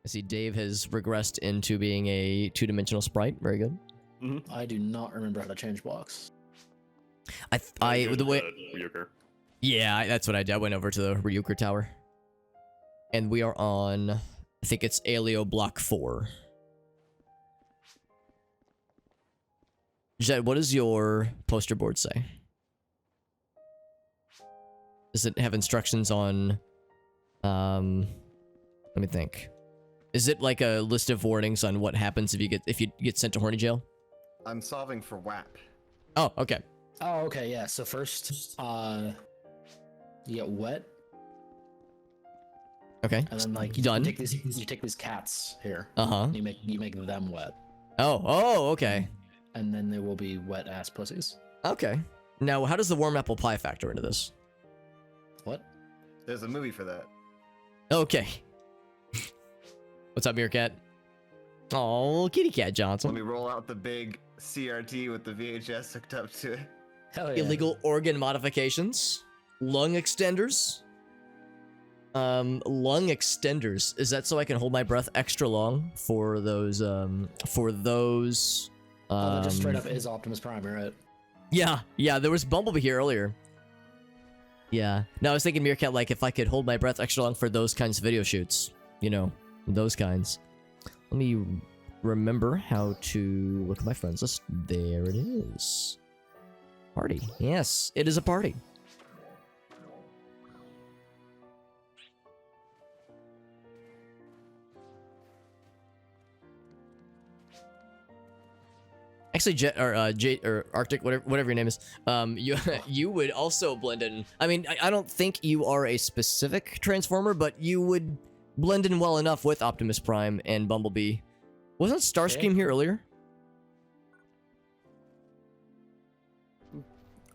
I see Dave has regressed into being a two-dimensional sprite. Very good. I do not remember how to change blocks. The way. Ryuker. Yeah, that's what I did. I went over to the Ryuker Tower. And we are on, I think it's Aleo Block 4. Jed, what does your poster board say? Does it have instructions on, let me think. Is it like a list of warnings on what happens if you get sent to horny jail? I'm solving for WAP. Oh, okay. Oh, okay, yeah. So first, you get wet, Okay. and then like Done. you take these cats here. Uh-huh. You make them wet, Oh, okay. and then there will be wet ass pussies. Okay. Now, how does the warm apple pie factor into this? What? There's a movie for that. Okay. What's up, Meerkat? Oh, kitty cat Let Johnson. me roll out the big CRT with the VHS hooked up to it. Hell yeah. Illegal organ modifications. Lung extenders. Lung extenders. Is that so I can hold my breath extra long for those, Oh, that just straight up is Optimus Prime, right? Yeah, there was Bumblebee here earlier. Yeah. No, I was thinking, Meerkat, like, if I could hold my breath extra long for those kinds of video shoots. You know, those kinds. Let me remember how to look at my friends list. There it is. Party. Yes, it is a party. Actually, Jet or Jade or Arctic, whatever your name is, you would also blend in. I mean, I don't think you are a specific Transformer, but you would blend in well enough with Optimus Prime and Bumblebee. Wasn't Starscream here earlier?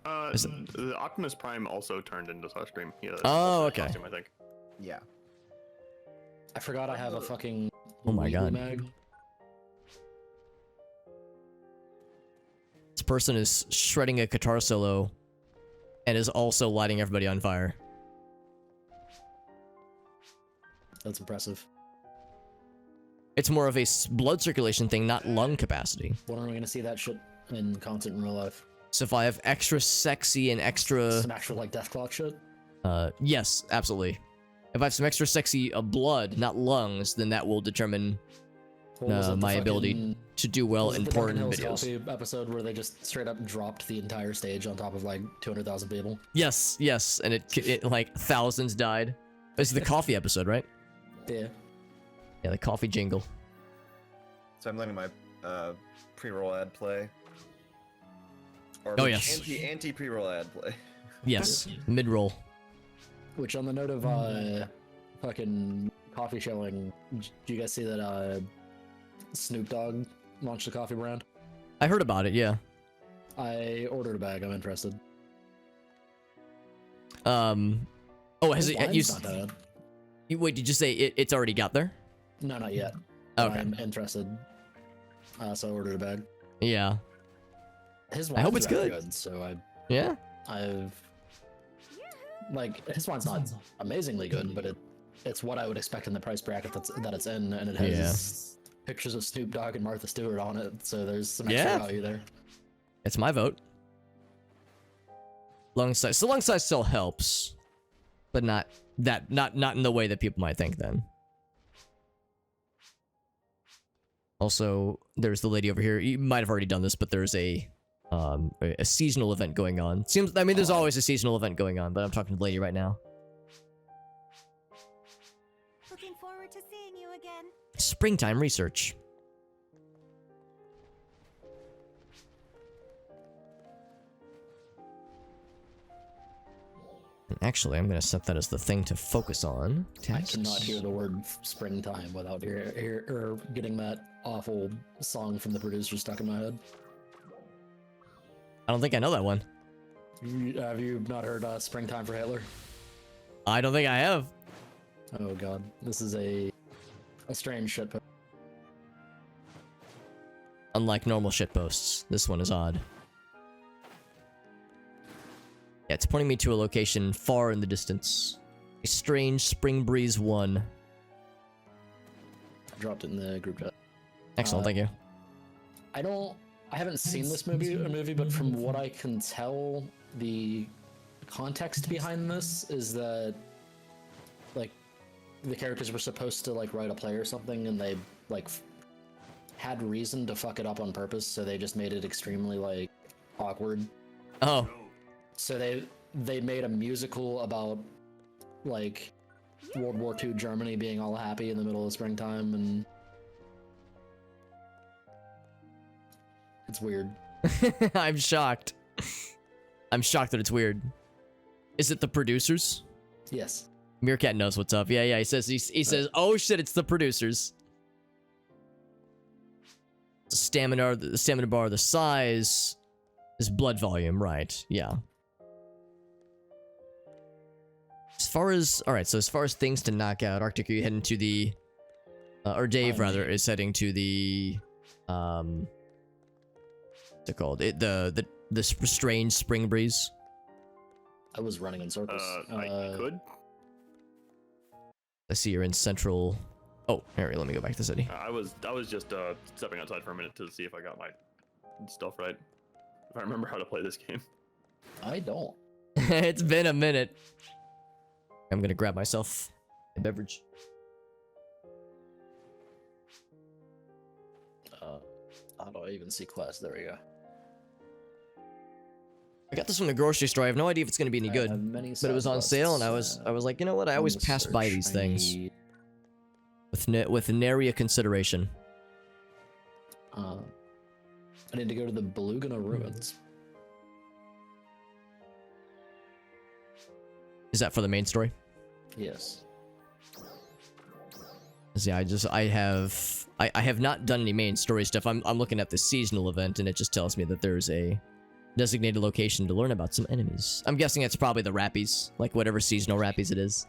The Optimus Prime also turned into Starscream. Yeah. Oh, okay. Costume, I think. Yeah. I forgot I have a fucking. Oh my god. Mag. This person is shredding a guitar solo and is also lighting everybody on fire. That's impressive. It's more of a blood circulation thing, not lung capacity. When are we gonna see that shit in concert in real life? So if I have extra sexy and extra... Some actual like death clock shit? Yes, absolutely. If I have some extra sexy blood, not lungs, then that will determine What was it, the my ability fucking- to do well was it in the porn Duncan Hills videos. Coffee episode where they just straight up dropped the entire stage on top of like 200,000 people? Yes, and it like thousands died. This is the coffee episode, right? Yeah. Yeah, the coffee jingle. So I'm letting my pre-roll ad play. Or Oh, yes. Anti pre-roll ad play. Yes, mid-roll. Which on the note of fucking coffee showing, do you guys see that Snoop Dogg launched a coffee brand? I heard about it, yeah. I ordered a bag. I'm interested. Oh, has it? Line's not bad. Wait, did you say it's already got there? No, not yet. Okay. I'm interested. So I ordered a bag. Yeah. His I hope wine's it's very good. So Yeah. I've like his wine's not amazingly good, but it's what I would expect in the price bracket that it's in, and it has pictures of Snoop Dogg and Martha Stewart on it, so there's some extra value there. It's my vote. Lung size. So lung size still helps, but not in the way that people might think. Then. Also, there's the lady over here. You might have already done this, but there's a seasonal event going on. I mean, there's always a seasonal event going on, but I'm talking to the lady right now. Looking forward to seeing you again. Springtime research. Actually, I'm going to set that as the thing to focus on. Tasks. I cannot hear the word springtime without getting that awful song from the producer stuck in my head. I don't think I know that one. Have you not heard Springtime for Hitler? I don't think I have. Oh god, this is a strange shitpost. Unlike normal shitposts, this one is odd. Yeah, it's pointing me to a location far in the distance. A strange spring breeze 1. dropped it in the group chat. Excellent, thank you. I haven't seen this movie, but from what I can tell, the context behind this is that, like, the characters were supposed to, like, write a play or something, and they, like, had reason to fuck it up on purpose, so they just made it extremely, like, awkward. Oh. So they made a musical about, like, World War II Germany being all happy in the middle of springtime, and it's weird. I'm shocked. I'm shocked that it's weird. Is it the producers? Yes. Meerkat knows what's up. Yeah, he says he says, "Oh shit, it's the producers." The stamina bar, the size is blood volume, right? Yeah. As far as things to knock out, Arctic, are you heading to the or Dave rather is heading to the what's it called? The strange spring breeze. I was running in circles. I could. I see you're in central. Oh, Harry, let me go back to the city. I was just stepping outside for a minute to see if I got my stuff right. If I remember how to play this game. I don't. It's been a minute. I'm gonna grab myself a beverage. How do I even see class? There we go. I got this from the grocery store. I have no idea if it's gonna be any good, but it was on sale, and I was like, you know what? I always pass by these things with nary a consideration. I need to go to the Belugana ruins. Is that for the main story? Yes. Yeah, I have not done any main story stuff. I'm looking at the seasonal event, and it just tells me that there's a designated location to learn about some enemies. I'm guessing it's probably the Rappies, like whatever seasonal Rappies it is.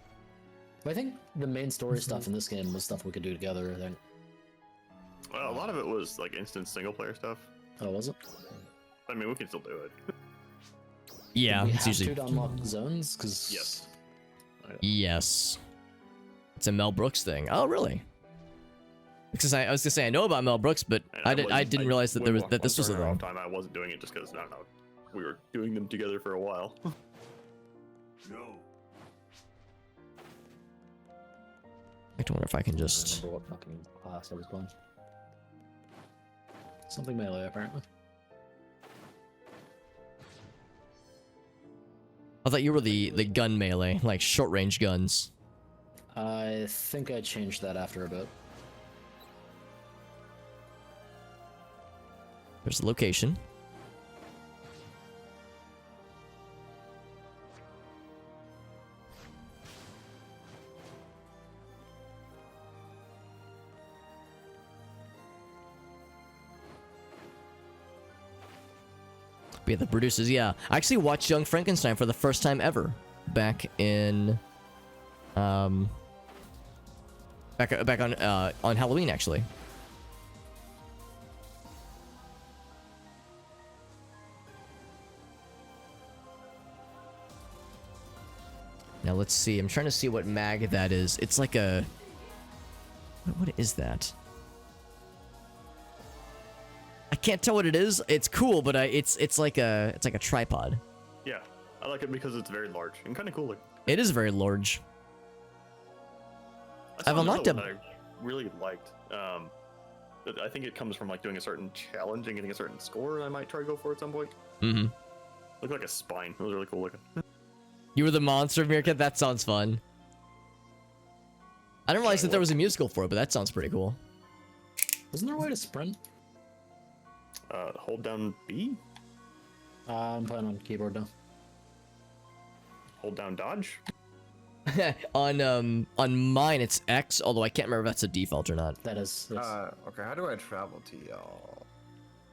I think the main story stuff in this game was stuff we could do together, I think. Well, a lot of it was like instant single player stuff. Oh, was it? I mean, we can still do it. Yeah, we it's have usually to unlock zones, because Yes. yes. It's a Mel Brooks thing. Oh, really? Because I was gonna say I know about Mel Brooks, but And I didn't realize that this was a long thing. time. I wasn't doing it just because I don't know. We were doing them together for a while. No. I wonder if I can I just. don't remember what fucking class I was playing. Something melee, apparently. I thought you were the gun melee, like short range guns. I think I changed that after a bit. There's the location. But yeah, the producers, yeah. I actually watched Young Frankenstein for the first time ever back in back on Halloween, actually. Now let's see. I'm trying to see what mag that is. It's like a... What is that? I can't tell what it is. It's cool, but it's like a tripod. Yeah, I like it because it's very large and kind of cool. It is very large. I've unlocked one that I really liked. I think it comes from like doing a certain challenge and getting a certain score, and I might try to go for it at some point. Mm-hmm. Looked like a spine. It was really cool looking. You were the monster of Meerkat? That sounds fun. I didn't realize that there was a musical for it, but that sounds pretty cool. Isn't there a way to sprint? Hold down B? I'm playing on keyboard now. Hold down dodge? On mine it's X, although I can't remember if that's a default or not. That is. Okay, how do I travel to y'all?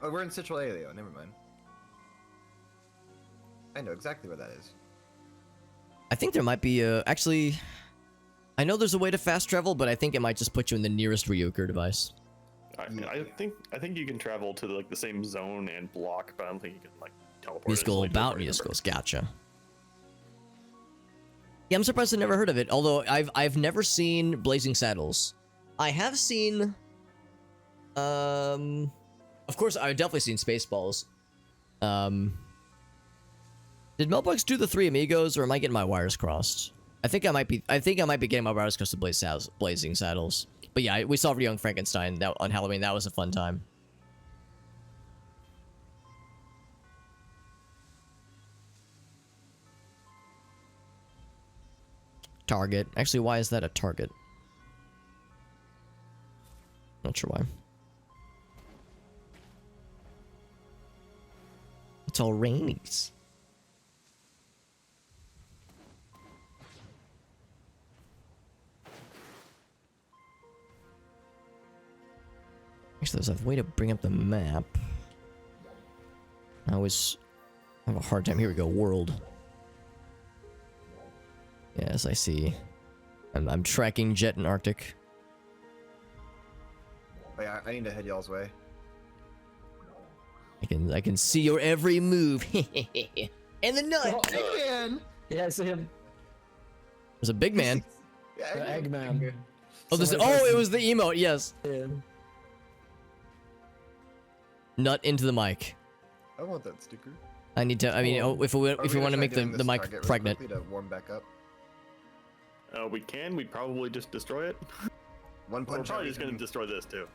Oh, we're in Central Alio, never mind. I know exactly where that is. I think there might be actually, I know there's a way to fast travel, but I think it might just put you in the nearest Ryuker device. I think you can travel to the same zone and block, but I don't think you can like teleport. Musical about musicals, gotcha. Yeah, I'm surprised I never heard of it. Although I've never seen Blazing Saddles, I have seen. Of course, I've definitely seen Spaceballs. Did Melbugs do the Three Amigos, or am I getting my wires crossed? I think I might be getting my wires crossed to Blazing Saddles. But yeah, we saw Young Frankenstein on Halloween. That was a fun time. Target. Actually, why is that a target? Not sure why. It's all rainies. Actually, there's a way to bring up the map. I always have a hard time. Here we go. World. Yes, I see. I'm tracking Jet in Arctic. Oh, yeah, I need to head y'all's way. I can see your every move. And the nut. Man. Yeah, I see him. There's a big man. Yeah, Eggman. Oh, it was the emote. Yes. Yeah. Nut into the mic. I want that sticker. I need to. I mean, if we want to make the mic pregnant. To warm back up. We can. We'd probably just destroy it. One We're punch. probably just gonna destroy this too.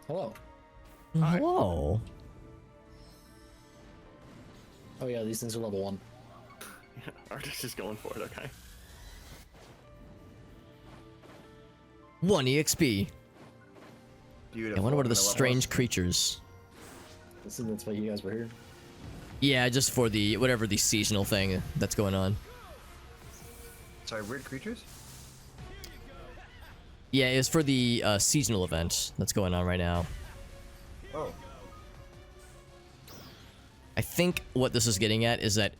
Hello. Hello. Oh yeah, these things are level 1. Arctic's just going for it. Okay. 1 EXP. Beautiful. I wonder what are the I'm gonna level strange up. creatures. That's why you guys were here. Yeah, just for the whatever the seasonal thing that's going on. Sorry, weird creatures? Yeah, it's for the seasonal event that's going on right now. Oh. I think what this is getting at is that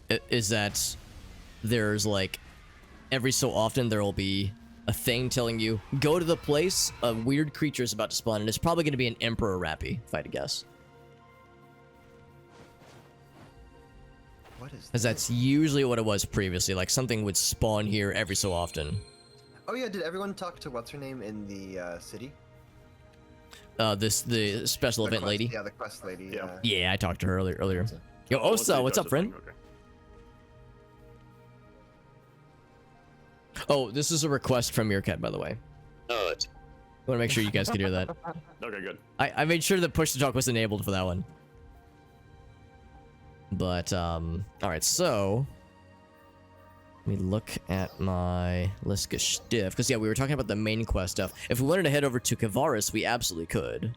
there's like every so often there will be a thing telling you go to the place a weird creature is about to spawn, and it's probably going to be an Emperor Rappy, if I had to guess. What is Because that's usually what it was previously. Like something would spawn here every so often. Oh yeah, did everyone talk to what's her name in the city? The special event Quest, lady. Yeah, the quest lady. Yeah. Yeah, I talked to her earlier. Yo, Oh, Osa, what's up, friend? Okay. Oh, this is a request from Meerkat, by the way. Oh, I want to make sure you guys could hear that. Okay, good. I made sure that push to talk was enabled for that one. But, alright, so... Let me look at my Liska Stiff. Because, yeah, we were talking about the main quest stuff. If we wanted to head over to Kvaris, we absolutely could.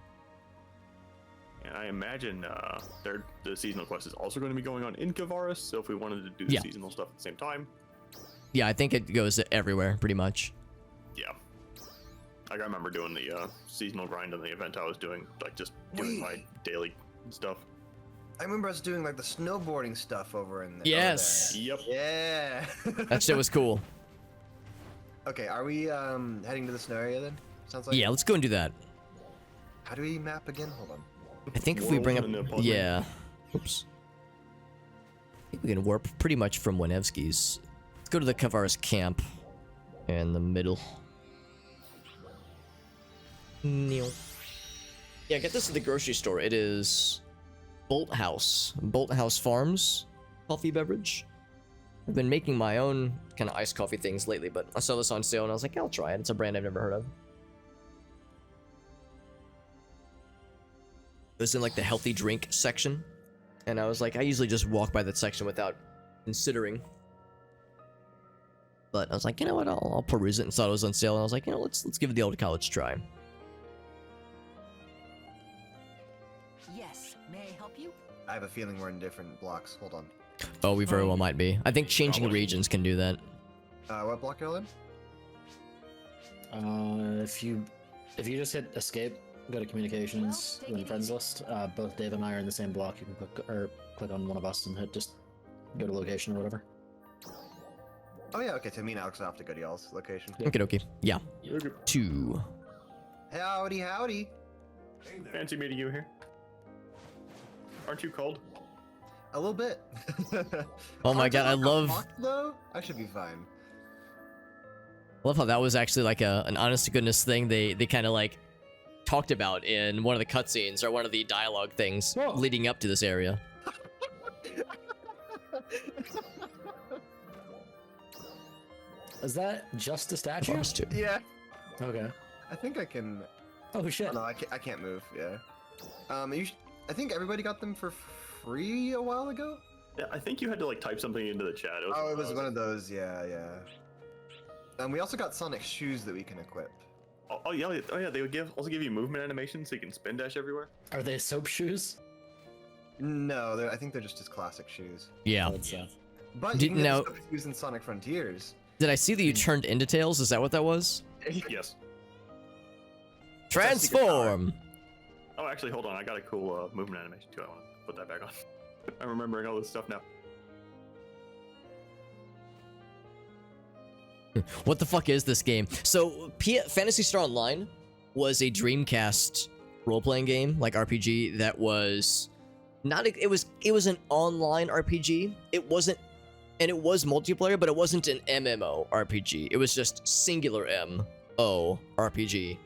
And I imagine the seasonal quest is also going to be going on in Kvaris, so if we wanted to do the Yeah. seasonal stuff at the same time, Yeah, I think it goes everywhere, pretty much. yeah. Like I remember doing the seasonal grind on the event I was doing, like just doing my daily stuff. I remember us doing like the snowboarding stuff over in there. Yes! Yep. Yeah. That shit was cool. Okay, are we heading to the snow area then? Sounds like. Yeah, let's go and do that. How do we map again? Hold on. I think if we bring up... World and the Yeah. Oops. I think we can warp pretty much from Winevsky's. Let's go to the Kvaris camp. In the middle. Yeah, get this at the grocery store. It is... Bolt House. Bolt House Farms. Coffee beverage. I've been making my own kind of iced coffee things lately, but I saw this on sale and I was like, I'll try it. It's a brand I've never heard of. It was in like the healthy drink section, and I was like, I usually just walk by that section without considering. But I was like, you know what, I'll peruse it, and saw it was on sale, and I was like, you know, let's give it the old college try. Yes, may I help you? I have a feeling we're in different blocks. Hold on. Oh, we very well might be. I think changing Probably. regions can do that. What block are you in? If you just hit escape, go to communications, Well, take then it friends easy. list. Both Dave and I are in the same block. You can click on one of us and hit just go to location or whatever. Oh yeah, okay. So me and Alex will have to go to y'all's location. Yeah. Okay, okay. Yeah. Okay. 2. Howdy, howdy. Fancy meeting you here. Aren't you cold? A little bit. Oh my Aren't god, I like a love... hawk, though? I should be fine. I love how that was actually like an honest to goodness thing they kind of like talked about in one of the cutscenes or one of the dialogue things Whoa. leading up to this area. Is that just a statue? Yeah. Okay. I think I can. Oh shit. Oh, no, I can't move. Yeah. I think everybody got them for free a while ago. Yeah, I think you had to like type something into the chat. Oh, it was one of those. Yeah, yeah. We also got Sonic shoes that we can equip. Oh yeah, they would also give you movement animations so you can spin dash everywhere. Are they soap shoes? No, I think they're just his classic shoes. Yeah. But Did- you can get now- the soap shoes in Sonic Frontiers. Did I see that you turned into Tails? Is that what that was? Yes. Transform! Oh, actually, hold on. I got a cool movement animation too. I want to put that back on. I'm remembering all this stuff now. What the fuck is this game? So, Phantasy Star Online was a Dreamcast role-playing game, like RPG, that was not. It was an online RPG. It wasn't, and it was multiplayer, but it wasn't an MMO RPG. It was just singular MO RPG.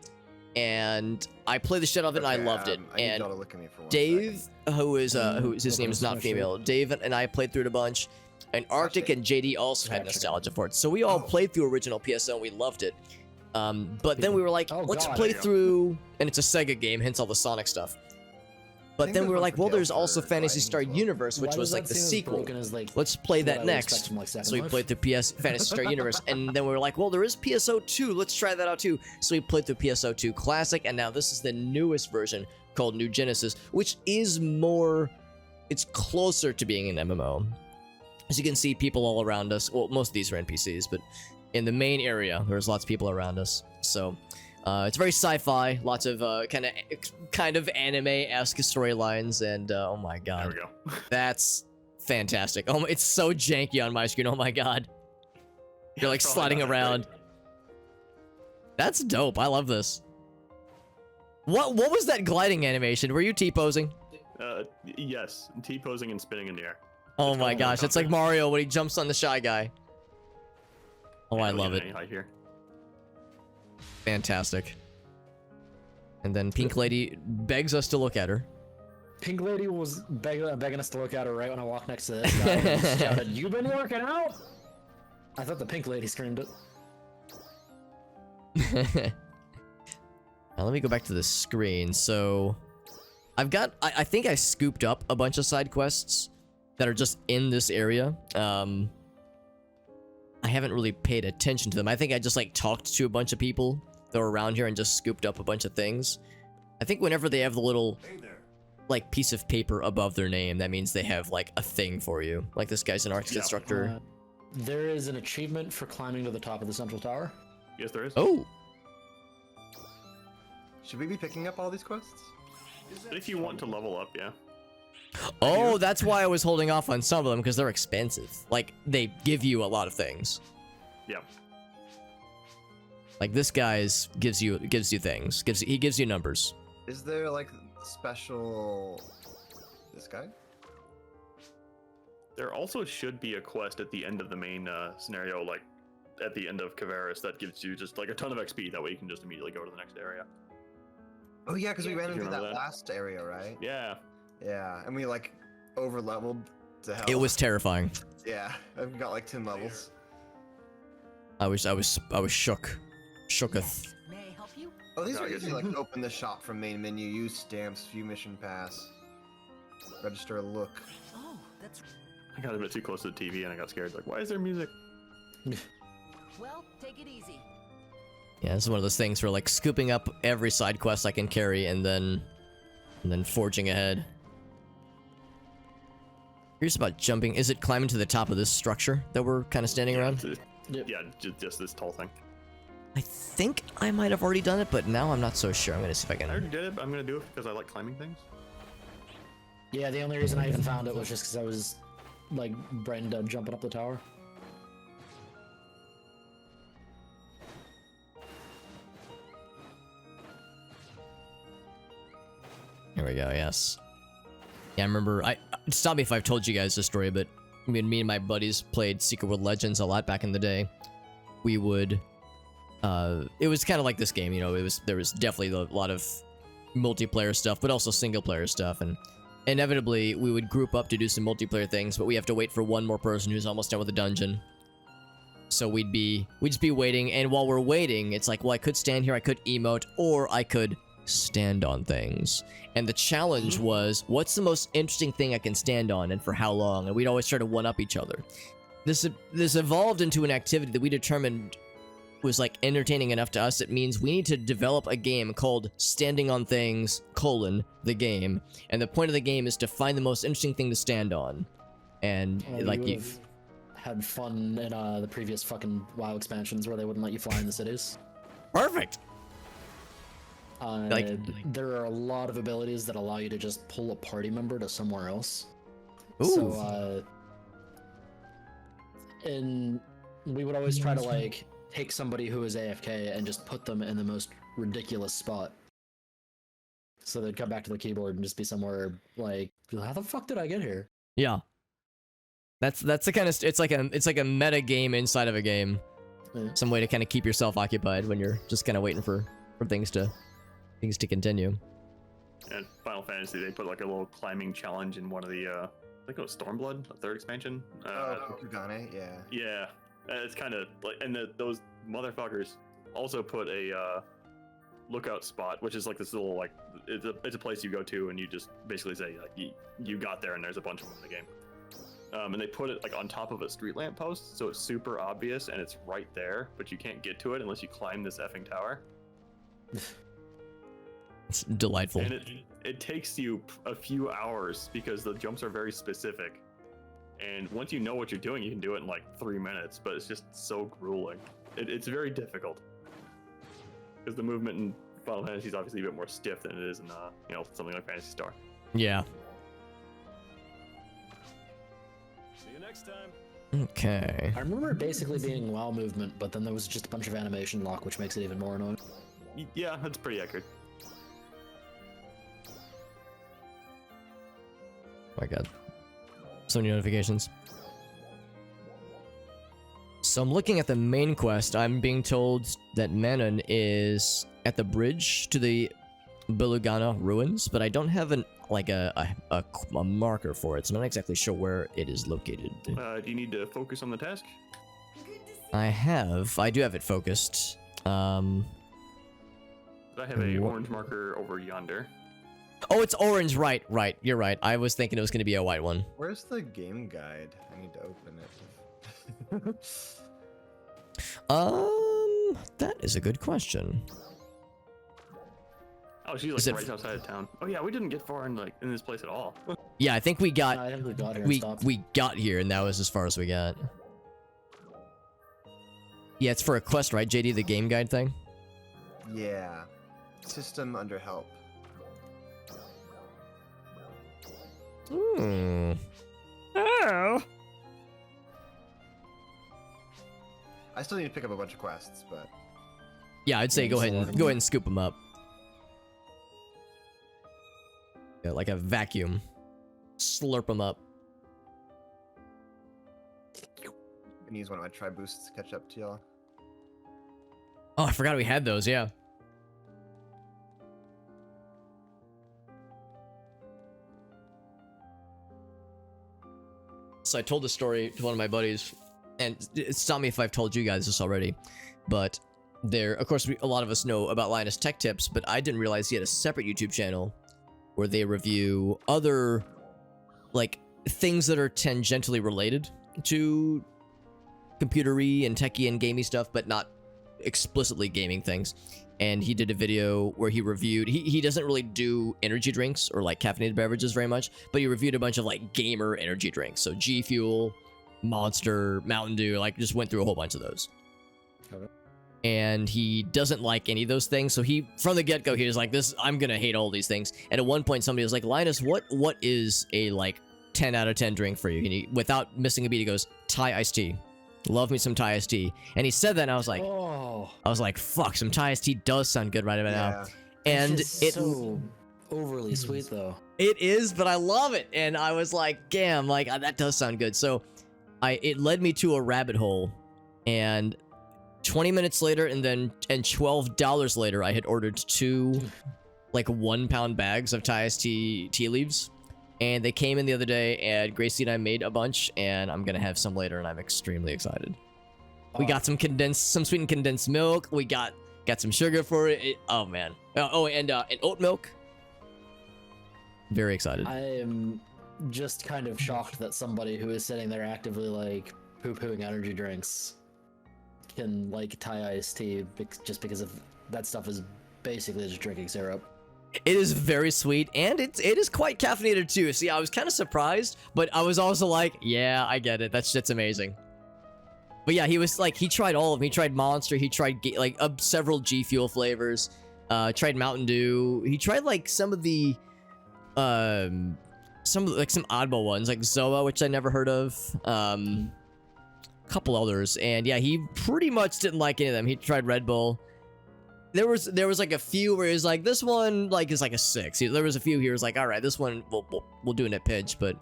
And I played the shit out of it, and I loved it. I need And y'all to look at me for one Dave, second. who his name is not female, Dave and I played through it a bunch, and Arctic and JD also had nostalgia for it. So we all played through original PSO and we loved it. But then we were like, Oh, let's God. play There you go. through, and it's a Sega game, hence all the Sonic stuff. But think then there's we were one like, for well, Tails there's also for Fantasy Lightning Star as well. Universe, which Why was does like that the seem as sequel. broken as, like, Let's play what I that would expect next. from, like, Second So we Life? played through Fantasy Star Universe, and then we were like, well, there is PSO 2. Let's try that out too. So we played through PSO 2 Classic, and now this is the newest version called New Genesis, which is more. It's closer to being an MMO. As you can see, people all around us. Well, most of these are NPCs, but in the main area, there's lots of people around us. So it's very sci-fi, lots of kind of anime-esque storylines, and oh my There god, we go. that's fantastic. Oh, it's so janky on my screen. Oh my god, you're like Probably sliding not that around. great. That's dope. I love this. What was that gliding animation? Were you T-posing? Yes, T-posing and spinning in the air. Oh It's my called gosh, it's like Helicopter. Mario when he jumps on the Shy Guy. Oh, I Don't love get it. any height here. Fantastic. And then Pink Lady begs us to look at her. Pink Lady was begging us to look at her right when I walked next to this guy and shouted, "You been working out?" I thought the Pink Lady screamed it. Now let me go back to the screen. So I think I scooped up a bunch of side quests that are just in this area. I haven't really paid attention to them. I think I just like talked to a bunch of people that were around here and just scooped up a bunch of things. I think whenever they have the little like piece of paper above their name, that means they have like a thing for you. Like this guy's an arts Yeah. instructor. There is an achievement for climbing to the top of the central tower. Yes, there is. Oh, Should we be picking up all these quests? But if you want to level up, yeah. oh, that's why I was holding off on some of them, because they're expensive. Like they give you a lot of things. Yeah. Like this guy's gives you things. He gives you numbers. Is there like special? This guy? There also should be a quest at the end of the main scenario, like at the end of Kvaris, that gives you just like a ton of XP. That way you can just immediately go to the next area. Oh yeah, because we ran You into that, remember that? last area, right? Yeah. Yeah, and we like over leveled to hell. It was terrifying. Yeah, I've got like 10 levels. I was shook. Shooketh. May I help you? Oh, these No, are I guess- easy. Like open the shop from main menu, use stamps, view mission pass, register a look. Oh, that's I got a bit too close to the TV and I got scared. Like, why is there music? well. Take it easy. Yeah, this is one of those things where like scooping up every side quest I can carry and then forging ahead. Curious about jumping. Is it climbing to the top of this structure that we're kind of standing around? Yep. Yeah, just this tall thing. I think I might have already done it, but now I'm not so sure. I'm gonna see if I I already can. did it, but I'm gonna do it because I like climbing things. Yeah, the only reason I even found it was just because I was like bright and dead jumping up the tower. Here we go. Yes. Yeah, I remember. Stop me if I've told you guys this story, but me and my buddies played Secret World Legends a lot back in the day. We would it was kind of like this game, you know. There was definitely a lot of multiplayer stuff, but also single player stuff, and inevitably we would group up to do some multiplayer things, but we have to wait for one more person who's almost done with the dungeon. So we'd just be waiting, and while we're waiting, it's like, well, I could stand here, I could emote, or I could stand on things. And the challenge was, what's the most interesting thing I can stand on, and for how long? And we'd always try to one-up each other. This evolved into an activity that we determined was like entertaining enough to us. It means we need to develop a game called Standing on Things, the game. And the point of the game is to find the most interesting thing to stand on. And like you've had fun in the previous fucking WoW expansions where they wouldn't let you fly in the cities. Perfect. There are a lot of abilities that allow you to just pull a party member to somewhere else. Ooh. So, and we would always try to like take somebody who is AFK and just put them in the most ridiculous spot. So they'd come back to the keyboard and just be somewhere like, how the fuck did I get here? Yeah. That's the kind of, it's like a meta game inside of a game. Yeah. Some way to kind of keep yourself occupied when you're just kind of waiting for things to continue. And Final Fantasy, they put like a little climbing challenge in one of the I think it was Stormblood, the third expansion. Kugane, yeah. Yeah, it's kind of like, and those motherfuckers also put a lookout spot, which is like this little like it's a place you go to and you just basically say like you got there and there's a bunch of them in the game. And they put it like on top of a street lamp post, so it's super obvious and it's right there, but you can't get to it unless you climb this effing tower. It's delightful. And it takes you a few hours because the jumps are very specific. And once you know what you're doing, you can do it in like 3 minutes, but it's just so grueling. It's very difficult. Because the movement in Final Fantasy is obviously a bit more stiff than it is in something like Phantasy Star. Yeah. See you next time. Okay. I remember it basically being WoW movement, but then there was just a bunch of animation lock, which makes it even more annoying. Yeah, that's pretty accurate. Oh my god. So many notifications. So I'm looking at the main quest. I'm being told that Manon is at the bridge to the Belugana ruins, but I don't have a marker for it, so I'm not exactly sure where it is located. Do you need to focus on the task? I do have it focused. I have a orange marker over yonder. Oh, it's orange, right, you're right. I was thinking it was going to be a white one. Where's the game guide? I need to open it. That is a good question. Oh, she's like right outside of town. Oh yeah, we didn't get far in this place at all. Yeah, I think we got I think we got here and stopped. we got here and that was as far as we got. Yeah, it's for a quest, right, JD, the game guide thing? Yeah. System under help. Oh. I still need to pick up a bunch of quests, but Yeah, I'd say Yeah, go ahead just and scoop them up. Yeah, like a vacuum. Slurp them up. I can use one of my tri boosts to catch up to y'all. Oh, I forgot we had those, yeah. So I told this story to one of my buddies, and stop me if I've told you guys this already, but of course, a lot of us know about Linus Tech Tips, but I didn't realize he had a separate YouTube channel where they review other, like, things that are tangentially related to computery and techie and gamey stuff, but not explicitly gaming things. And he did a video where he reviewed, he doesn't really do energy drinks or like caffeinated beverages very much, but he reviewed a bunch of like gamer energy drinks. So G Fuel, Monster, Mountain Dew, like just went through a whole bunch of those. Okay. And he doesn't like any of those things. So he, from the get-go, he was like, I'm gonna hate all these things. And at one point somebody was like, Linus, what is a like 10 out of 10 drink for you? And he, without missing a beat, he goes, Thai iced tea. Love me some Thai iced tea. And he said that and I was like, fuck, some Thai iced tea does sound good right about now. And it's so overly sweet though. It is, but I love it. And I was like, damn, like that does sound good. So it led me to a rabbit hole, and 20 minutes later, and $12 later, I had ordered 2 like 1 pound bags of Thai iced tea leaves, and they came in the other day, and Gracie and I made a bunch, and I'm gonna have some later, and I'm extremely excited. We got some sweetened condensed milk. We got some sugar for it. Oh man. And oat milk. Very excited. I am just kind of shocked that somebody who is sitting there actively like poo-pooing energy drinks can like Thai iced tea just because of that stuff is basically just drinking syrup. It is very sweet, and it is quite caffeinated too. See, I was kind of surprised, but I was also like, yeah, I get it. That's amazing. But yeah, he was like, he tried all of them. He tried Monster. He tried like several G Fuel flavors. Tried Mountain Dew. He tried like some of the, some oddball ones like Zoa, which I never heard of. Couple others, and yeah, he pretty much didn't like any of them. He tried Red Bull. There was like a few where he's like, this one like is like a 6. There was a few he was like, all right, this one we'll do it at pitch. But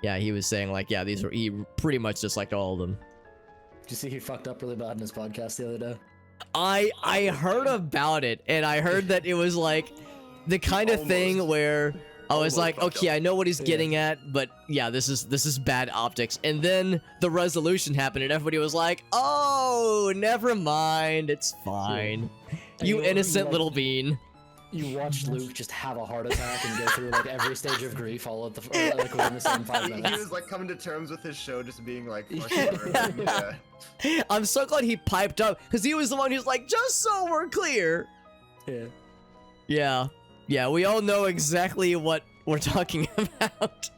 yeah, he was saying like, yeah, he pretty much disliked all of them. Did you see he fucked up really bad in his podcast the other day? I heard about it, and I heard that it was like the kind of thing where I was like, okay, I know what he's getting at, but yeah, this is bad optics. And then the resolution happened, and everybody was like, oh, never mind, it's fine. You innocent little bean. You watched Luke just have a heart attack and go through like every stage of grief all at like within the same 5 minutes. He was like coming to terms with his show just being like, yeah. I'm so glad he piped up, because he was the one who's like, just so we're clear. Yeah, we all know exactly what we're talking about.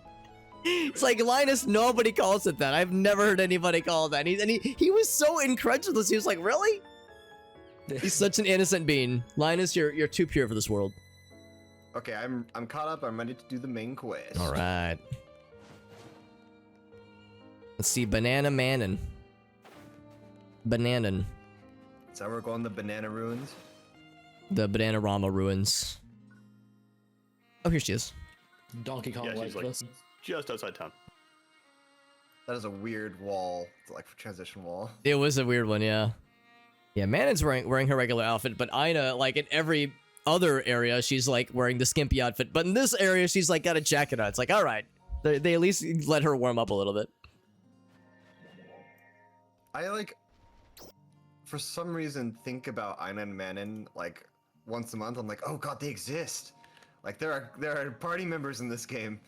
It's like, Linus, nobody calls it that. I've never heard anybody call it that. And he was so incredulous. He was like, really? He's such an innocent bean. Linus, you're too pure for this world. Okay, I'm caught up. I'm ready to do the main quest. All right. Let's see, Banana Manon. Bananan. So we're going the Banana Ruins. The Bananarama ruins. Oh, here she is. Donkey Kong Yeah, she's like this. just outside town. That is a weird wall. It's like a transition wall. It was a weird one, yeah. Yeah, Manon's wearing her regular outfit, but Ina, like in every other area, she's like wearing the skimpy outfit. But in this area, she's like got a jacket on. It's like, all right, they at least let her warm up a little bit. I like, for some reason, think about Ina and Manon like once a month. I'm like, oh god, they exist. Like there are party members in this game.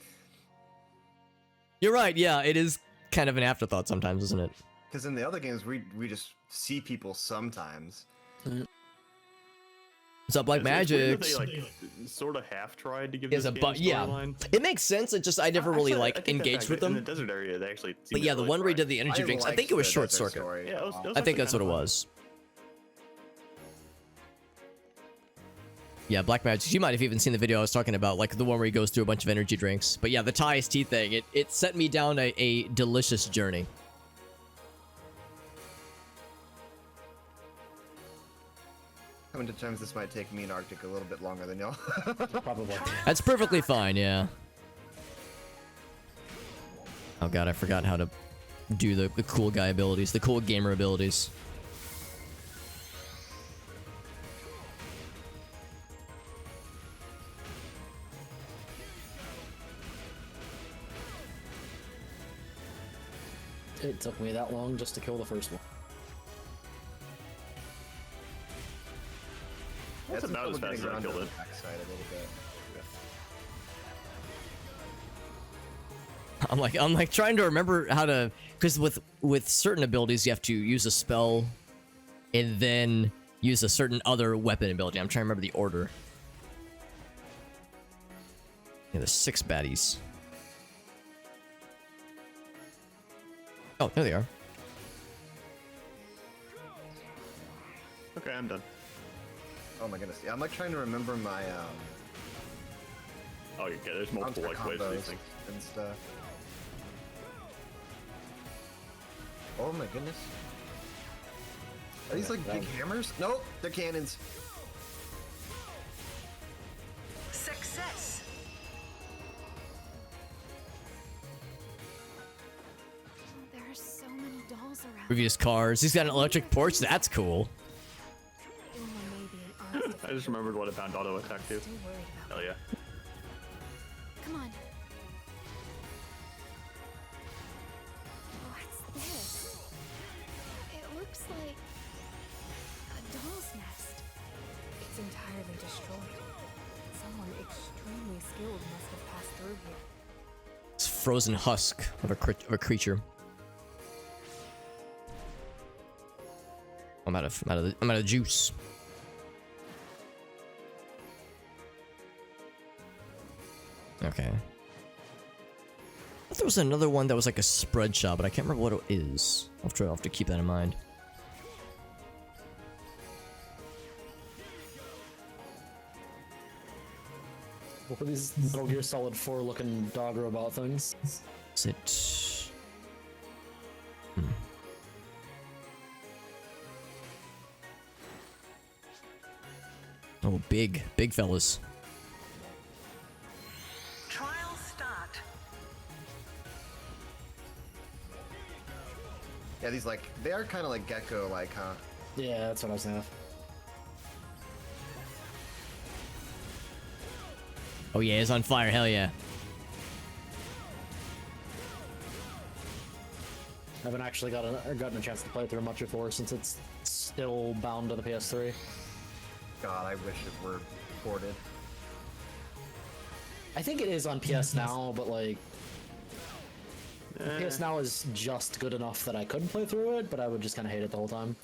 You're right. Yeah, it is kind of an afterthought sometimes, isn't it? Because in the other games, we just see people sometimes. What's up, Black It's weird Magic? that They like sort of half tried to give this game a yeah. storyline. It makes sense. It just I never really Actually, I like think that engaged with in the them. desert area, they actually. But yeah, the one where he did the energy drinks, I think it was liked Short the Circuit. story. Yeah, it was I think actually that's what it kinda was. Yeah, Black Magic. You might have even seen the video I was talking about, like the one where he goes through a bunch of energy drinks. But yeah, the Thai iced tea thing, it set me down a delicious journey. Coming to terms, this might take me and Arctic a little bit longer than y'all. Probably. That's perfectly fine, yeah. Oh god, I forgot how to do the cool guy abilities, the cool gamer abilities. It took me that long just to kill the first one. That's about as fast as I killed it. Backside a little bit. I'm like trying to remember how to, because with certain abilities you have to use a spell and then use a certain other weapon ability. I'm trying to remember the order. Yeah, there's 6 baddies. Oh, there they are. Okay, I'm done. Oh my goodness. Yeah, I'm like trying to remember my Oh, okay, there's multiple monster like ways to these combos things. and stuff. Oh my goodness. Are these like big hammers? Nope, they're cannons. Success. There are so many dolls else around. Previous cars. He's got an electric porch. That's cool. Uma may be an honest I just remembered what it found auto attack too. still worried about. Hell yeah. Come on. What's this? It looks like a doll's nest. It's entirely destroyed. Someone extremely skilled must have passed through here. It's frozen husk of a creature. I'm out of juice. Okay. I thought there was another one that was like a spread shop, but I can't remember what it is. I'll have to keep that in mind. What are these Metal Gear Solid 4 looking dog robot things? Is it? Oh, big fellas. Trial start. Yeah, these like they are kind of like gecko like, huh? Yeah, that's what I was thinking of. Oh yeah, it's on fire. Hell yeah. I haven't actually gotten a chance to play through much before since it's still bound to the PS3. God, I wish it were ported. I think it is on PS Now, but like Eh, PS Now is just good enough that I couldn't play through it, but I would just kind of hate it the whole time.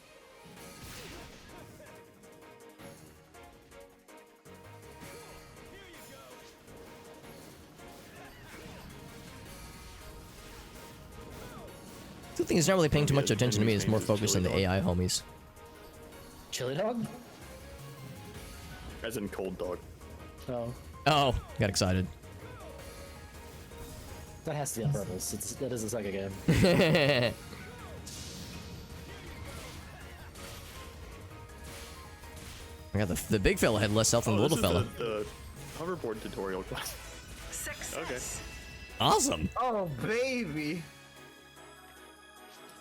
The thing is, not really paying too much attention to me. It's more focused on the AI homies. Chili dog? as in cold dog. Oh, Oh, got excited. that has to be on purpose. That is a Sega game. I got the big fella had less health than the little this is fella. The hoverboard tutorial class. Success. Awesome. Oh baby!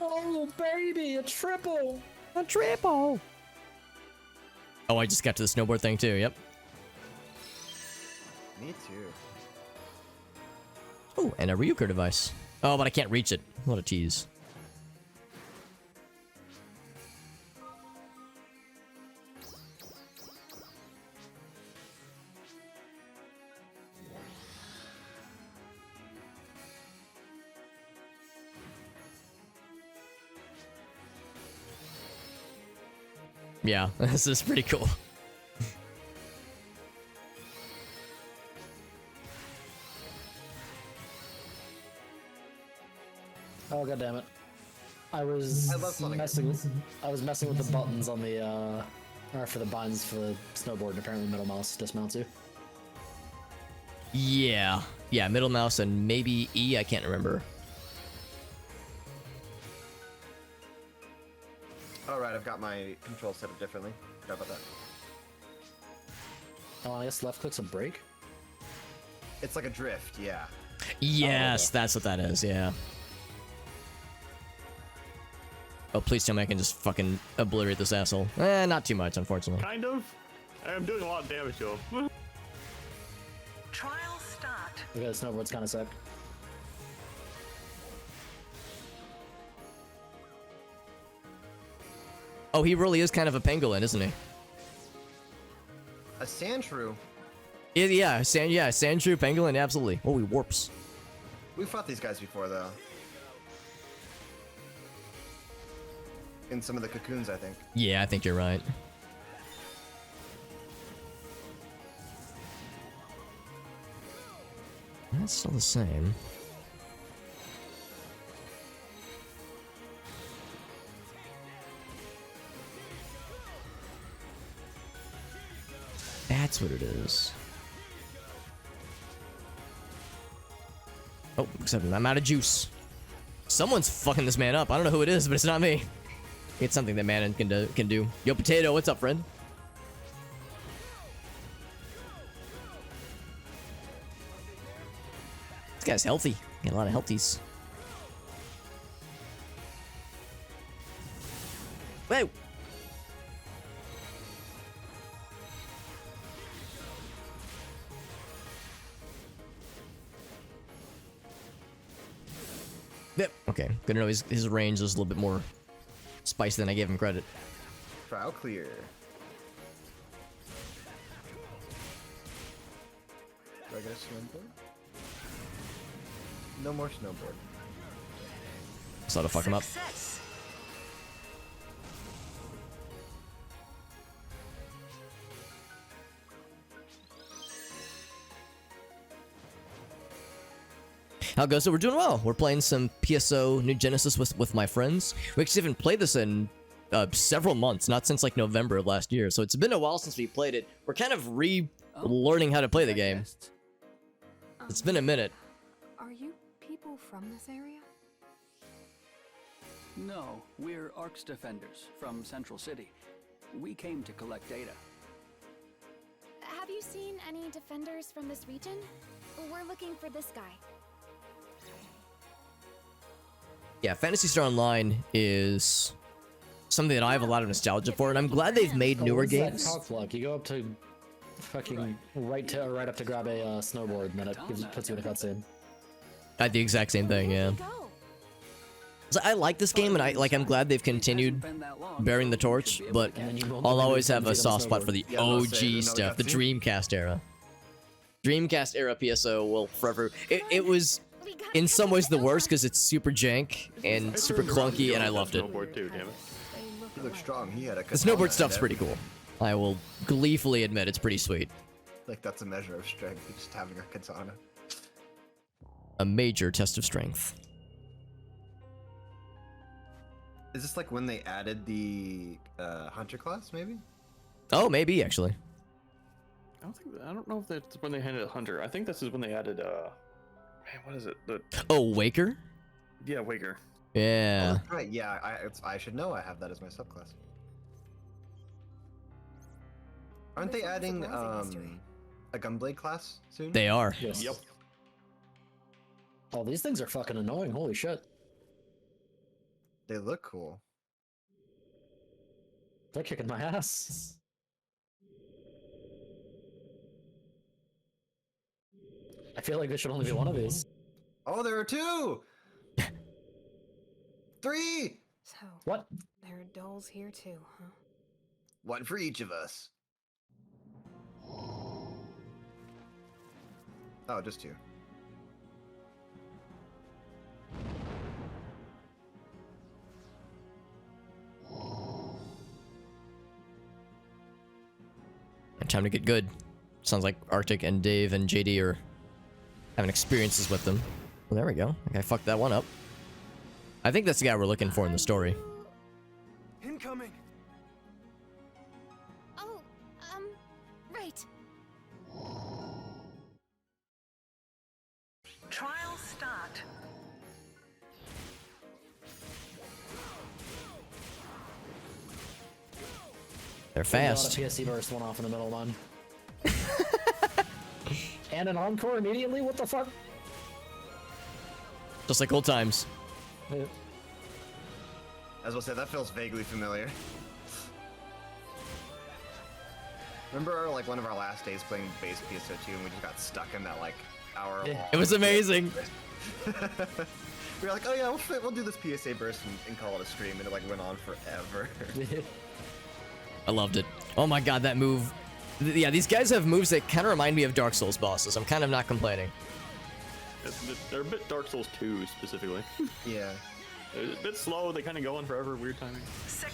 Oh baby, a triple! A triple. Oh, I just got to the snowboard thing too. Yep. Me too. Oh, and a Ryuker device. Oh, but I can't reach it. What a tease. Yeah, this is pretty cool. Oh god damn it! I was I love Sonic. messing with the buttons on the or for the binds for the snowboard, and apparently middle mouse dismounts you. Yeah. Yeah, middle mouse and maybe E, I can't remember. Alright, I've got my control set up differently. Sorry about that. Oh, I guess left click's a brake. It's like a drift, yeah. Yes, that's what that is, yeah. Oh, please tell me I can just fucking obliterate this asshole. Not too much, unfortunately. Kind of. I'm doing a lot of damage to him. Trial start. Okay, the snowboard's kind of sick. Oh, he really is kind of a pangolin, isn't he? A Sandshrew. Yeah, Sandshrew, pangolin, absolutely. Oh, he warps. We fought these guys before, though. In some of the cocoons, I think. Yeah, I think you're right. That's still the same. That's what it is. Oh, except I'm out of juice. Someone's fucking this man up. I don't know who it is, but it's not me. It's something that Manon can do. Yo, Potato, what's up, friend? This guy's healthy. Got a lot of healthies. Whoa! Yep. Okay. Good to know his range is a little bit more spicy than I gave him credit. Trial clear. Do I get a snowboard? No more snowboard. So to fuck him up. Success. How it goes? So we're doing well. We're playing some PSO New Genesis with my friends. We actually haven't played this in several months, not since like November of last year. So it's been a while since we played it. We're kind of relearning how to play the game. It's been a minute. Are you people from this area? No, we're Ark's defenders from Central City. We came to collect data. Have you seen any defenders from this region? We're looking for this guy. Yeah, Phantasy Star Online is something that I have a lot of nostalgia for, and I'm glad they've made newer What's that games. cockblock? You go up to fucking right up to grab a snowboard, and then it puts you in a cutscene. I had the exact same thing, yeah. Go. So I like this game, and I'm glad they've continued bearing the torch, but And then you I'll always have a soft spot for the Yeah, I was gonna say, OG no stuff, the cutscene. Dreamcast era. Dreamcast era PSO will forever. It was We gotta in catch some up ways to the Elma. worst because it's super jank and super clunky, and I loved it. Snowboard too, damn it. They look He looks strong. He had a The katana snowboard stuff's and pretty cool. I will gleefully admit it's pretty sweet. Like that's a measure of strength, just having a katana. A major test of strength. Is this like when they added the hunter class, maybe? Oh, maybe actually. I don't know if that's when they handed Hunter. I think this is when they added man, what is it? Oh, Waker? Yeah, Waker. Yeah. Oh, that's right. Yeah, I should know. I have that as my subclass. Aren't they This one's adding surprising history. a gunblade class soon? They are. Yes. Yep. Oh, these things are fucking annoying. Holy shit. They look cool. They're kicking my ass. I feel like there should only be one of these. Oh, there are two. 3. So, What? there are dolls here too, huh? One for each of us. Oh, just 2. Time to get good. Sounds like Arctic and Dave and JD are having experiences with them. Well, there we go. Okay, I fucked that one up. I think that's the guy we're looking for in the story. Incoming. Oh, right. Trial start. They're A fast. PSC burst went off in the middle of mine. And an encore immediately? What the fuck? Just like old times. As I'll say, that feels vaguely familiar. Remember, like one of our last days playing base PSO2, and we just got stuck in that like hour long. It was amazing. We were like, oh yeah, we'll do this PSA burst and call it a stream, and it like went on forever. I loved it. Oh my god, that move. Yeah, these guys have moves that kind of remind me of Dark Souls bosses. I'm kind of not complaining. They're a bit Dark Souls 2 specifically. Yeah. They're a bit slow. They kind of go on forever. Weird timing.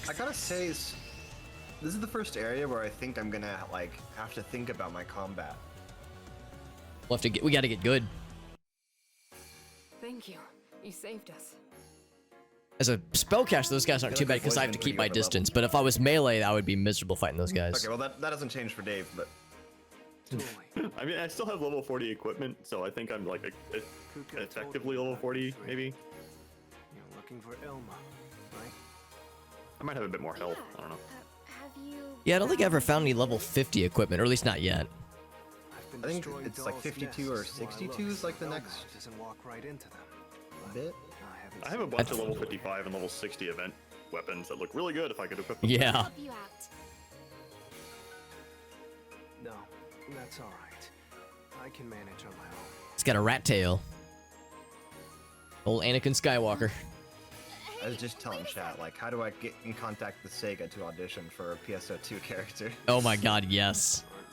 I gotta say, this is the first area where I think I'm gonna like have to think about my combat. We'll have to we gotta get good. Thank you. You saved us. As a spellcaster, those guys aren't too bad because I have to keep my distance. But if I was melee, I would be miserable fighting those guys. Okay, well that doesn't change for Dave, but I mean, I still have level 40 equipment, so I think I'm like effectively level 40, maybe. You're looking for Elma, right? I might have a bit more health. I don't know. Have you? Yeah, I don't think I ever found any level 50 equipment, or at least not yet. I've been I think destroying it's like dolls' 52 or nests while I 62 look, is like the Elma next doesn't walk right into them. But bit. I haven't I have a seen bunch her of level lately. 55 and level 60 event weapons that look really good if I could equip them. Yeah. Help you out. No, that's all right. I can manage on my own. It's got a rat tail. Old Anakin Skywalker. I was just telling chat, like, how do I get in contact with Sega to audition for a PSO2 character? Oh my god, yes. Aren't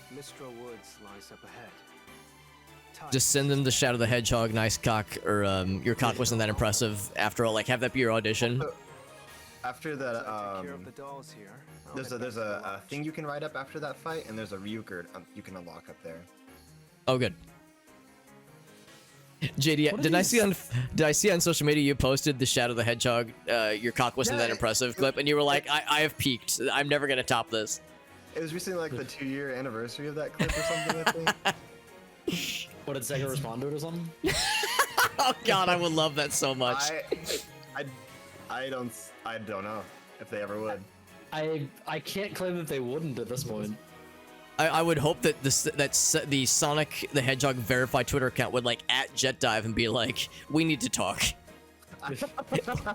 bad. Mistral Woods lies up ahead. Just send them the Shadow the Hedgehog, nice cock, or your cock wasn't that impressive. After all, like, have that be your audition. After that, Take care of the dolls here. I'll there's head a back to the thing you can write up after that fight, and there's a Ryuker you can unlock up there. Oh, good. JD, did I see on social media you posted the Shadow the Hedgehog, your cock wasn't that impressive clip, and you were like, I have peaked. I'm never gonna top this. It was recently like the 2-year anniversary of that clip or something, I think. What did Sega respond to it or something? Oh god, I would love that so much. I don't know if they ever would. I can't claim that they wouldn't at this point. I would hope that the Sonic the Hedgehog verified Twitter account would like at Jet Dive and be like, we need to talk.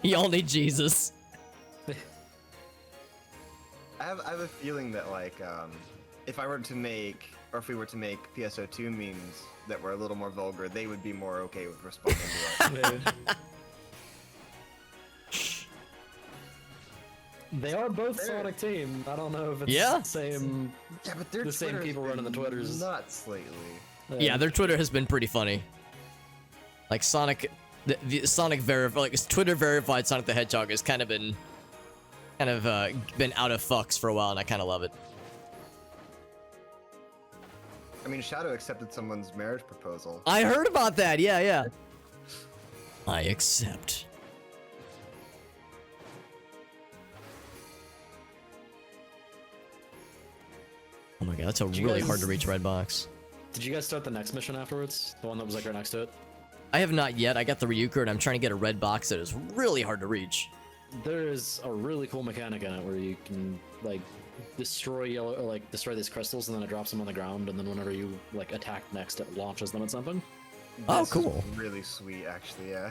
Y'all need Jesus. I have a feeling that like if I were to make, or if we were to make PSO2 memes that were a little more vulgar, they would be more okay with responding to us. They are both Sonic Team. I don't know if it's Yeah. the same. Yeah, but their The same Twitter's people been running the Twitters. nuts lately. Yeah, their Twitter has been pretty funny. Like Sonic, the Sonic Twitter verified Sonic the Hedgehog has kind of been out of fucks for a while, and I kind of love it. I mean, Shadow accepted someone's marriage proposal. I heard about that. Yeah, yeah. I accept. Oh my god, that's a you really guys- hard to reach red box. Did you guys start the next mission afterwards? The one that was like right next to it? I have not yet. I got the Ryuker, and I'm trying to get a red box that is really hard to reach. There is a really cool mechanic in it where you can like destroy these crystals and then it drops them on the ground, and then whenever you like attack next, it launches them at something. Oh, This is cool. really sweet, actually. Yeah.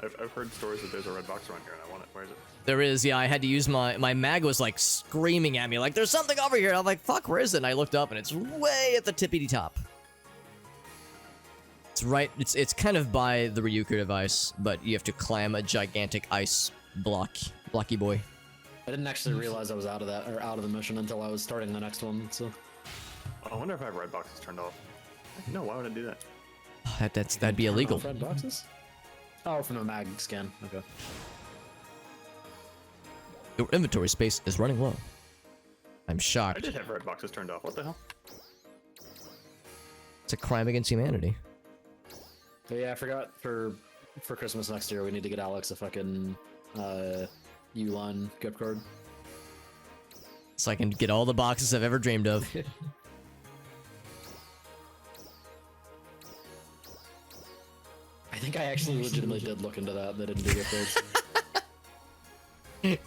I've heard stories that there's a red box around here, and I want it. Where is it? There is, yeah. I had to use my mag was like screaming at me, like there's something over here. I'm like, fuck, where is it? And I looked up, and it's way at the tippity top. It's right. It's kind of by the Ryuker device, but you have to climb a gigantic ice blocky boy. I didn't actually realize I was out of that or out of the mission until I was starting the next one. So I wonder if I have red boxes turned off. No, why would I do that? That'd be illegal. Red boxes? Oh, from the mag scan. Okay. Your inventory space is running low. I'm I shocked. did have red boxes turned off. What the hell? It's a crime against humanity. But yeah, I forgot for Christmas next year we need to get Alex a fucking Uline gift card. So I can get all the boxes I've ever dreamed of. I think I actually legitimately did look into that. They didn't do gift cards.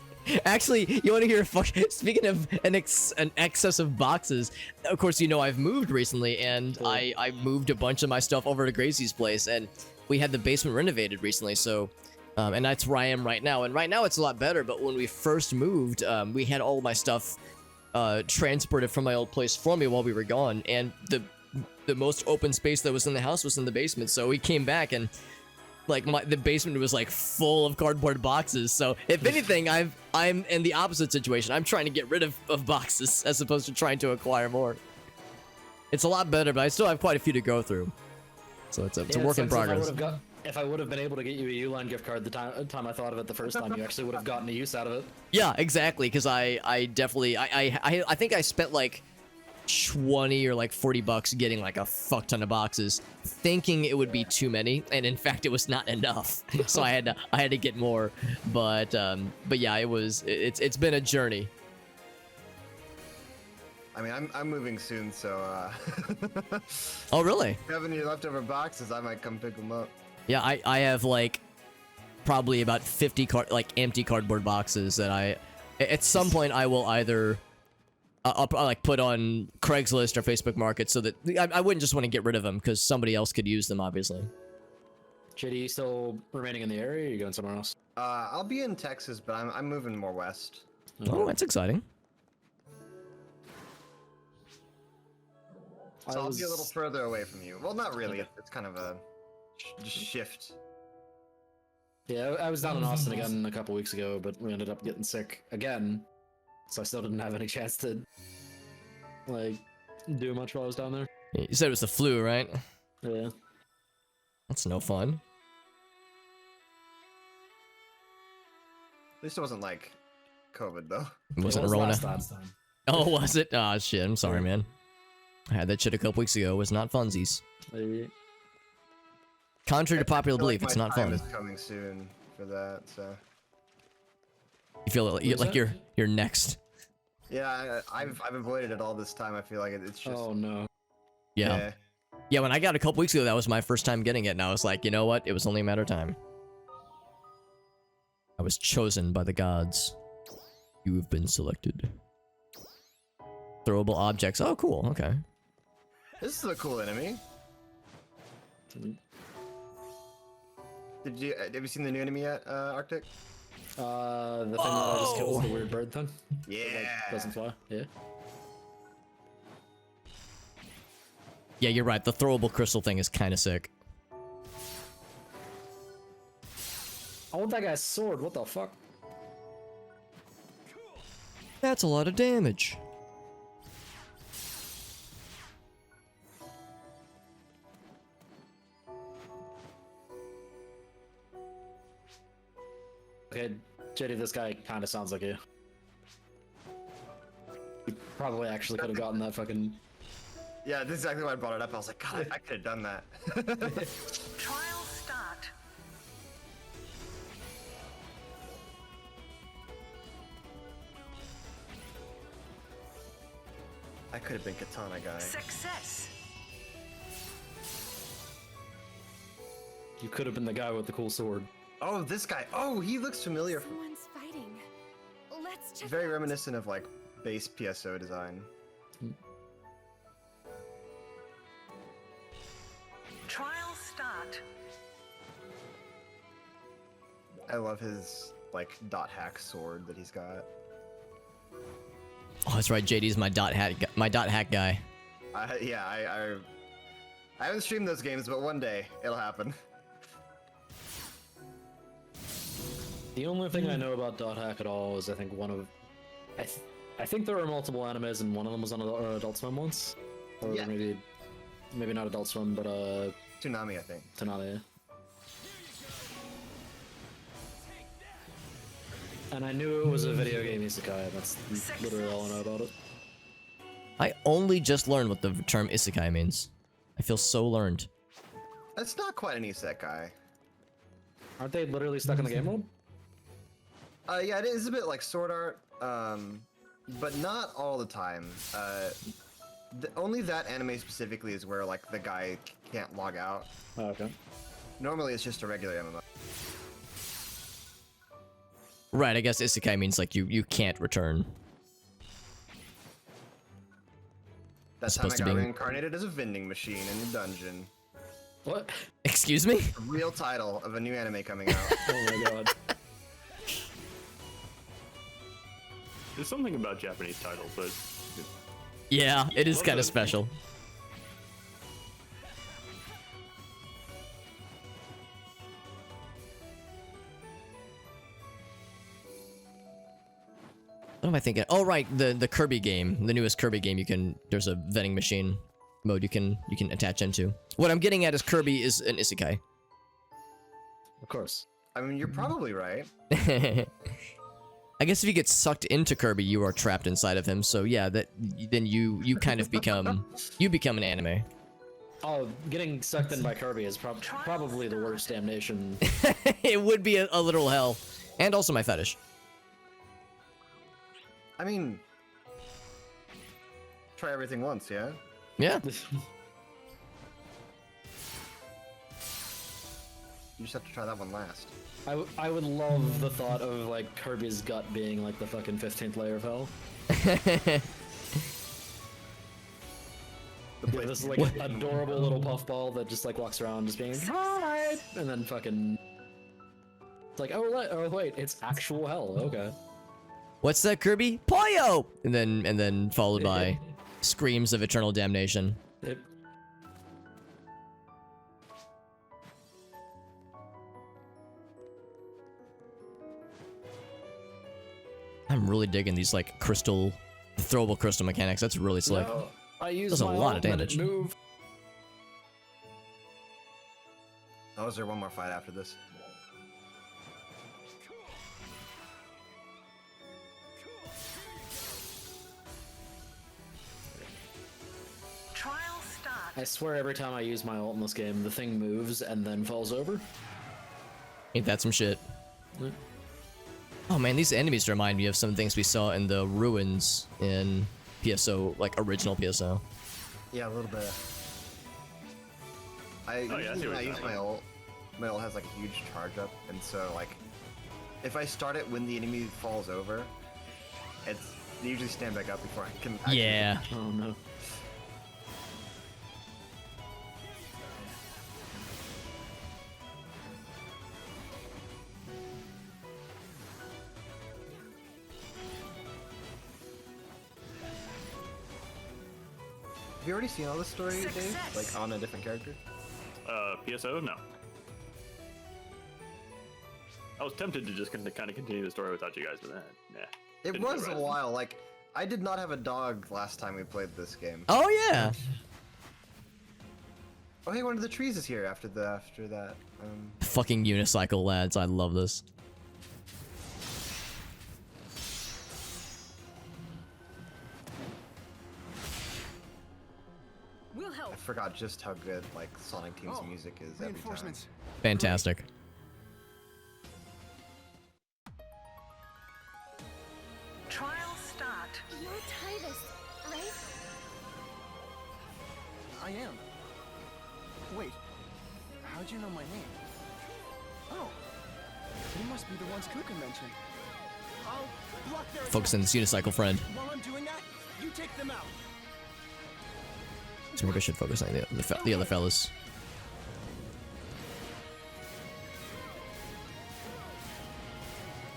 Actually, you want to hear speaking of an excess of boxes, of course, you know I've moved recently, and I moved a bunch of my stuff over to Gracie's place, and we had the basement renovated recently, so and that's where I am right now. And right now it's a lot better, but when we first moved, we had all my stuff transported from my old place for me while we were gone, and the most open space that was in the house was in the basement. So we came back, and like the basement was like full of cardboard boxes. So if anything, I'm in the opposite situation. I'm trying to get rid of boxes as opposed to trying to acquire more. It's a lot better, but I still have quite a few to go through. So it's a work in progress. If I would have been able to get you a Uline gift card the time I thought of it the first time, you actually would have gotten a use out of it. Yeah, exactly. Because I definitely I think I spent like 20 or like $40 getting like a fuck ton of boxes, thinking it would be too many, and in fact it was not enough. So I had to get more. But yeah, it's been a journey. I mean, I'm moving soon, so Oh really? if you have any leftover boxes, I might come pick them up. Yeah, I have like probably about 50 empty cardboard boxes that at some point I will either I'll like put on Craigslist or Facebook Market, so that I wouldn't just want to get rid of them because somebody else could use them, obviously. JD, you still remaining in the area, or are you going somewhere else? I'll be in Texas, but I'm moving more west. Oh, that's exciting. So I'll be a little further away from you. Well, not really. It's kind of a just shift. Yeah, I was down in Austin again a couple weeks ago, but we ended up getting sick again, so I still didn't have any chance to like do much while I was down there. You said it was the flu, right? Yeah. That's no fun. At least it wasn't like COVID though. It wasn't was Rona. last time. Oh, was it? Oh shit, I'm sorry, man. I had that shit a couple weeks ago. It was not funsies. Contrary to popular belief, it's not fun. Is coming soon for that, so. You feel like you're next. Yeah, I've avoided it all this time. I feel like it's just. Oh no. Yeah. Yeah, when I got it a couple weeks ago, that was my first time getting it, and I was like, you know what? It was only a matter of time. I was chosen by the gods. You have been selected. Throwable objects. Oh, cool. Okay. This is a cool enemy. Have you seen the new enemy yet, Arctic? The thing that I just killed, the weird bird thing? Yeah. That, like, doesn't fly? Yeah. Yeah, you're right. The throwable crystal thing is kind of sick. I want that guy's sword, what the fuck? That's a lot of damage. Okay, JD, this guy kind of sounds like you. You probably actually could have gotten that fucking... Yeah, this is exactly why I brought it up. I was like, God, I could have done that. Trial start. I could have been Katana guy. Success. You could have been the guy with the cool sword. Oh, this guy. Oh, he looks familiar. Someone's fighting. Let's check. Very it out. reminiscent of like base PSO design. Trial start. I love his like dot hack sword that he's got. Oh, that's right. JD's my dot hack guy. Yeah, I haven't streamed those games, but one day it'll happen. The only thing I know about Dot Hack at all is I think one of... I think there were multiple animes and one of them was on Adult Swim once. Or Yeah. maybe not Adult Swim, but Tsunami, I think. Tanada. And I knew it was a video game isekai, that's literally all I know about it. I only just learned what the term isekai means. I feel so learned. That's not quite an isekai. Aren't they literally stuck in the game mode? Yeah, it is a bit like Sword Art, but not all the time. Only that anime specifically is where like the guy can't log out. Oh, okay. Normally, it's just a regular MMO. Right, I guess isekai means like you can't return. That time I Supposed to got be- reincarnated as a vending machine in the dungeon. What? Excuse me? The real title of a new anime coming out. Oh my god. There's something about Japanese titles, but Yeah, it is Love kind it. of special. What am I thinking? Oh right, the Kirby game, the newest Kirby game. There's a vending machine mode you can attach into. What I'm getting at is Kirby is an isekai. Of course. I mean, you're probably right. I guess if you get sucked into Kirby, you are trapped inside of him. So yeah, then you kind of become an anime. Oh, getting sucked in by Kirby is probably the worst damnation. It would be a literal hell, and also my fetish. I mean, try everything once, yeah? Yeah. You just have to try that one last. I would love the thought of like Kirby's gut being like the fucking 15th layer of hell. Yeah, this is like an adorable little puffball that just like walks around just being like, hi, and then fucking. It's like, oh wait, it's actual hell. Okay. What's that, Kirby? Poyo! And then followed by screams of eternal damnation. It, I'm really digging these like crystal, throwable crystal mechanics. That's really slick. no, I use Does a my lot of ultimate damage. move. Oh, is there one more fight after this? Trial start. I swear every time I use my ult in this game, the thing moves and then falls over. Ain't that some shit? Oh man, these enemies remind me of some things we saw in the ruins in PSO, like original PSO. Yeah, a little bit. Usually when I use my ult has like a huge charge up, and so like, if I start it when the enemy falls over, they usually stand back up before I can actually. Yeah. Oh no. Have you already seen all this story, Dave? Success. Like on a different character? PSO? No. I was tempted to just kind of continue the story without you guys, but nah. It Didn't was feel a right. while. Like, I did not have a dog last time we played this game. Oh yeah. Oh hey, one of the trees is here after that. Fucking unicycle lads, I love this. We'll help. I forgot just how good like Sonic Team's Oh, music is every time. Reinforcements. Fantastic. Trial start. You're Titus, right? I am. Wait, how'd you know my name? Oh, you must be the ones Kuka mentioned. I'll block their Focus on this unicycle friend. attack. While I'm doing that, you take them out. So maybe I should focus on the other fellas.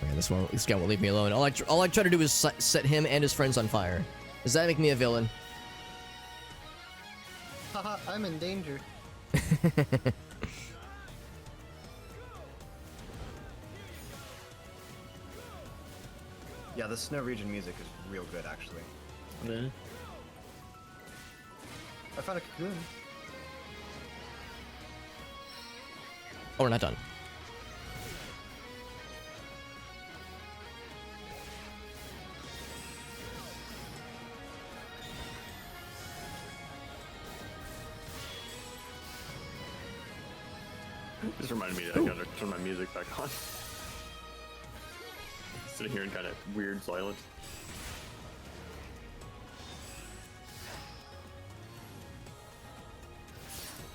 Okay, this guy won't leave me alone. All I try to do is set him and his friends on fire. Does that make me a villain? Haha, I'm in danger. Yeah, the snow region music is real good, actually. Yeah. I found a cocoon. Oh, we're not done. Just reminded me that I gotta turn my music back on. Sitting here in kind of weird silence.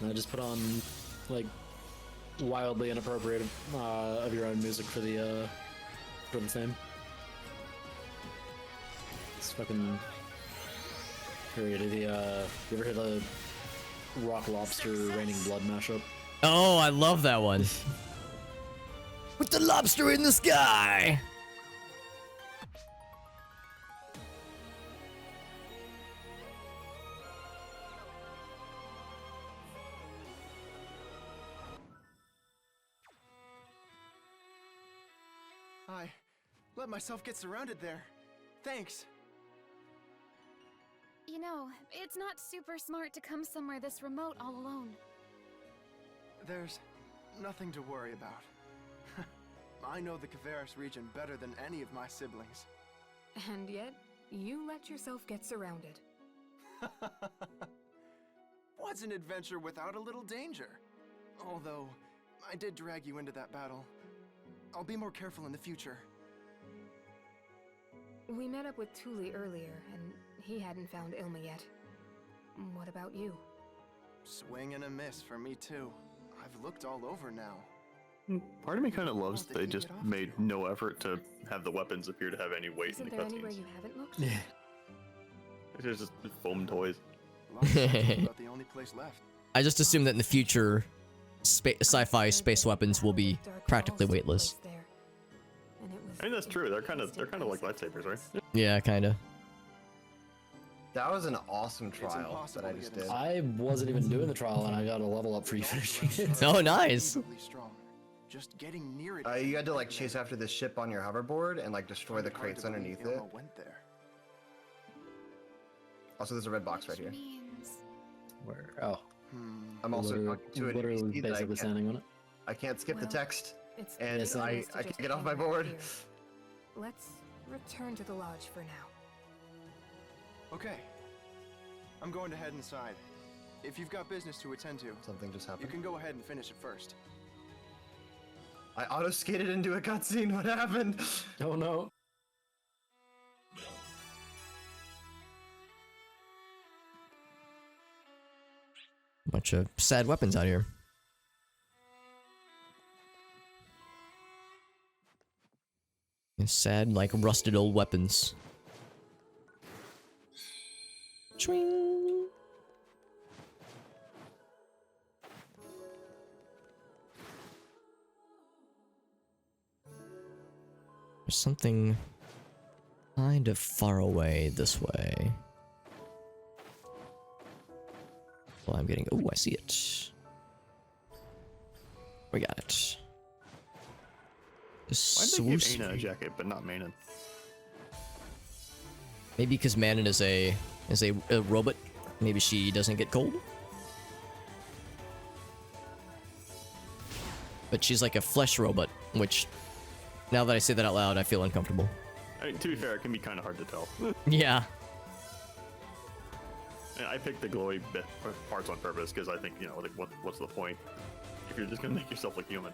I just put on like wildly inappropriate of your own music for the name. It's fucking period. You ever hit a Rock Lobster Raining Blood mashup? Oh, I love that one. With the lobster in the sky. I let myself get surrounded there. Thanks. You know, it's not super smart to come somewhere this remote all alone. There's nothing to worry about. I know the Kvaris region better than any of my siblings. And yet, you let yourself get surrounded. What's an adventure without a little danger? Although, I did drag you into that battle. I'll be more careful in the future. We met up with Thule earlier, and he hadn't found Ilma yet. What about you? Swing and a miss for me too. I've looked all over now. Part of me kind of loves Oh, they they just get off made too. no effort to have the weapons appear to have any weight Isn't in the there anywhere cutscenes. you haven't looked? Yeah. It's just foam toys. Los Angeles is about the only place left. I just assume that in the future, sci-fi space weapons will be practically weightless. I mean, that's true. They're kind of like lightsabers, right? Yeah, kinda. That was an awesome trial that I just did. I wasn't even doing the trial and I got a level up for you finishing it. Oh, nice. Unbelievably strong. Just getting near it. You had to like chase after the ship on your hoverboard and like destroy the crates underneath it. Went there. Also, there's a red box right here. Where? Oh. I'm also talking to an literally NPC that basically standing on it. I can't skip the Well, text, It's and Yes, I can't get off my board. Let's return to the lodge for now. Okay. I'm going to head inside. If you've got business to attend to, Something just you happened. can go ahead and finish it first. I auto skated into a cutscene. What happened? Oh no. Bunch of sad weapons out here. Sad, like rusted old weapons. Swing. There's something kind of far away this way. Well, I'm getting. Oh, I see it. We got it. Why did they give Aina a jacket, but not Manon? Maybe because Manon is a robot. Maybe she doesn't get cold. But she's like a flesh robot, which, now that I say that out loud, I feel uncomfortable. I mean, to be fair, it can be kind of hard to tell. Yeah. And I picked the glowy parts on purpose because I think, you know, like, what's the point if you're just gonna make yourself look human?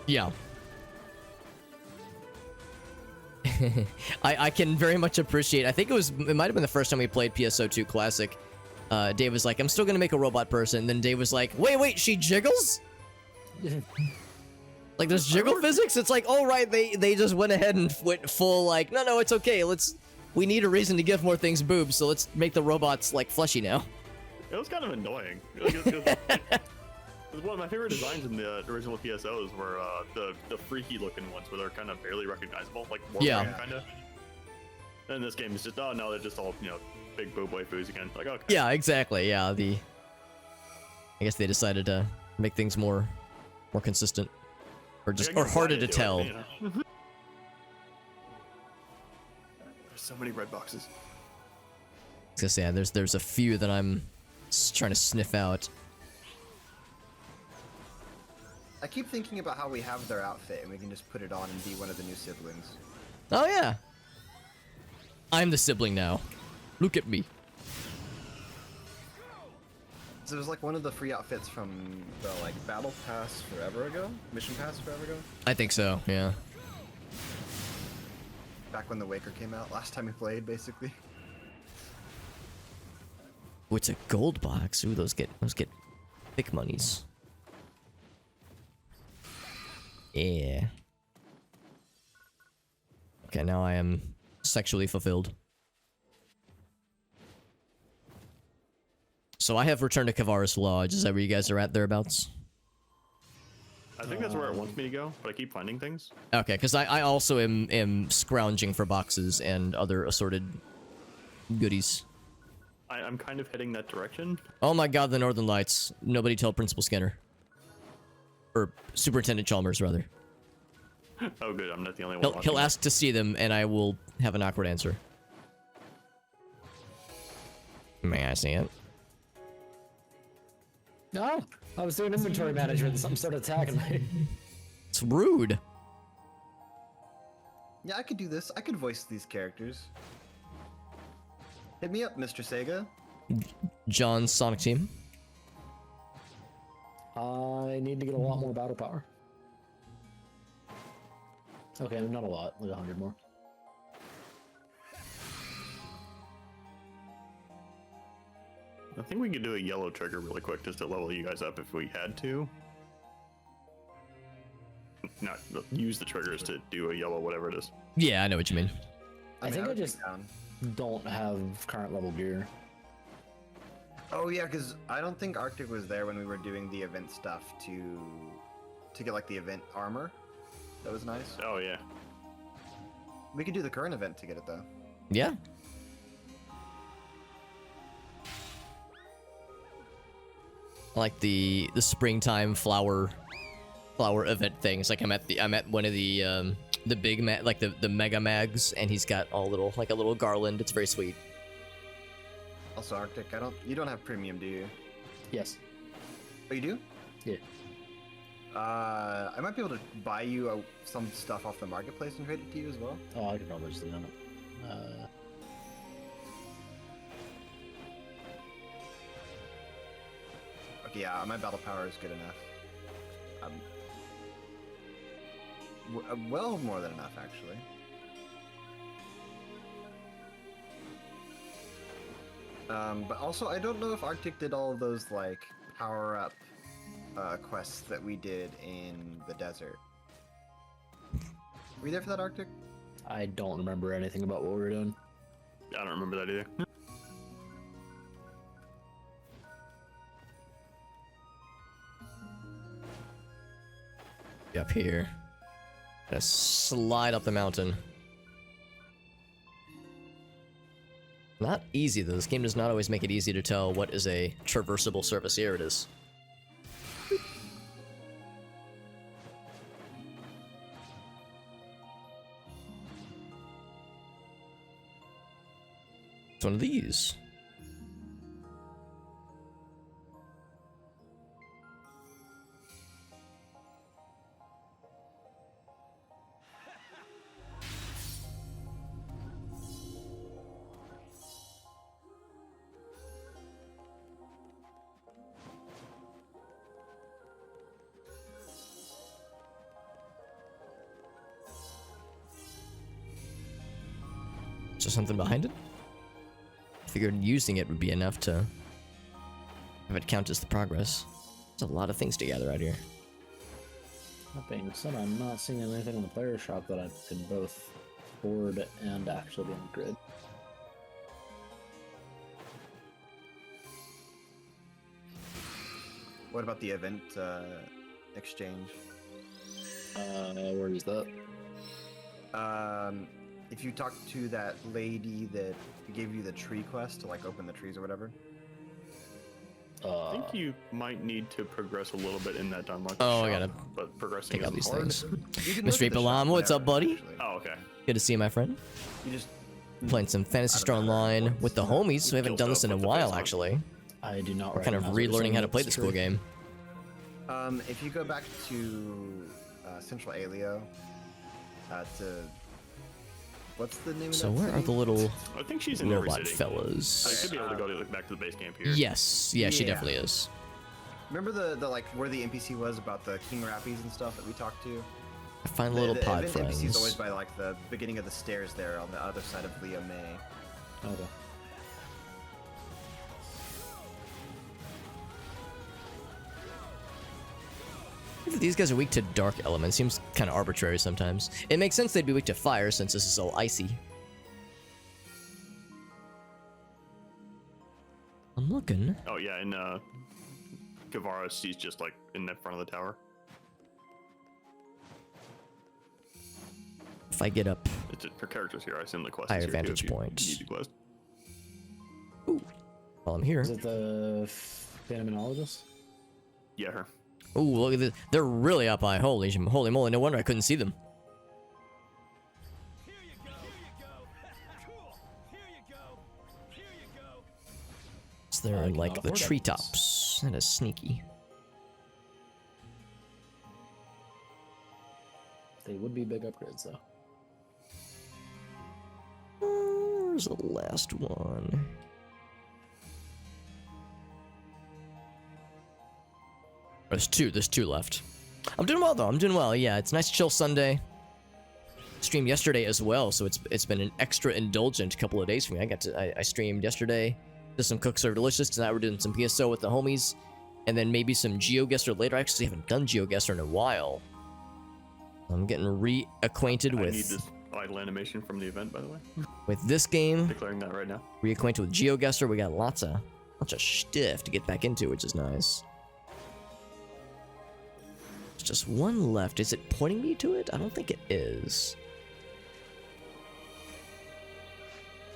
Yeah. I can very much appreciate. I think it might have been the first time we played PSO2 Classic. Dave was like, I'm still gonna make a robot person. Then Dave was like, wait, she jiggles? Like, there's jiggle physics? It's like, oh right, they just went ahead and went full like, no, it's okay. We need a reason to give more things boobs, so let's make the robots like fleshy now. It was kind of annoying. One of my favorite designs in the original PSOs were the freaky looking ones where they're kind of barely recognizable, like Warframe kind of. And this game is just, oh no, they're just all, you know, big boob waifus again. Like, okay. Yeah, exactly. Yeah, I guess they decided to make things more consistent, or just or harder to tell. You know? There's so many red boxes. I was gonna say, there's a few that I'm trying to sniff out. I keep thinking about how we have their outfit and we can just put it on and be one of the new siblings. Oh yeah. I'm the sibling now. Look at me. So it was like one of the free outfits from the like Battle Pass forever ago? Mission Pass forever ago? I think so, yeah. Back when the Waker came out, last time we played, basically. Oh, it's a gold box. Ooh, those get thick monies. Yeah. Okay, now I am sexually fulfilled. So I have returned to Kvaris Lodge. Is that where you guys are at thereabouts? I think that's where it wants me to go, but I keep finding things. Okay, because I also am scrounging for boxes and other assorted goodies. I'm kind of heading that direction. Oh my god, the Northern Lights. Nobody tell Principal Skinner. Or Superintendent Chalmers, rather. Oh good, I'm not the only one. He'll ask to see them, and I will have an awkward answer. May I see it? No, I was doing inventory management and something started attacking me. It's rude. Yeah, I could do this. I could voice these characters. Hit me up, Mr. Sega. John's Sonic Team. I need to get a lot more battle power. Okay, not a lot, like 100 more. I think we could do a yellow trigger really quick just to level you guys up if we had to. Not use the triggers to do a yellow whatever it is. Yeah, I know what you mean. I think I just don't have current level gear. Oh yeah, because I don't think Arctic was there when we were doing the event stuff to get like the event armor. That was nice. Oh yeah. We could do the current event to get it though. Yeah. I like the springtime flower event things. Like I'm at one of the big like the mega mags, and he's got all little like a little garland. It's very sweet. Also, Arctic, you don't have premium, do you? Yes. Oh, you do? Yeah. I might be able to buy you some stuff off the marketplace and trade it to you as well. Oh, I could probably just do that. Okay, yeah, my battle power is good enough. Well, more than enough, actually. But also, I don't know if Arctic did all of those, like, power-up quests that we did in the desert. Were you there for that, Arctic? I don't remember anything about what we were doing. I don't remember that either. Up here. Gotta slide up the mountain. Not easy though. This game does not always make it easy to tell what is a traversable surface. Here it is. It's one of these. Is there something behind it? I figured using it would be enough to have it count as the progress. There's a lot of things to gather out here. That being said, I'm not seeing anything in the player shop that I can both board and actually be on the grid. What about the event exchange? Where is that? If you talk to that lady that gave you the tree quest to like open the trees or whatever. I think you might need to progress a little bit in that Dunlock Oh, shop, I gotta but progressing take out isn't these hard. things. You can look Mr. at the Apelam, shop what's there, up, buddy? actually. Oh, okay. Good to see you, my friend. You just Playing some Phantasy Star Online with the homies. We haven't done this in a while, actually. I do not. We're kind of recognize what you're relearning how to saying, play that's this cool true. game. if you go back to Central Alio, to what's the name of So that where are city? the little I think she's in every robot city. fellas? So you should be able to go to, back to the base camp here. Yes, yeah, she Yeah. definitely is. Remember the like where the NPC was about the King Rappies and stuff that we talked to? I find the little pod event NPC is always friends. by like the beginning of the stairs there on the other side of Leo May. Okay. These guys are weak to dark elements. Seems kind of arbitrary sometimes. It makes sense they'd be weak to fire since this is all icy. I'm looking. Oh yeah, and Kvaris, she's just like in the front of the tower. If I get up Her character's here. I assume the quest higher is here vantage too, if you point. need the quest. while I'm here. Is it the Phenomenologist? Yeah, her. Ooh, look at this. They're really up high. Holy moly, no wonder I couldn't see them. So they're in like the treetops. That is sneaky. They would be big upgrades, though. Where's the last one? There's two left. I'm doing well though. I'm doing well. Yeah, it's a nice chill Sunday. Streamed yesterday as well, so it's been an extra indulgent couple of days for me. I streamed yesterday. Did some Cook Serve Delicious. Tonight we're doing some PSO with the homies, and then maybe some GeoGuessr later. I actually haven't done GeoGuessr in a while. I'm getting reacquainted I need with this idle animation from the event, by the way. this game. Declaring that right now. Reacquainted with GeoGuessr. We got Bunch of stiff to get back into, which is nice. There's just one left. Is it pointing me to it? I don't think it is.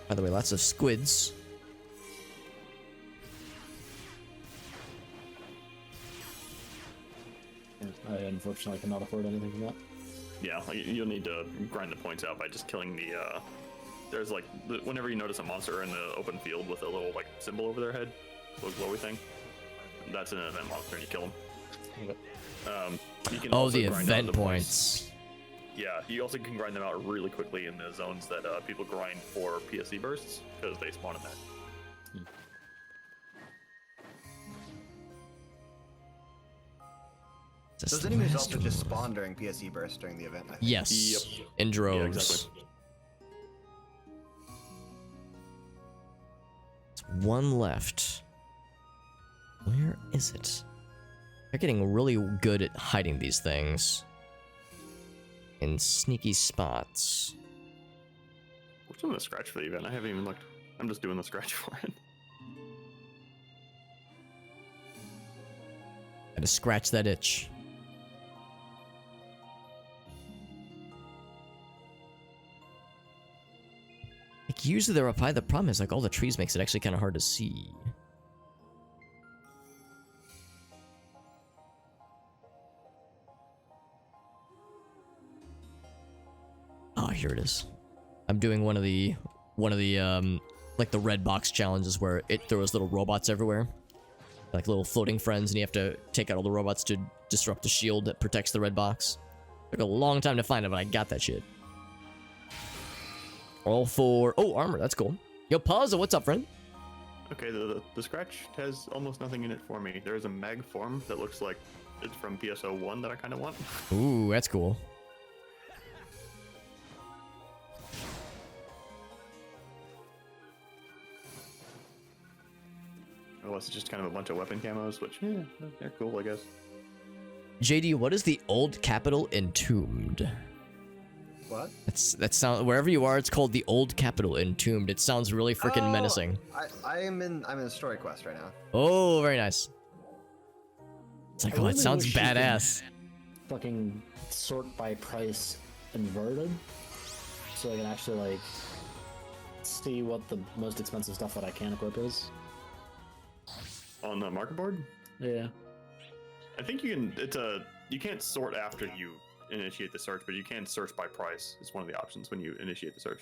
By the way, lots of squids. I unfortunately cannot afford anything from that. Yeah, like, you'll need to grind the points out by just killing the, there's like, whenever you notice a monster in the open field with a little, like, symbol over their head, a little glowy thing, that's an event monster and you kill them. You can Oh, also the grind out event points. Yeah, you also can grind them out really quickly in the zones that people grind for PSC bursts, because they spawn in there. Those enemies also just spawn during PSE burst during the event, I think. Yes, Yep. in droves. Yeah, exactly. There's one left. Where is it? They're getting really good at hiding these things in sneaky spots. What's doing the scratch for the event? I haven't even looked. I'm just doing the scratch for it. Gotta scratch that itch. Like, usually they're up high. The problem is, like, all the trees makes it actually kind of hard to see. Oh, here it is. I'm doing one of the like the red box challenges where it throws little robots everywhere. Like little floating friends, and you have to take out all the robots to disrupt the shield that protects the red box. Took a long time to find it, but I got that shit. All for... Oh, armor, that's cool. Yo, Pazza, what's up, friend? Okay, the scratch has almost nothing in it for me. There's a mag form that looks like it's from PSO1 that I kind of want. Ooh, that's cool. Unless it's just kind of a bunch of weapon camos, which, yeah, they're cool, I guess. JD, what is the old capital Entombed? What? That sound wherever you are, it's called the Old Capital Entombed. It sounds really freaking menacing. I'm in a story quest right now. Oh, very nice. It's like, I oh, it really sounds wish you could badass. Fucking sort by price inverted, so I can actually like see what the most expensive stuff that I can equip is. On the market board? Yeah. I think you can. You can't sort after you initiate the search, but you can search by price. It's one of the options when you initiate the search.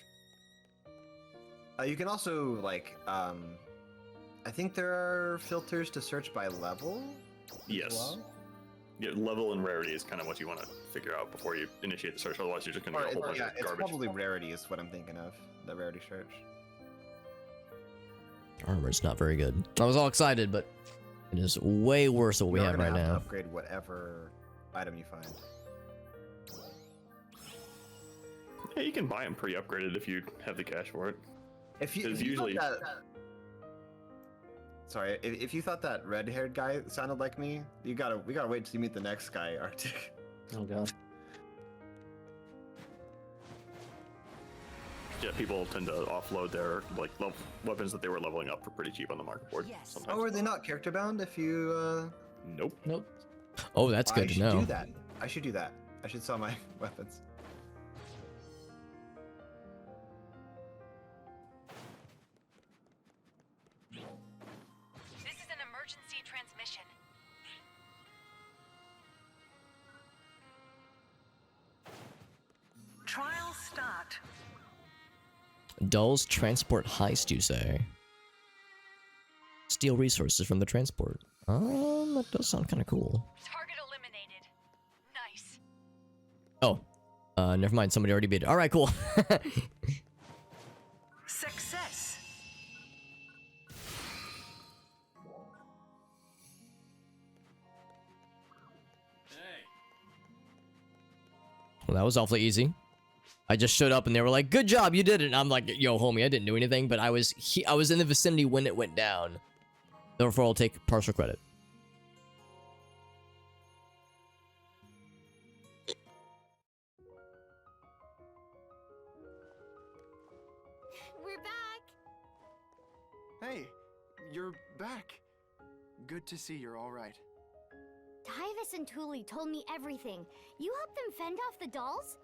You can also like, I think there are filters to search by level. Yes. Well? Yeah, level and rarity is kind of what you want to figure out before you initiate the search. Otherwise, you're just going to get a whole bunch of It's garbage. probably rarity is what I'm thinking of. The rarity search. Armor's not very good. I was all excited, but it is way worse than what we You're have gonna right have now. to upgrade whatever item you find. Yeah, you can buy them pre-upgraded if you have the cash for it. If you, Because if you usually- thought that, sorry, if you thought that red-haired guy sounded like me, we gotta wait till you meet the next guy, Arctic. Oh god. Yeah, people tend to offload their like weapons that they were leveling up for pretty cheap on the market board. Sometimes. Oh, are they not character bound? If you, Nope. Nope. Oh, that's good I to should know. do that. I should do that. I should sell my weapons. This is an emergency transmission. Trial start. Dulls transport heist, you say? Steal resources from the transport. That does sound kind of cool. Target eliminated. Nice. Oh, never mind. Somebody already beat it. All right, cool. Success. Well, that was awfully easy. I just showed up and they were like, "Good job, you did it." And I'm like, "Yo, homie, I didn't do anything, but I was in the vicinity when it went down. Therefore, I'll take partial credit." We're back. Hey, you're back. Good to see you're all right. Tyvis and Thule told me everything. You helped them fend off the dolls?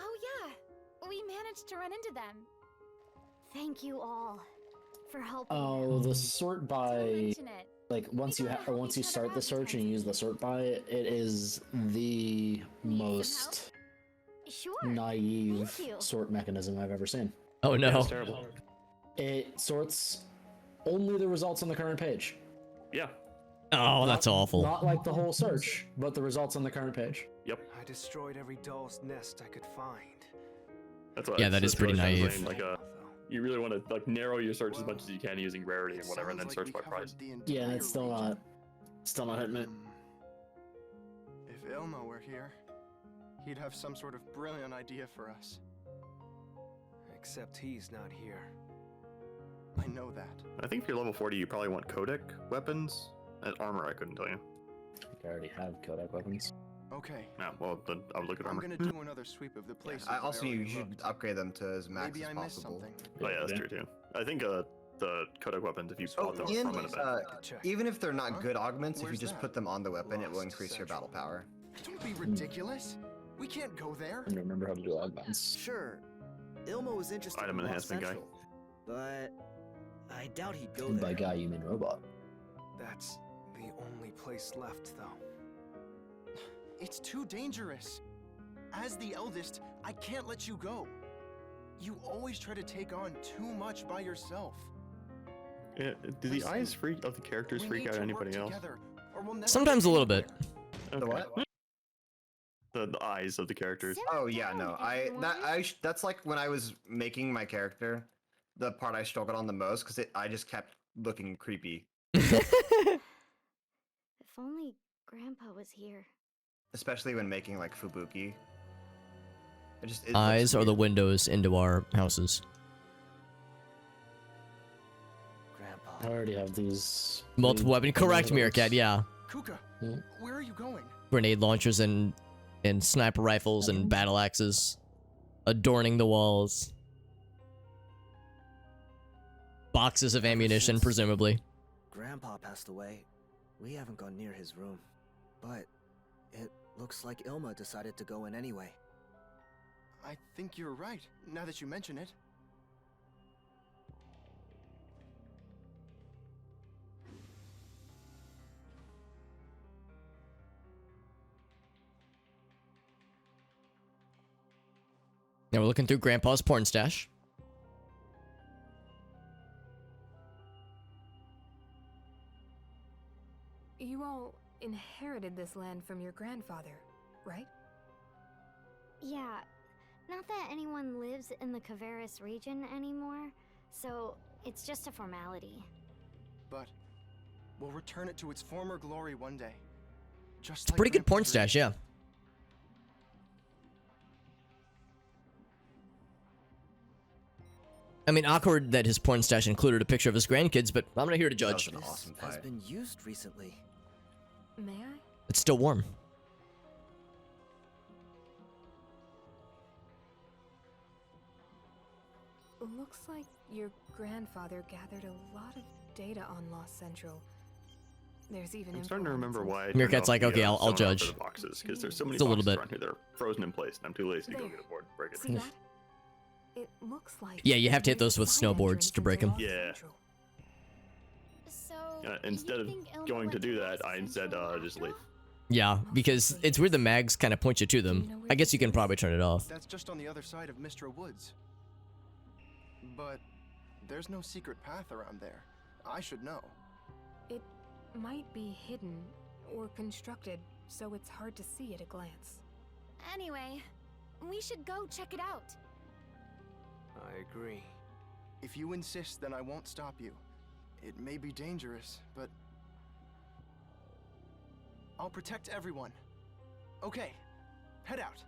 Oh yeah, we managed to run into them. Thank you all for helping. Oh, the sort Don't by mention it. like once you once you start the search and you use the sort by, it is the most Sure. naive Thank you. sort mechanism I've ever seen. Oh Yeah, no. it's terrible. It sorts only the results on the current page. Yeah. Oh, that's awful. Not like the whole search, but the results on the current page. Yep. I destroyed every doll's nest I could find. That's what. Yeah, that is that's what pretty I was naive. saying, like you really want to like narrow your search as much as you can using rarity and whatever, and then search by price. Yeah, and it's still not hitting it. If Ilmo were here, he'd have some sort of brilliant idea for us. Except he's not here. I know that. I think if you're level 40, you probably want codec weapons. And armor, I couldn't tell you. I already have Kodak weapons. Okay. Yeah, well, then I would look at I'm armor. gonna do another sweep of the place. I also you should upgrade them to as max Maybe as I missed possible. something. Oh yeah, that's true too. I think the codec weapons, if you Oh, bought them and from an event. even if they're not Huh? good augments, if you Where's just that? put them on the weapon, it will Lost increase your Central. battle power. Don't be ridiculous. We can't go there. I don't remember how to do augments. Sure, Ilmo was interested Item in Lost enhancement guy. Central, but I doubt he'd go And by there. guy, you mean robot. That's the only place left, though. It's too dangerous. As the eldest, I can't let you go. You always try to take on too much by yourself. Yeah, do the eyes freak of the characters We freak need out to anybody work else? together, or we'll never Sometimes get a little bit. anywhere. Okay. The what? The eyes of the characters. Simmer Oh yeah, down, no. everyone. That's like when I was making my character, the part I struggled on the most because I just kept looking creepy, If only Grandpa was here. especially when making like Fubuki. It looks Eyes are the weird. windows into our houses. Grandpa. I already have these. Multiple weapon. Correct, Meerkat. Yeah. Kuka, Hmm. where are you going? Grenade launchers and sniper rifles and battle axes adorning the walls. Boxes of ammunition, since- presumably. Grandpa passed away. We haven't gone near his room, but it looks like Ilma decided to go in anyway. I think you're right, now that you mention it. Now we're looking through Grandpa's porn stash. You all inherited this land from your grandfather, right? Yeah, not that anyone lives in the Kvaris region anymore, so it's just a formality. But we'll return it to its former glory one day. Just It's a like pretty good porn Grandpa's stash, yeah. I mean, awkward that his porn stash included a picture of his grandkids, but I'm not here to That was judge. an awesome Has fight. been used recently. May I? It's still warm. Looks like your grandfather gathered a lot of data on Lost Central. There's even I'm info starting to on remember its why. I turned Meerkat's off like, the, okay, I'll summon up judge. for the boxes because there's so many It's a little boxes bit. around here that are frozen in place, and I'm too lazy to go There. get a board and break it. See that? It looks like Yeah, you have to hit there's those with a side snowboards entrance to break into 'em. Lost Yeah. Central. So Instead you of think Ilma going went to do that, Lost I instead Central just after leave. all? Yeah, because it's weird the mags kind of point you to them. I guess you can probably turn it off. That's just on the other side of Mistra Woods. But there's no secret path around there. I should know. It might be hidden or constructed, so it's hard to see at a glance. Anyway, we should go check it out. I agree. If you insist, then I won't stop you. It may be dangerous, but I'll protect everyone. Okay, head out.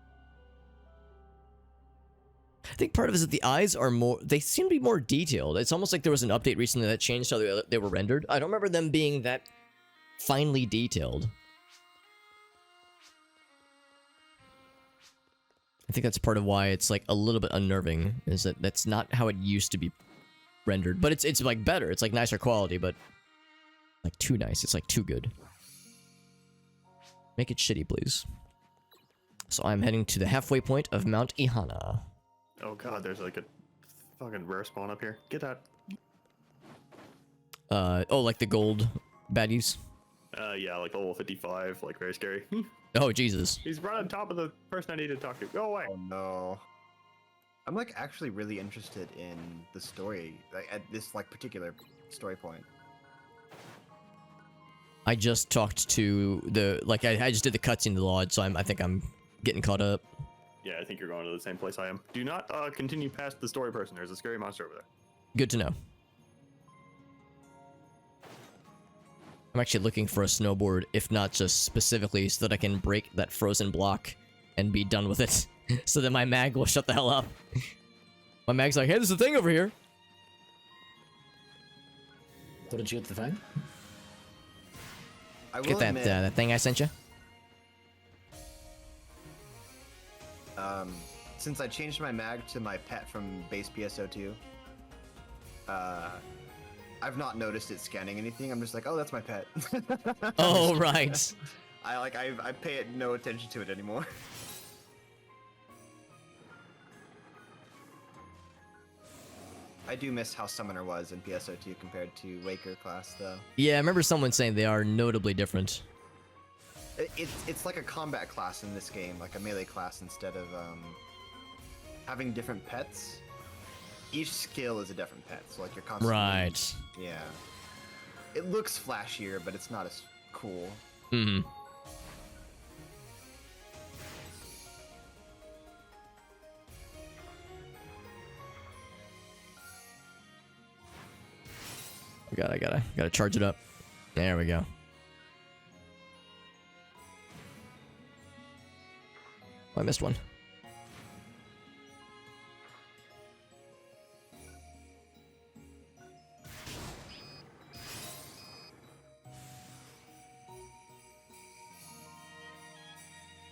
I think part of it is that the eyes are more, they seem to be more detailed. It's almost like there was an update recently that changed how they were rendered. I don't remember them being that finely detailed. I think that's part of why it's like a little bit unnerving, is that that's not how it used to be rendered, but it's like better. It's like nicer quality, but like too nice. It's like too good. Make it shitty, please. So I'm heading to the halfway point of Mount Ihana. Oh god, there's like a fucking rare spawn up here. Get that. Oh, like the gold baddies? Yeah, like level 55, like very scary. Oh, Jesus. He's right on top of the person I need to talk to. Go away. Oh no. I'm like actually really interested in the story, like at this like particular story point. I just talked to the, like, I just did the cutscene to the lodge, so I think I'm getting caught up. Yeah, I think you're going to the same place I am. Do not continue past the story person. There's a scary monster over there. Good to know. I'm actually looking for a snowboard, if not just specifically so that I can break that frozen block and be done with it. So that my mag will shut the hell up. My mag's like, hey, there's a thing over here. What did you get the thing? I will Get that, admit, that thing I sent you? since I changed my mag to my pet from base PSO2, I've not noticed it scanning anything. I'm just like, oh, that's my pet. Oh, right. I pay it no attention to it anymore. I do miss how Summoner was in PSO2 compared to Waker class, though. Yeah, I remember someone saying they are notably different. It's like a combat class in this game, like a melee class instead of having different pets. Each skill is a different pet, so like you're constantly... Right. Yeah. It looks flashier, but it's not as cool. Mm-hmm. I gotta charge it up. There we go. Oh, I missed one.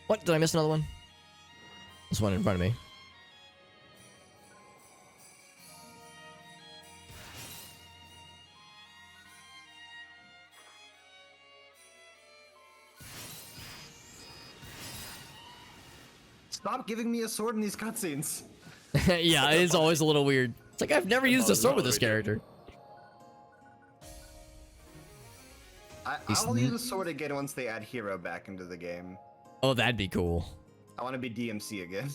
What? Did I miss another one? There's one in front of me. Stop giving me a sword in these cutscenes. Yeah, it is always a little weird. It's like I've never used a sword with this character. I'll use a sword again once they add Hero back into the game. Oh, that'd be cool. I want to be DMC again.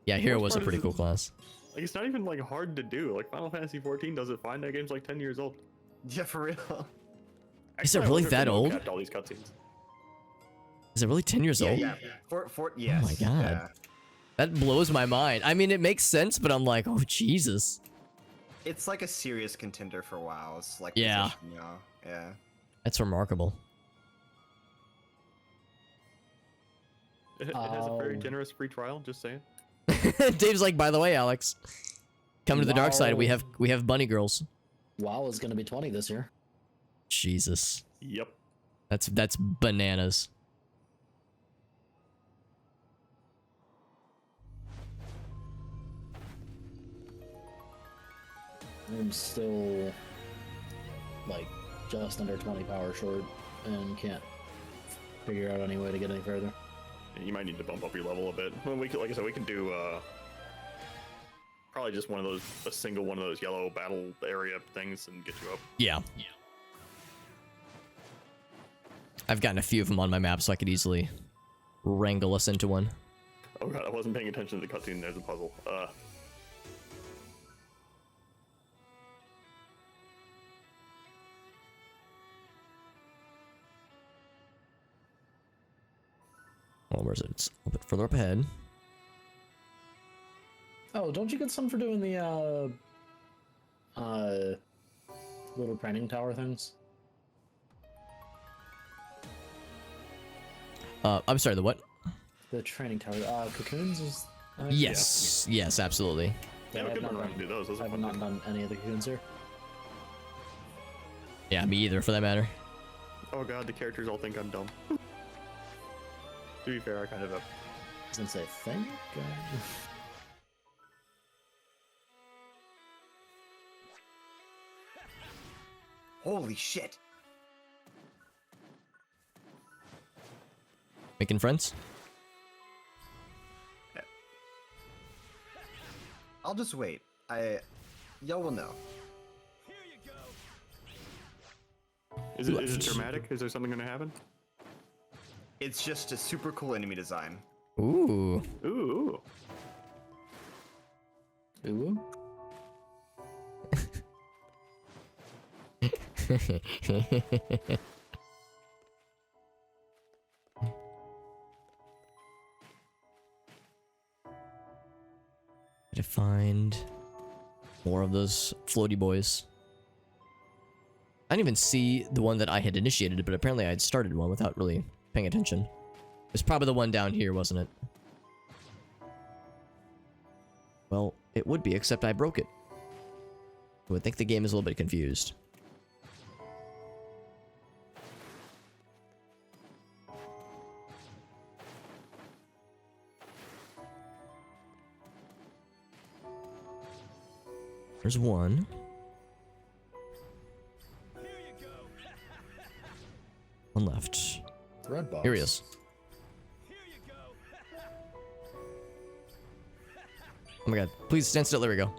Yeah, Hero was a part pretty is cool class. Like, it's not even like hard to do. Like Final Fantasy 14 does it fine. That game's like 10 years old. Yeah, for real. Is it Actually, I really wonder if that they old? kept all these cutscenes. Is it really 10 years old? Yeah. Yes. Oh my god. Yeah. That blows my mind. I mean, it makes sense, but I'm like, oh, Jesus. It's like a serious contender for WoW's like Yeah. position now. Yeah. That's remarkable. It has a very generous free trial. Just saying. Dave's like, by the way, Alex, come to the dark side. Wow. We have bunny girls. WoW is going to be 20 this year. Jesus. Yep. That's bananas. I'm still like just under 20 power short and can't figure out any way to get any further. You might need to bump up your level a bit. Well, we could, like I said, we can do probably just a single one of those yellow battle area things and get you up. Yeah. I've gotten a few of them on my map, so I could easily wrangle us into one. Oh god, I wasn't paying attention to the cutscene. There's a puzzle. Oh, where's it? It's a little bit further up ahead. Oh, don't you get some for doing the little training tower things? I'm sorry, the what? The training tower. Cocoons is. Yes, yes, absolutely. Yeah, we I could have run not around and do those. Those I are have fun. not done any of the cocoons here. Yeah, me either, for that matter. Oh god, the characters all think I'm dumb. To be fair, I kind of am. Since I think. Holy shit. Making friends? I'll just wait. Y'all will know. Is it dramatic? Is there something gonna happen? It's just a super cool enemy design. Ooh. Ooh. Ooh. To find more of those floaty boys. I didn't even see the one that I had initiated, but apparently I had started one without really paying attention. It's probably the one down here, wasn't it? Well, it would be, except I broke it. I would think the game is a little bit confused. There's one. One left. Red box. Here he is. Oh my god. Please stand still. There we go.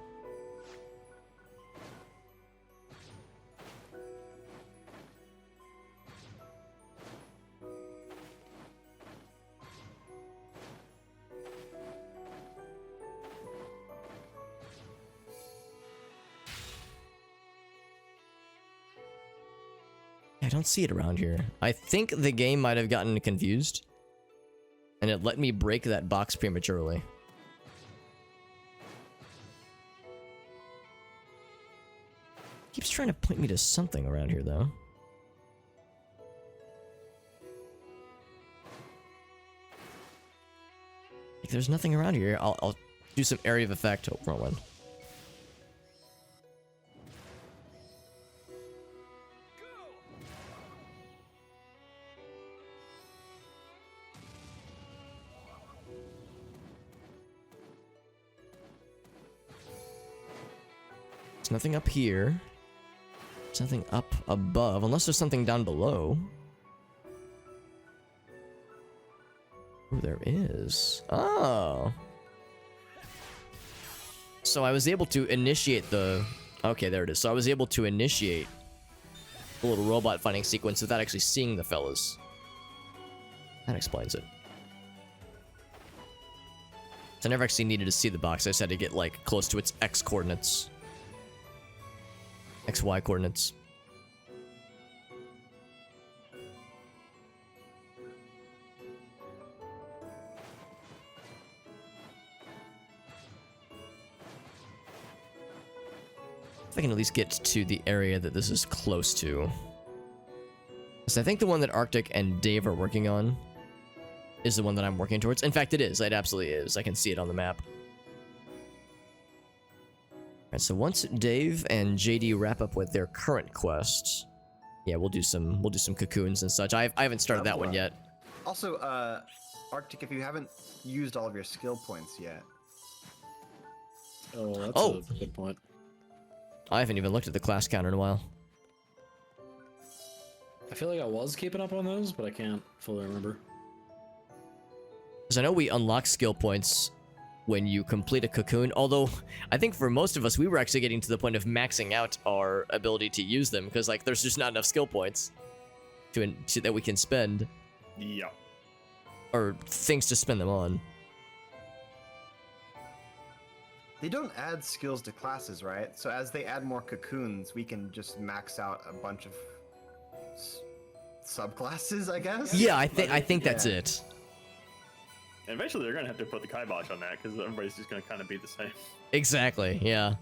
I don't see it around here. I think the game might have gotten confused, and it let me break that box prematurely. Keeps trying to point me to something around here, though. If there's nothing around here, I'll do some area of effect. Oh, wrong one. There's nothing up here. There's nothing up above, unless there's something down below. Oh, there is. Oh. So I was able to initiate the... Okay, there it is. So I was able to initiate the little robot fighting sequence without actually seeing the fellas. That explains it. So I never actually needed to see the box. I just had to get, like, close to its X coordinates. XY coordinates. If I can at least get to the area that this is close to. So I think the one that Arctic and Dave are working on is the one that I'm working towards. In fact, it is. It absolutely is. I can see it on the map. Alright, so once Dave and JD wrap up with their current quests, yeah, we'll do some cocoons and such. I haven't started that one yet. Also, Arctic, if you haven't used all of your skill points yet. Oh, that's a good point. I haven't even looked at the class counter in a while. I feel like I was keeping up on those, but I can't fully remember. Because I know we unlock skill points when you complete a cocoon, although I think for most of us, we were actually getting to the point of maxing out our ability to use them, because like there's just not enough skill points that we can spend. Yeah. Or things to spend them on. They don't add skills to classes, right? So as they add more cocoons, we can just max out a bunch of subclasses, I guess? Yeah, I think that's it. And eventually they're gonna have to put the kibosh on that, because everybody's just gonna kind of be the same. Exactly, yeah.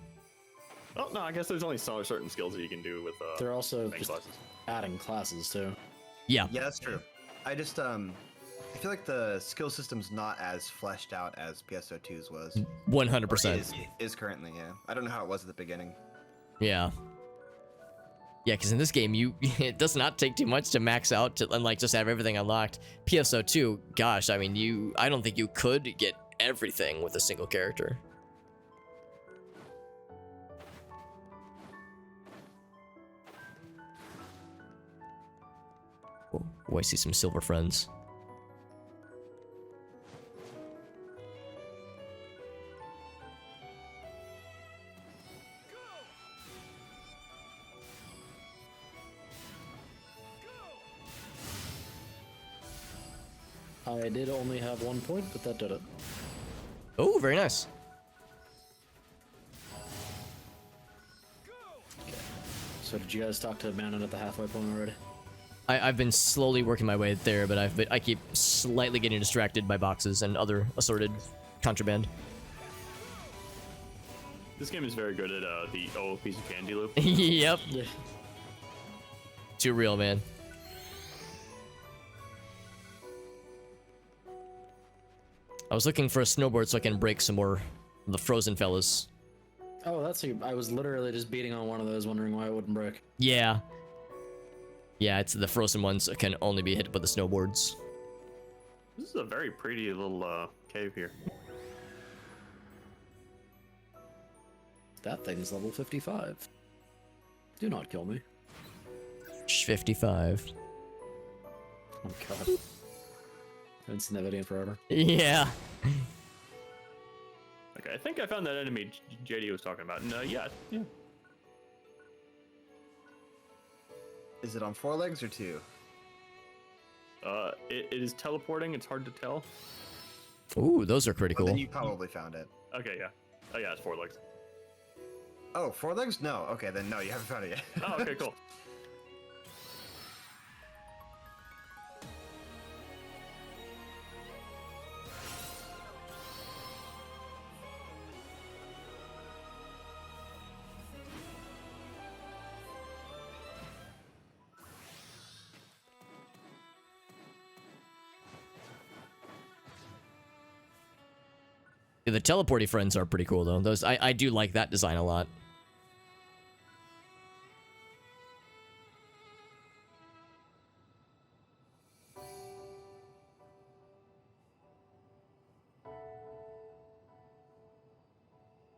Oh, no, I guess there's only certain skills that you can do with they're also main just classes. adding classes, too. Yeah. Yeah, that's true. I just, I feel like the skill system's not as fleshed out as PSO2's was. 100%. Is currently, yeah. I don't know how it was at the beginning. Yeah. Yeah, because in this game, it does not take too much to max out and like just have everything unlocked. PSO2, gosh, I mean, I don't think you could get everything with a single character. Oh, I see some silver friends. I did only have 1 point, but that did it. Oh, very nice. So did you guys talk to Manon at the halfway point already? I've been slowly working my way there, but I keep slightly getting distracted by boxes and other assorted contraband. This game is very good at the piece of candy loop. Yep. Yeah. Too real, man. I was looking for a snowboard so I can break some more of the frozen fellas. Oh, that's you. I was literally just beating on one of those, wondering why it wouldn't break. Yeah. Yeah, it's the frozen ones that can only be hit by the snowboards. This is a very pretty little cave here. That thing's level 55. Do not kill me. 55. Oh god. Haven't seen that video in forever. Yeah. Okay, I think I found that enemy JD was talking about. No, yeah. Is it on 4 legs or 2? It is teleporting. It's hard to tell. Ooh, those are pretty Well, cool. then you probably found it. Okay, yeah. Oh yeah, it's 4 legs. Oh, 4 legs? No. Okay, then no, you haven't found it yet. Oh, okay, cool. Yeah, the teleporty friends are pretty cool though. Those I do like that design a lot.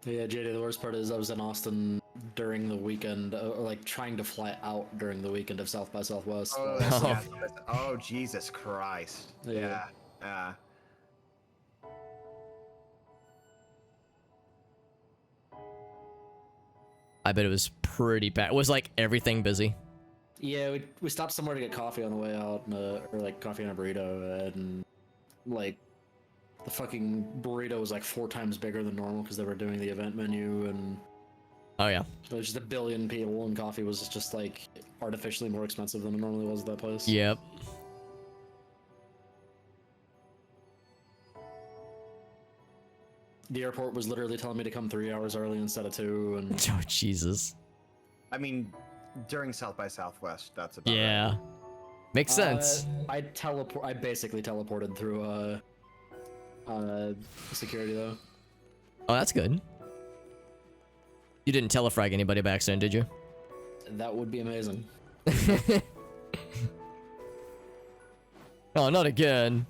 Yeah, JD, the worst part is I was in Austin during the weekend, or like trying to fly out during the weekend of South by Southwest. Oh, yeah, oh Jesus Christ. Yeah. Yeah. I bet it was pretty bad. Was like everything busy? Yeah, we stopped somewhere to get coffee on the way out, or like coffee and a burrito, and like the fucking burrito was like 4 times bigger than normal because they were doing the event menu, and Oh yeah. there's just a billion people, and coffee was just like artificially more expensive than it normally was at that place. Yep. The airport was literally telling me to come 3 hours early instead of 2, and Oh Jesus. I mean, during South by Southwest, that's about Yeah. right. Makes sense. I basically teleported through security though. Oh, that's good. You didn't telefrag anybody by accident, did you? That would be amazing. Oh, not again.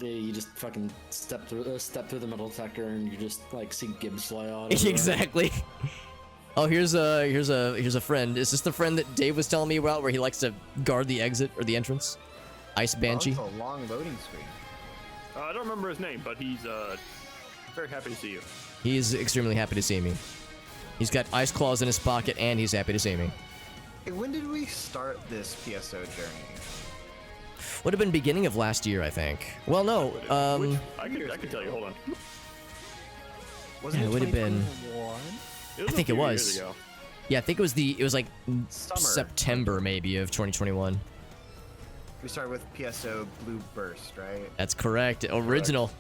Yeah, you just fucking step through the metal detector, and you just like see Gibbs fly out. everywhere. Exactly. Oh, here's a friend. Is this the friend that Dave was telling me about, where he likes to guard the exit or the entrance? Ice Banshee. Oh, it's a long loading screen. I don't remember his name, but he's very happy to see you. He's extremely happy to see me. He's got ice claws in his pocket, and he's happy to see me. Hey, when did we start this PSO journey? Would have been beginning of last year, I think. Well, no. I could tell you. Hold on. Wasn't Yeah, it would have been. 2021? I think it a few was. years ago. Yeah, I think it was like Summer. September maybe of 2021. We started with PSO Blue Burst, right? That's correct. Original.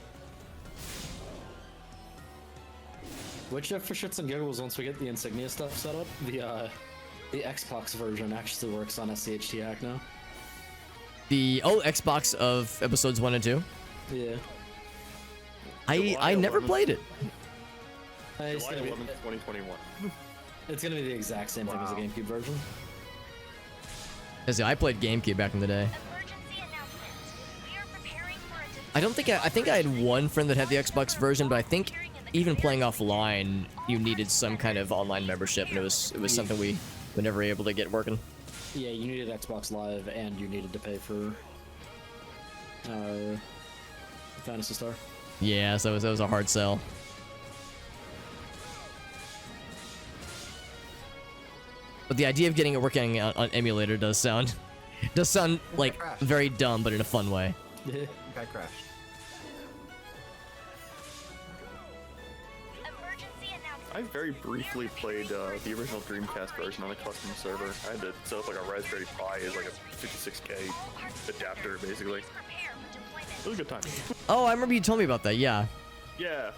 Which, for shits and giggles, once we get the insignia stuff set up, the Xbox version actually works on SCHT hack now. The Xbox of episodes 1 and 2. Yeah. I never 11th. played it. It's July gonna, 11th, 2021. it's gonna be the exact same thing as the GameCube version. Cause I played GameCube back in the day. Emergency announcement. We are preparing for a I don't think I think I had one friend that had the Xbox version, but I think even playing offline, you needed some kind of online membership, and it was something we were never able to get working. Yeah, you needed Xbox Live and you needed to pay for Phantasy Star. Yeah, so that was a hard sell. But the idea of getting it working on emulator does sound like very dumb, but in a fun way. Guy crashed. I very briefly played the original Dreamcast version on a custom server. I had to set up like a Raspberry Pi as like a 56K adapter, basically. It was a good time. Oh, I remember you told me about that. Yeah. Yeah.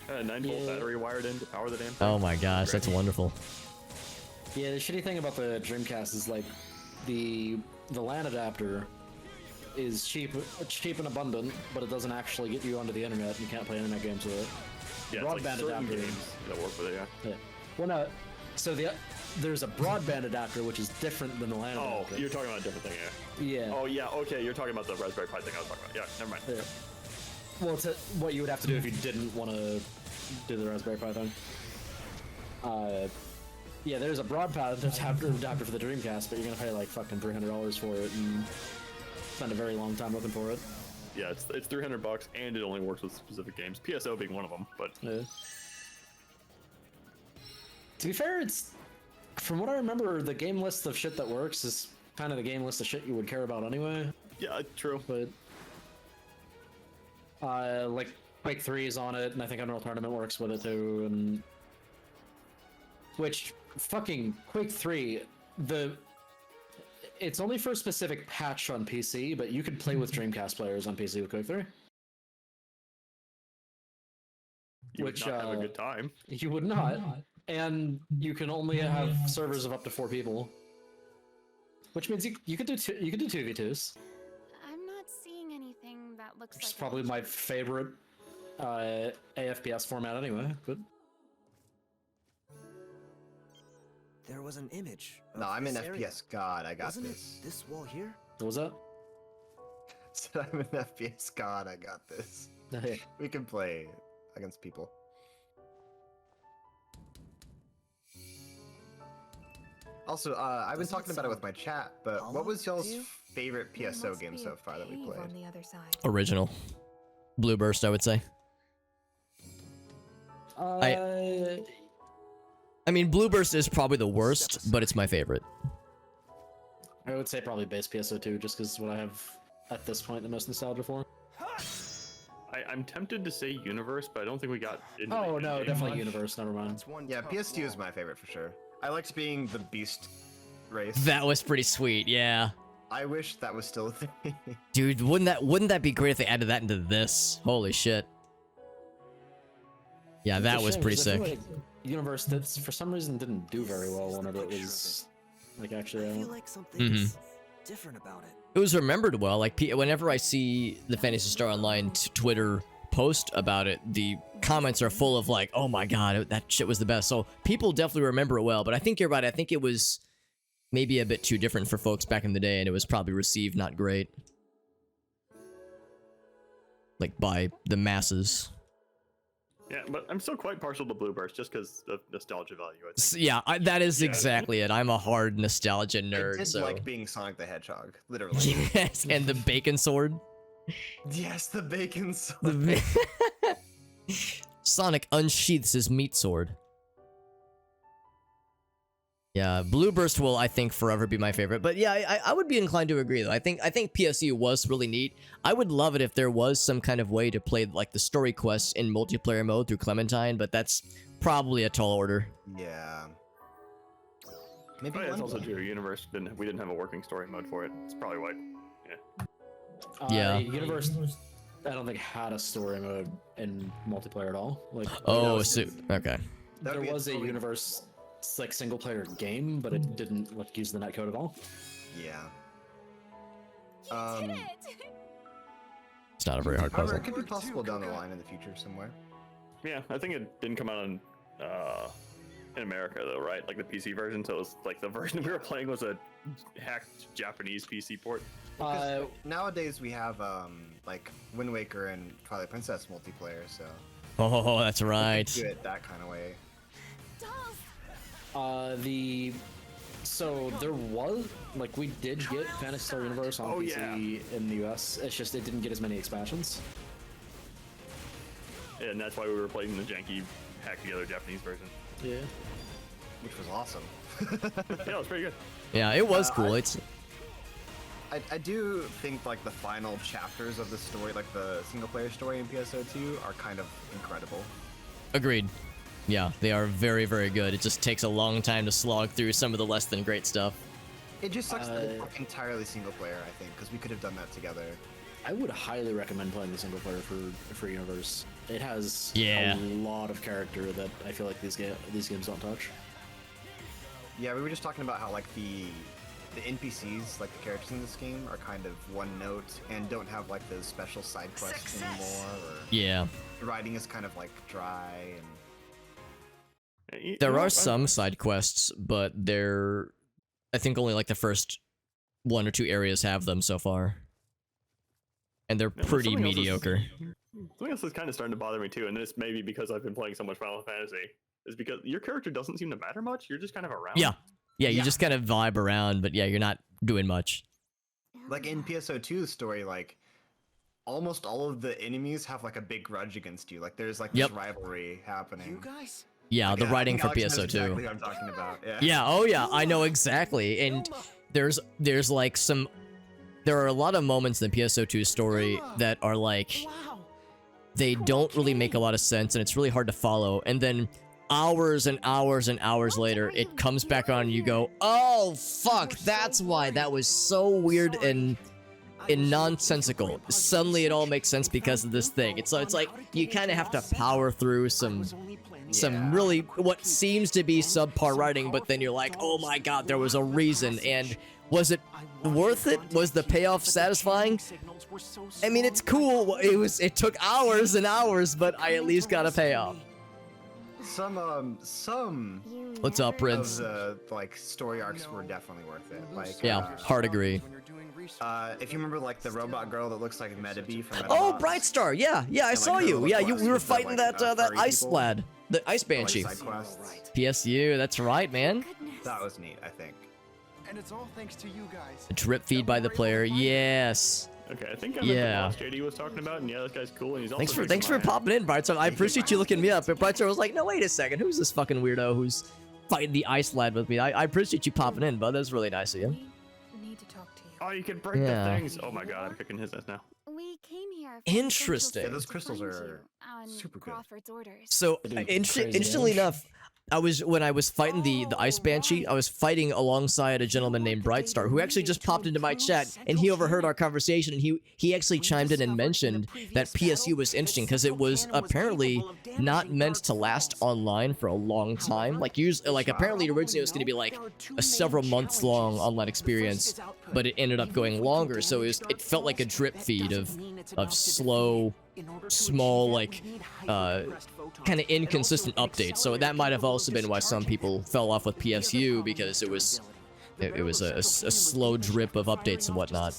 A 9-volt battery wired in to power the damn thing. Oh my gosh, that's wonderful. Yeah, the shitty thing about the Dreamcast is like the LAN adapter is cheap and abundant, but it doesn't actually get you onto the internet. You can't play internet games with it. Yeah, it's like certain games that work with it, yeah. Well, no. So there's a broadband adapter which is different than the LAN adapter. Oh, you're talking about a different thing, yeah. Yeah. Oh, yeah, okay, you're talking about the Raspberry Pi thing I was talking about. Yeah, never mind. Yeah. Well, it's what you would have to do if you didn't want to do the Raspberry Pi thing. Yeah, there's a broadband adapter for the Dreamcast, but you're gonna pay like fucking $300 for it and spend a very long time looking for it. Yeah, it's $300 and it only works with specific games. PSO being one of them, but yeah. To be fair, it's from what I remember, the game list of shit that works is kind of the game list of shit you would care about anyway. Yeah, true. But like Quake 3 is on it, and I think Unreal Tournament works with it too, and which fucking Quake 3, it's only for a specific patch on PC, but you could play with Dreamcast players on PC with Quake 3. You would not have a good time. You would not. And you can only have servers of up to 4 people. Which means you could do 2v2s. I'm not seeing anything that looks Which is like probably my favorite AFPS format anyway, but There was an image. No, I'm an this area. FPS god. I got Wasn't this. it this wall here? what was that? Said I'm an FPS god. I got this. We can play against people. Also, I've been talking about it with my chat, but what was y'all's favorite PSO game so far that we played? On the other side. Original. Blue Burst, I would say. I mean, Blue Burst is probably the worst, but it's my favorite. I would say probably base PSO2, just because what I have at this point the most nostalgia for. I'm tempted to say Universe, but I don't think we got into Oh the no, game definitely much. Universe, never mind. Yeah, PS2 is my favorite for sure. I liked being the beast race. That was pretty sweet, yeah. I wish that was still a thing. Dude, wouldn't that be great if they added that into this? Holy shit. Yeah, that was pretty sick. Like Universe that for some reason didn't do very well whenever it was like actually I feel like something's different about it. It was remembered well. Like whenever I see the Phantasy Star Online Twitter post about it, the comments are full of like, "Oh my god, that shit was the best." So people definitely remember it well. But I think you're right. I think it was maybe a bit too different for folks back in the day, and it was probably received not great, like by the masses. Yeah, but I'm still quite partial to Blue Burst just because of nostalgia value, I think. Yeah, that is exactly it. I'm a hard nostalgia nerd. I did so. like being Sonic the Hedgehog, literally. Yes, and the bacon sword. Yes, the bacon sword. Sonic unsheaths his meat sword. Yeah, Blue Burst will, I think, forever be my favorite. But yeah, I would be inclined to agree, though. I think PSU was really neat. I would love it if there was some kind of way to play, like, the story quests in multiplayer mode through Clementine, but that's probably a tall order. Yeah. Maybe It's also true. Universe we didn't have a working story mode for it. It's probably why. Yeah. Universe, I don't think had a story mode in multiplayer at all. Like, Oh, so, okay. there was a Universe like single player game, but it didn't like use the netcode at all. Yeah. It's not a very hard However, puzzle. it could be possible down the line in the future somewhere. Yeah, I think it didn't come out in America though, right? Like the PC version, so it was like the version we were playing was a hacked Japanese PC port. Nowadays we have like Wind Waker and Twilight Princess multiplayer, so Oh, that's right. do it that kind of way. The So there was, like, we did get Phantasy Star Universe on PC in the US. It's just it didn't get as many expansions. And that's why we were playing the janky, hack together Japanese version. Yeah. Which was awesome. Yeah, it was pretty good. Yeah, it was cool. I do think like the final chapters of the story, like the single player story in PSO2, are kind of incredible. Agreed. Yeah, they are very, very good. It just takes a long time to slog through some of the less than great stuff. It just sucks that it's not entirely single player, I think, because we could have done that together. I would highly recommend playing the single player for Universe. It has Yeah. a lot of character that I feel like these games don't touch. Yeah, we were just talking about how like the NPCs, like the characters in this game, are kind of one note and don't have like those special side quests anymore. Or Yeah. the writing is kind of like dry and. There are some side quests, but I think only like the first 1 or 2 areas have them so far. And they're pretty something else mediocre. Something else that's kind of starting to bother me too, and this may be because I've been playing so much Final Fantasy, is because your character doesn't seem to matter much. You're just kind of around. Yeah. Yeah, you just kind of vibe around, but yeah, you're not doing much. Like in PSO2's story, like almost all of the enemies have like a big grudge against you. Like there's like this rivalry happening. You guys? Yeah, Like, the I writing think for Alex knows PSO2. exactly what I'm talking about. Yeah. Yeah, oh yeah, I know exactly. And there's like there are a lot of moments in the PSO2 story that are like, they don't really make a lot of sense and it's really hard to follow. And then hours and hours and hours later, it comes back on and you go, oh fuck, that's why that was so weird and nonsensical. Suddenly it all makes sense because of this thing. It's like you kind of have to power through some really what seems to be subpar writing, but then you're like, oh my god, there was a reason. And was it worth it? Was the payoff satisfying? I mean, it's cool. It took hours and hours, but I at least got a payoff. Some What's up, Prince? of the like story arcs were definitely worth it. Like Yeah, hard agree. If you remember like the robot girl that looks like Metabee from Oh, Metabots, Brightstar. Yeah, I And, saw like, her you. little Yeah, quest we were with the, fighting like, that furry ice people. lad, the ice like, banshee. side quests. PSU, that's right, man. That was neat, I think. And it's all thanks to you guys. A drip feed by the player. Yes. Okay, I think I remember what JD was talking about, and yeah, this guy's cool, and he's also Thanks for popping in, Brightstar. I appreciate you looking me up. And Brightstar was like, no, wait a second. Who's this fucking weirdo who's fighting the ice lad with me? I appreciate you popping in, bud. That's really nice of you. Need to talk to you. Oh, you can break Yeah. the things. Oh my god, I'm kicking his ass now. We came here. Interesting. Yeah, those crystals are super good. Crawford's orders. So, They do interestingly crazy enough, when I was fighting the ice banshee, I was fighting alongside a gentleman named Brightstar, who actually just popped into my chat, and he overheard our conversation, and he actually chimed in and mentioned that PSU was interesting because it was apparently not meant to last online for a long time. Like apparently originally it was going to be like a several months long online experience, but it ended up going longer. So it felt like a drip feed of slow, small, like kind of inconsistent updates. So that might have also been why some people fell off with PSU, because it was a slow drip of updates and whatnot.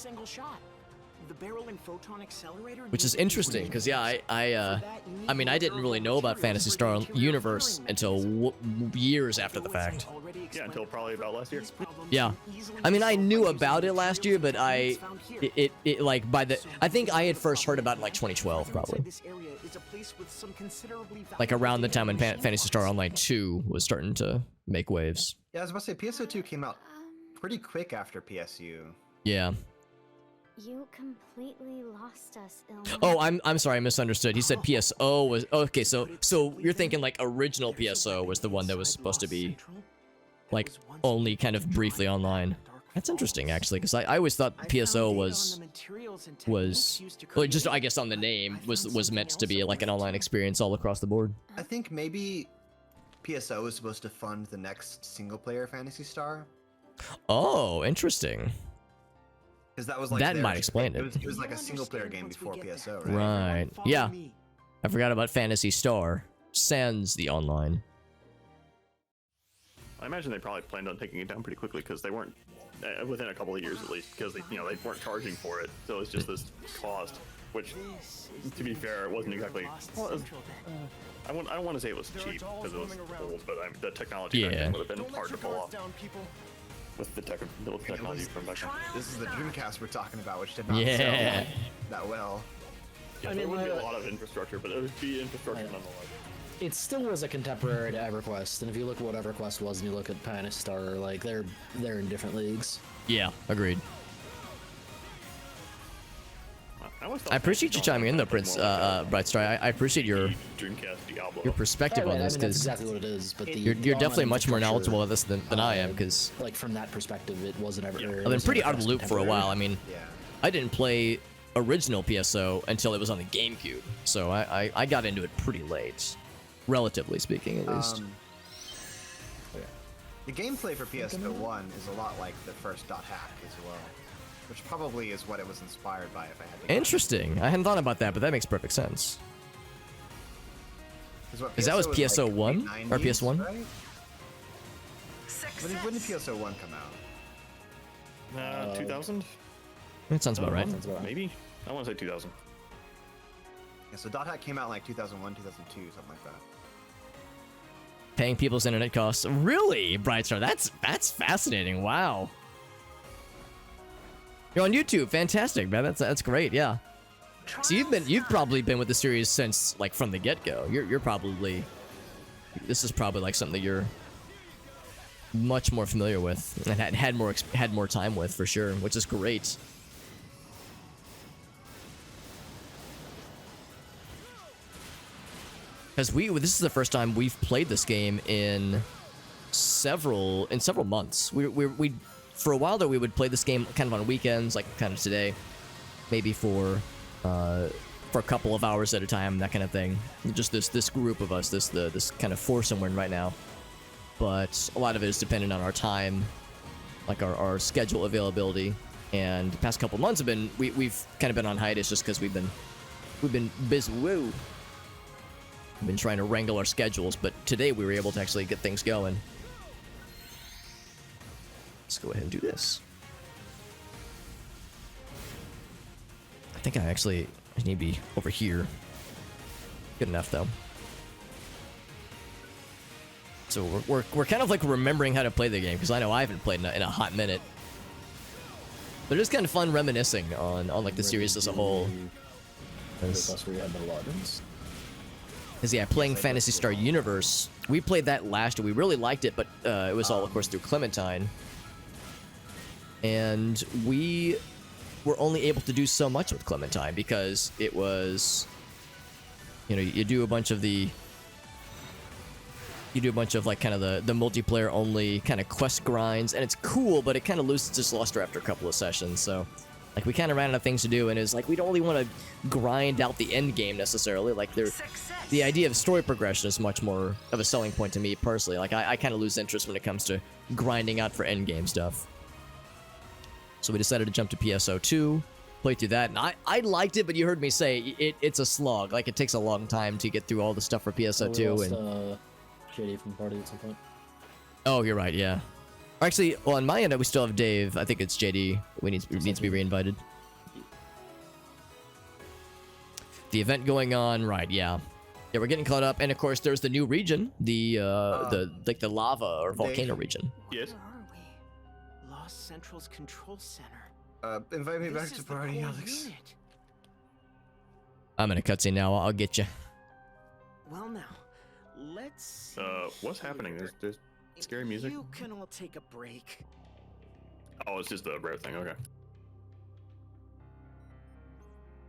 Which is interesting, because yeah, I mean, I didn't really know about Phantasy Star Universe until years after the fact. Yeah, until probably about last year. Yeah, I mean, I knew about it last year, but I think I had first heard about it in like 2012, probably. Like around the time when Phantasy Star Online 2 was starting to make waves. Yeah, I was about to say PSO2 came out pretty quick after PSU. Yeah. You completely lost us, Ilma. Oh, I'm sorry, I misunderstood. He said PSO was okay. So you're thinking like original PSO was the one that was supposed to be like only kind of briefly online. That's interesting, actually, because I always thought PSO was well, just I guess on the name was meant to be like an online experience all across the board. I think maybe PSO was supposed to fund the next single-player Phantasy Star. Oh, interesting. Because that was like that might explain it. It was like a single-player game before PSO, right? Right. Yeah. I forgot about Phantasy Star. Sans the online. I imagine they probably planned on taking it down pretty quickly because they weren't within a couple of years at least, because they weren't charging for it. So it's just this cost, which, to be fair, it wasn't exactly. Well, I don't want to say it was cheap because it was old, but the technology back then would have been hard to pull off. with the technology from back then. This is the Dreamcast we're talking about, which did not Yeah. sell that well. Yeah, I there mean, wouldn't be a lot of infrastructure, but there would be infrastructure nonetheless. It still was a contemporary to EverQuest, and if you look at what EverQuest was and you look at Phantasy Star, like they're in different leagues. Yeah, agreed. always thought I appreciate you chiming in though, Prince, Brightstar. I appreciate your Dreamcast Diablo. your perspective on this, that's because exactly what it is. But the you're definitely online much more infrastructure, knowledgeable of this than I am, because like from that perspective, it wasn't ever. I've been pretty out of the loop for a while. I mean, Yeah. I didn't play original PSO until it was on the GameCube, so I got into it pretty late, relatively speaking, at least. The gameplay for PSO1 is a lot like the first .hack as well, which probably is what it was inspired by, if I had to guess. Interesting. I hadn't thought about that, but that makes perfect sense. Because that was PSO 1 or PS 1? Right? When did PSO 1 come out? 2000? That sounds about right. Maybe? I want to say 2000. Yeah, so .hack came out in like 2001, 2002, something like that. Paying people's internet costs. Really, Brightstar? That's fascinating. Wow. You're on YouTube. Fantastic, man. That's great. Yeah. So you've probably been with the series since like from the get-go. You're probably, this is probably like something that you're much more familiar with and had more time with, for sure, which is great. Because this is the first time we've played this game in several months. We for a while there we would play this game kind of on weekends, like kind of today, maybe for a couple of hours at a time, that kind of thing. Just this group of us, this kind of foursome we're in right now. But a lot of it is dependent on our time, like our schedule availability. And the past couple months have been we've kind of been on hiatus just because we've been busy. Woo. We've been trying to wrangle our schedules, but today we were able to actually get things going. Let's go ahead and do this. I think I need to be over here. Good enough, though. So we're kind of like remembering how to play the game, because I know I haven't played in a hot minute. But it's kind of fun reminiscing on like the series as a whole. Because yeah, playing Phantasy Star Universe, we played that last year. We really liked it, but it was all, of course, through Clementine. And we were only able to do so much with Clementine because it was, you know, you do a bunch of like kind of the multiplayer only kind of quest grinds, and it's cool, but it kind of loses its luster after a couple of sessions. So like we kind of ran out of things to do, and it's like we don't really want to grind out the end game necessarily. Like the idea of story progression is much more of a selling point to me personally. Like I kind of lose interest when it comes to grinding out for end game stuff. So we decided to jump to PSO2, play through that, and I liked it, but you heard me say it's a slog. Like it takes a long time to get through all the stuff for PSO2. And JD from the party at some point. Oh, you're right. Yeah. Actually, well, on my end, we still have Dave. I think it's JD. We needs to be reinvited. The event going on, right? Yeah. Yeah, we're getting caught up, and of course, there's the new region, the lava or volcano region. Yes. Where are we? Lost Central's control center. Invite me back This to is the party, core Alex. unit. I'm in a cutscene now. I'll get you. Well now, let's see What's happening? here. There's scary music. You can all take a break. Oh, it's just the rare thing. Okay.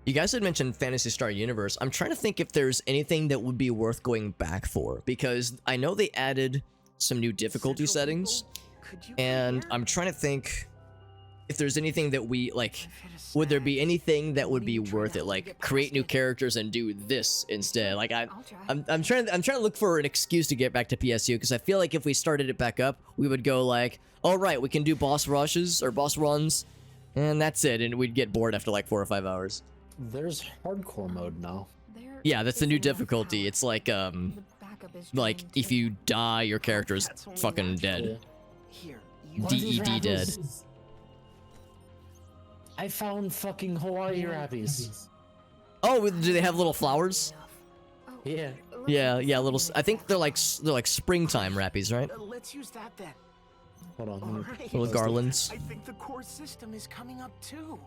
You guys had mentioned Phantasy Star Universe. I'm trying to think if there's anything that would be worth going back for, because I know they added some new difficulty Central settings, people, could you and come here? I'm trying to think if there's anything that we like. I've hit a Would there be snag. anything that would What are be you trying worth to it? do to Like get create past new it? characters and do this instead. Like I'll try. I'm trying to look for an excuse to get back to PSU, because I feel like if we started it back up, we would go like, all right, we can do boss rushes or boss runs, and that's it, and we'd get bored after like 4 or 5 hours. There's hardcore mode now. There Yeah, that's the new isn't enough difficulty. power. It's like The backup is like drained if too. you die, your character is That's only fucking natural. dead. Here, you DED dead. I found fucking Hawaii rappies. Oh, do they have little flowers? Oh, Yeah. Yeah, little. I think they're like springtime rappies, right? Let's use that then. Hold on. All right. Little garlands. I think the core system is coming up too.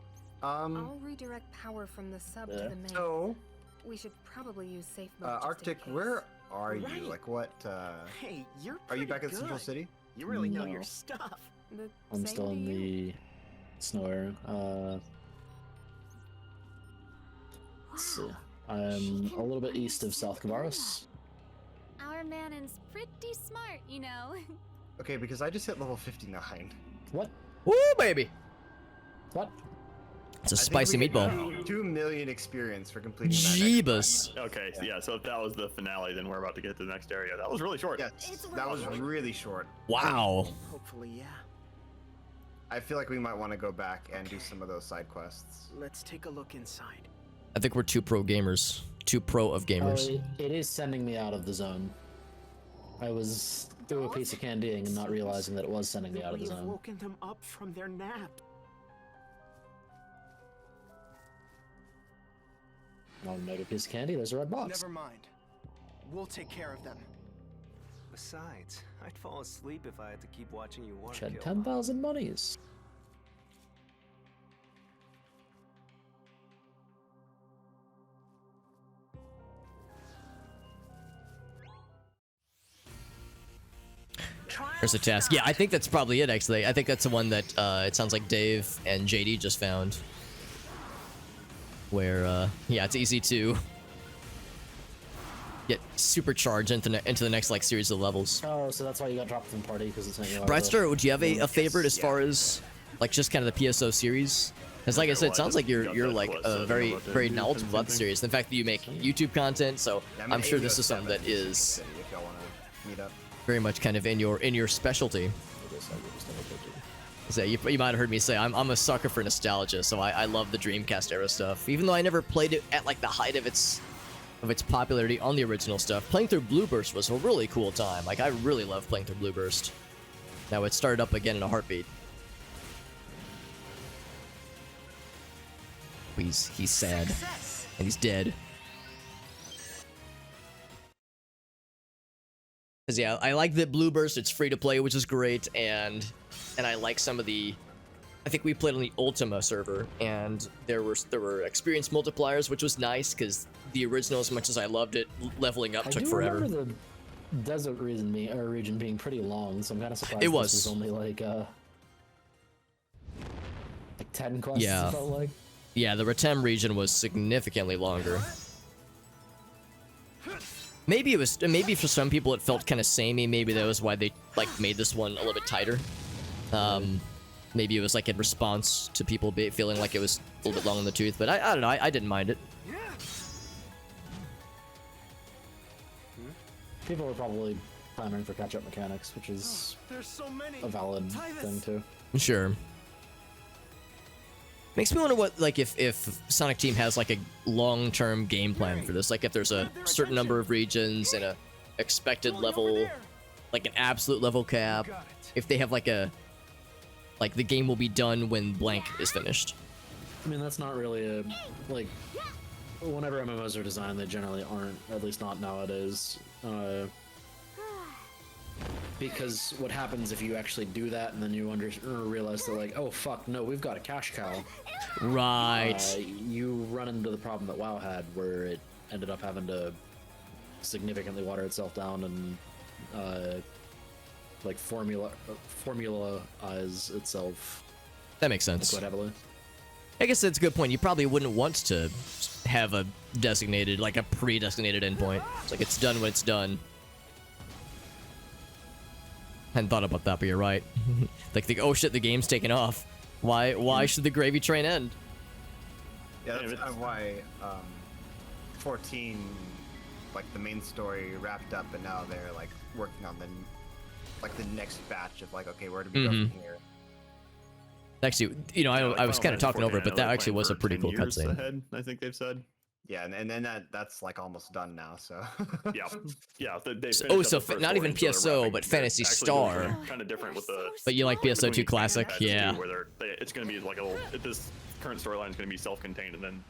I'll redirect power from the sub to the main. So, We should probably use safe mode just in Arctic, case. where are you? Right. Like, what? Hey, you're Are you pretty back at Central good. City? You really know No. your stuff. The I'm same still to in you. the snow area. Let's see. I'm a little bit east of South Kvaris. Our Manon's pretty smart, you know. Okay, because I just hit level 59. What? Woo, baby! What? It's a I think spicy we get meatball. 2 million experience for completing that. Jeebus. Okay, yeah. So if that was the finale, then we're about to get to the next area. That was really short. Yes, that was really short. Wow. Hopefully, yeah. I feel like we might want to go back and do some of those side quests. Let's take a look inside. I think we're 2 pro gamers. 2 pro of gamers. It is sending me out of the zone. I was through a piece of candying and not realizing that it was sending me out of the We've zone. woken them up from their nap. Oh, another piece of candy. There's a red box. Never mind. We'll take care of them. Besides, I'd fall asleep if I had to keep watching you work. Shed 10,000 monies. There's a task. Yeah, I think that's probably it, actually. I think that's the one that it sounds like Dave and JD just found. Where, yeah, it's easy to get supercharged into the next, like, series of levels. Oh, so that's why you got dropped from party, because it's not you. Brightstar, do you have a favorite as far as, like, just kind of the PSO series? Because, like I said, it sounds like you're like very knowledgeable about the series. The fact that you make YouTube content, so I'm sure this is something that is If y'all want to meet up. very much kind of in your specialty. So you might have heard me say I'm a sucker for nostalgia, so I love the Dreamcast era stuff. Even though I never played it at like the height of its popularity on the original stuff, playing through Blueburst was a really cool time. Like I really love playing through Blueburst. Now it started up again in a heartbeat. He's sad and he's dead. Cause yeah, I like that Blueburst. It's free to play, which is great, and I like some of the. I think we played on the Ultima server, and there were experience multipliers, which was nice because the original, as much as I loved it, leveling up took forever. I do remember the desert region being pretty long, so I'm kind of surprised It was. this was only like 10 quests. Yeah. It felt like. Yeah, the Ratem region was significantly longer. Maybe for some people it felt kind of samey. Maybe that was why they like made this one a little bit tighter. Maybe it was like in response to people feeling like it was a little bit long in the tooth. But I don't know. I didn't mind it. People were probably clamoring for catch-up mechanics, which is There's so many. a valid thing too. Sure. Makes me wonder what, like, if Sonic Team has, like, a long-term game plan for this. Like, if there's a certain number of regions and a expected level, like an absolute level cap. If they have, like, like, the game will be done when blank is finished. I mean, that's not really a, like, whenever MMOs are designed, they generally aren't, at least not nowadays. Because what happens if you actually do that and then you realize that, like, oh fuck, no, we've got a cash cow. Right. You run into the problem that WoW had, where it ended up having to significantly water itself down and, like, formulaize itself. That makes sense. Quite heavily. I guess that's a good point. You probably wouldn't want to have a designated, like a pre-designated endpoint. It's like it's done when it's done. Hadn't thought about that, but you're right. Like, oh shit, the game's taking off. Why should the gravy train end? Yeah, that's kind of why 14, like the main story wrapped up, and now they're like working on the next batch of like, okay, where do we go from here? Actually, you know, I was kind of talking over it, but that actually was a pretty cool cutscene. Ahead, I think they've said. Yeah, and then that's like almost done now. So yeah. They So not even PSO, but Phantasy Star. Kind of different with the. But you like PSO 2 Classic, yeah. Where it's going to be like this current storyline is going to be self-contained, and then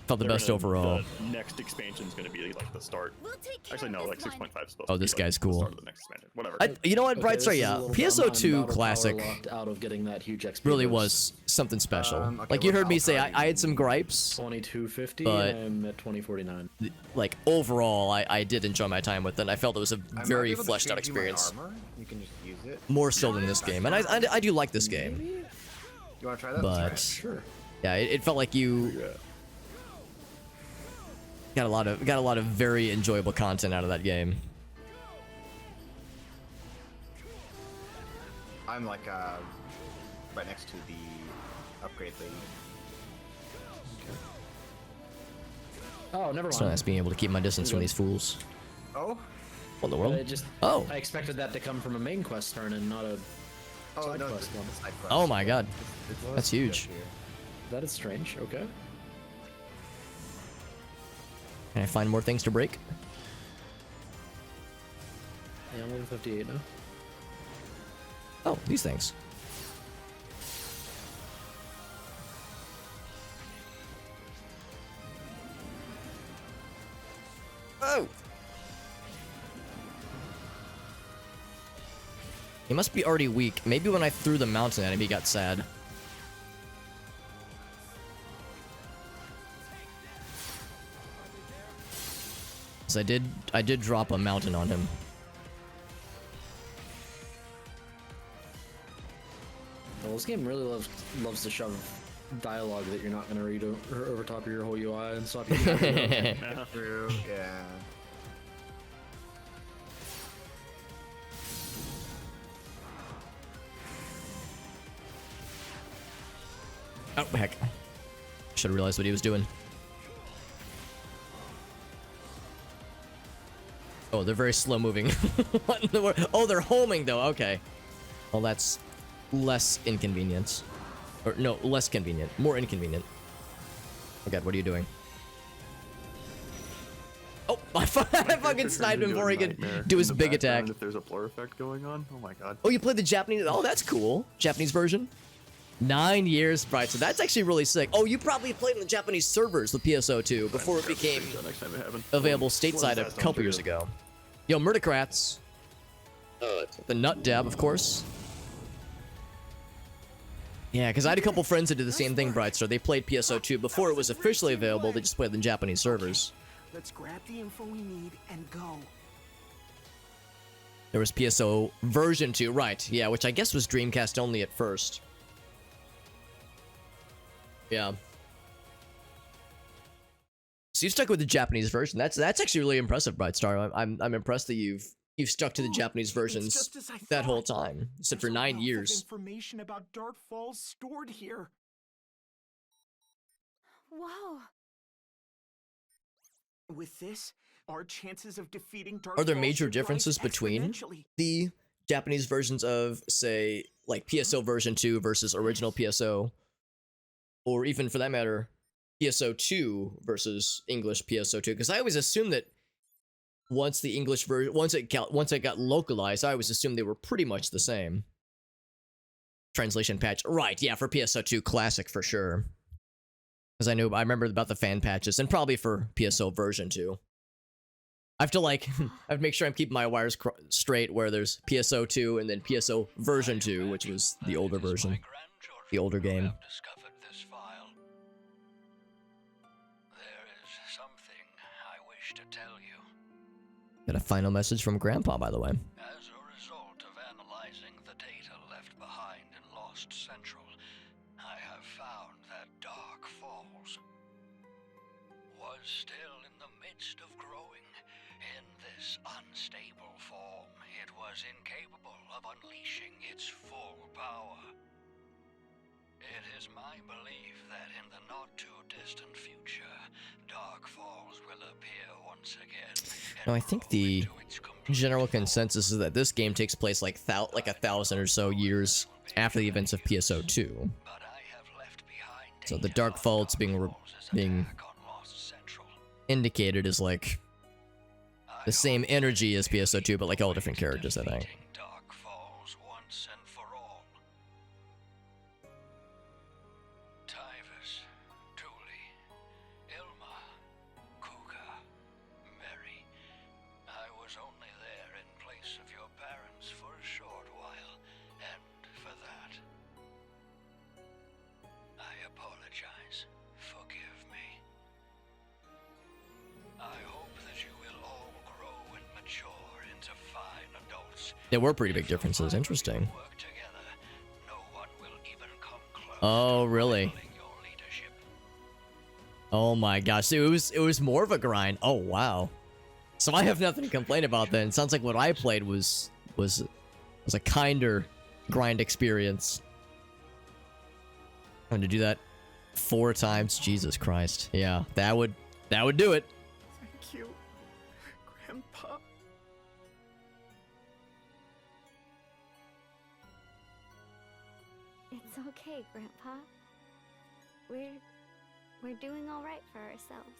Felt the best overall. The next expansion is going to be like the start. We'll take care Actually, of no, this like one. 6.5 is supposed Oh, to be this like, guy's the cool. start of the next expansion. Whatever. You know what, Okay, this is a Brightstar? Yeah, little dumb. PSO2 I'm classic locked out of getting that huge XP really boost. was something special. Okay, Like you what heard me say, health are I had you? some gripes. 2250. But- I'm at 2049. Like overall, I did enjoy my time with it. And I felt it was a I might very be able to fleshed out trade you my experience. armor. You can just use it. More so than this game, and I do like this game. You want to try that? But Let's try it. Sure. yeah, it felt like you got a lot of very enjoyable content out of that game. I'm like right next to the upgrade lady. Oh, never It's mind. nice being able to keep my distance from these fools. Oh, What in the world? Oh. I expected that to come from a main quest turn and not a side no, quest it's one. a side quest. Oh my god. It's That's huge. That is strange. Okay. Can I find more things to break? Yeah, I'm level 58 now. Oh, these things. Oh! He must be already weak. Maybe when I threw the mountain at him, he got sad. So I did drop a mountain on him. Well, this game really loves to shove dialogue that you're not gonna read over top of your whole UI and stop you. True. Yeah. Oh, heck. Should have realized what he was doing. Oh, they're very slow moving. What in the world? Oh, they're homing though. Okay. Well, that's less inconvenient. Or no, less convenient. More inconvenient. Oh god, what are you doing? Oh, I fucking sniped him before he could do his big attack. If there's a blur effect going on, oh my god. Oh, you played the Japanese? Oh, that's cool. Japanese version. 9 years, right? So that's actually really sick. Oh, you probably played on the Japanese servers with PSO2 before it became available stateside a couple years ago. Yo, Murdercrats. The Nut Dab, of course. Yeah, because I had a couple friends that did the same thing, Brightstar. They played PSO2 before it was officially available. They just played the Japanese servers. Let's grab the info we need and go. There was PSO version 2, right? Yeah, which I guess was Dreamcast only at first. Yeah. So you stuck with the Japanese version. That's actually really impressive, Brightstar. I'm impressed that you've stuck to the Japanese versions that whole time. You said for 9 years. Information about Dark Falls stored here. Whoa. With this, our chances of defeating Dark Are there Falls major should rise differences between exponentially. the Japanese versions of, say, like PSO version 2 versus original PSO? Or even, for that matter, PSO2 versus English PSO2? Because I always assumed that once the English version, once it got localized, I always assumed they were pretty much the same. Translation patch, right? Yeah, for PSO2 Classic for sure. Because I remember about the fan patches, and probably for PSO version 2. I have to I have to make sure I'm keeping my wires straight, where there's PSO2 and then PSO version 2, which was the older version, the older game. Got a final message from Grandpa, by the way. As a result of analyzing the data left behind in Lost Central, I have found that Dark Falls was still in the midst of growing. In this unstable form, it was incapable of unleashing its full power. It is my belief that in the not-too-distant future, Dark Falls will appear once again. No, I think the general consensus is that this game takes place like 1,000 or so years after the events of PSO2. So the Dark Falls being indicated as like the same energy as PSO2, but like all different characters, I think. There were pretty big differences. Interesting. Work together. No one will even come close Oh, to really? rivaling your leadership. Oh my gosh, it was more of a grind. Oh wow. So I have nothing to complain about then. It sounds like what I played was a kinder grind experience. Having to do that 4 times, Jesus Christ. Yeah, that would do it. Thank you, Grandpa. It's okay, Grandpa. We're doing all right for ourselves.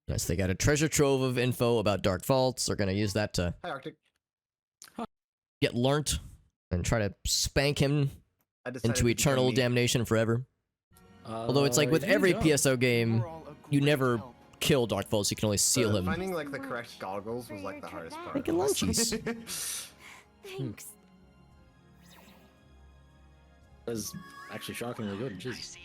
Yes, they got a treasure trove of info about Dark Vaults. They're gonna use that to Hi, Arctic. get learnt and try to spank him I decided into to eternal join the- damnation forever. Although it's like with every PSO game, you never kill Dark Vaults. You can only seal him. Finding like the correct goggles was like the hardest part. Making lunchies. Thanks. That's actually shockingly good. Jesus.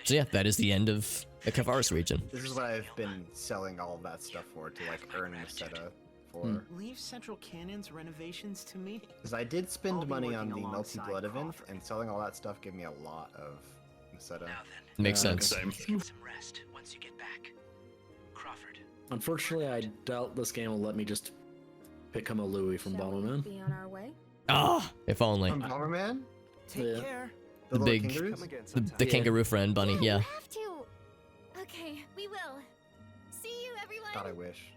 So yeah, that is the end of the Kvaris region. This is what I've been selling all of that stuff for, to like earn Meseta for. Leave Central Canyon's renovations to me. Because I did I'll spend be money on working the Melty alongside Blood event, Crawford. and selling all that stuff gave me a lot of Meseta. Makes sense. Same. Get some rest once you get back. Crawford. Unfortunately, I doubt this game will let me just become a Louis from Shall we Bomberman. be on our way? Ah, if only. From Bomberman? Take Yeah. care. The little big- kangaroos? Come again The sometime. kangaroo friend bunny, You yeah. have to. Okay, we will. See you, everyone. God, I wish.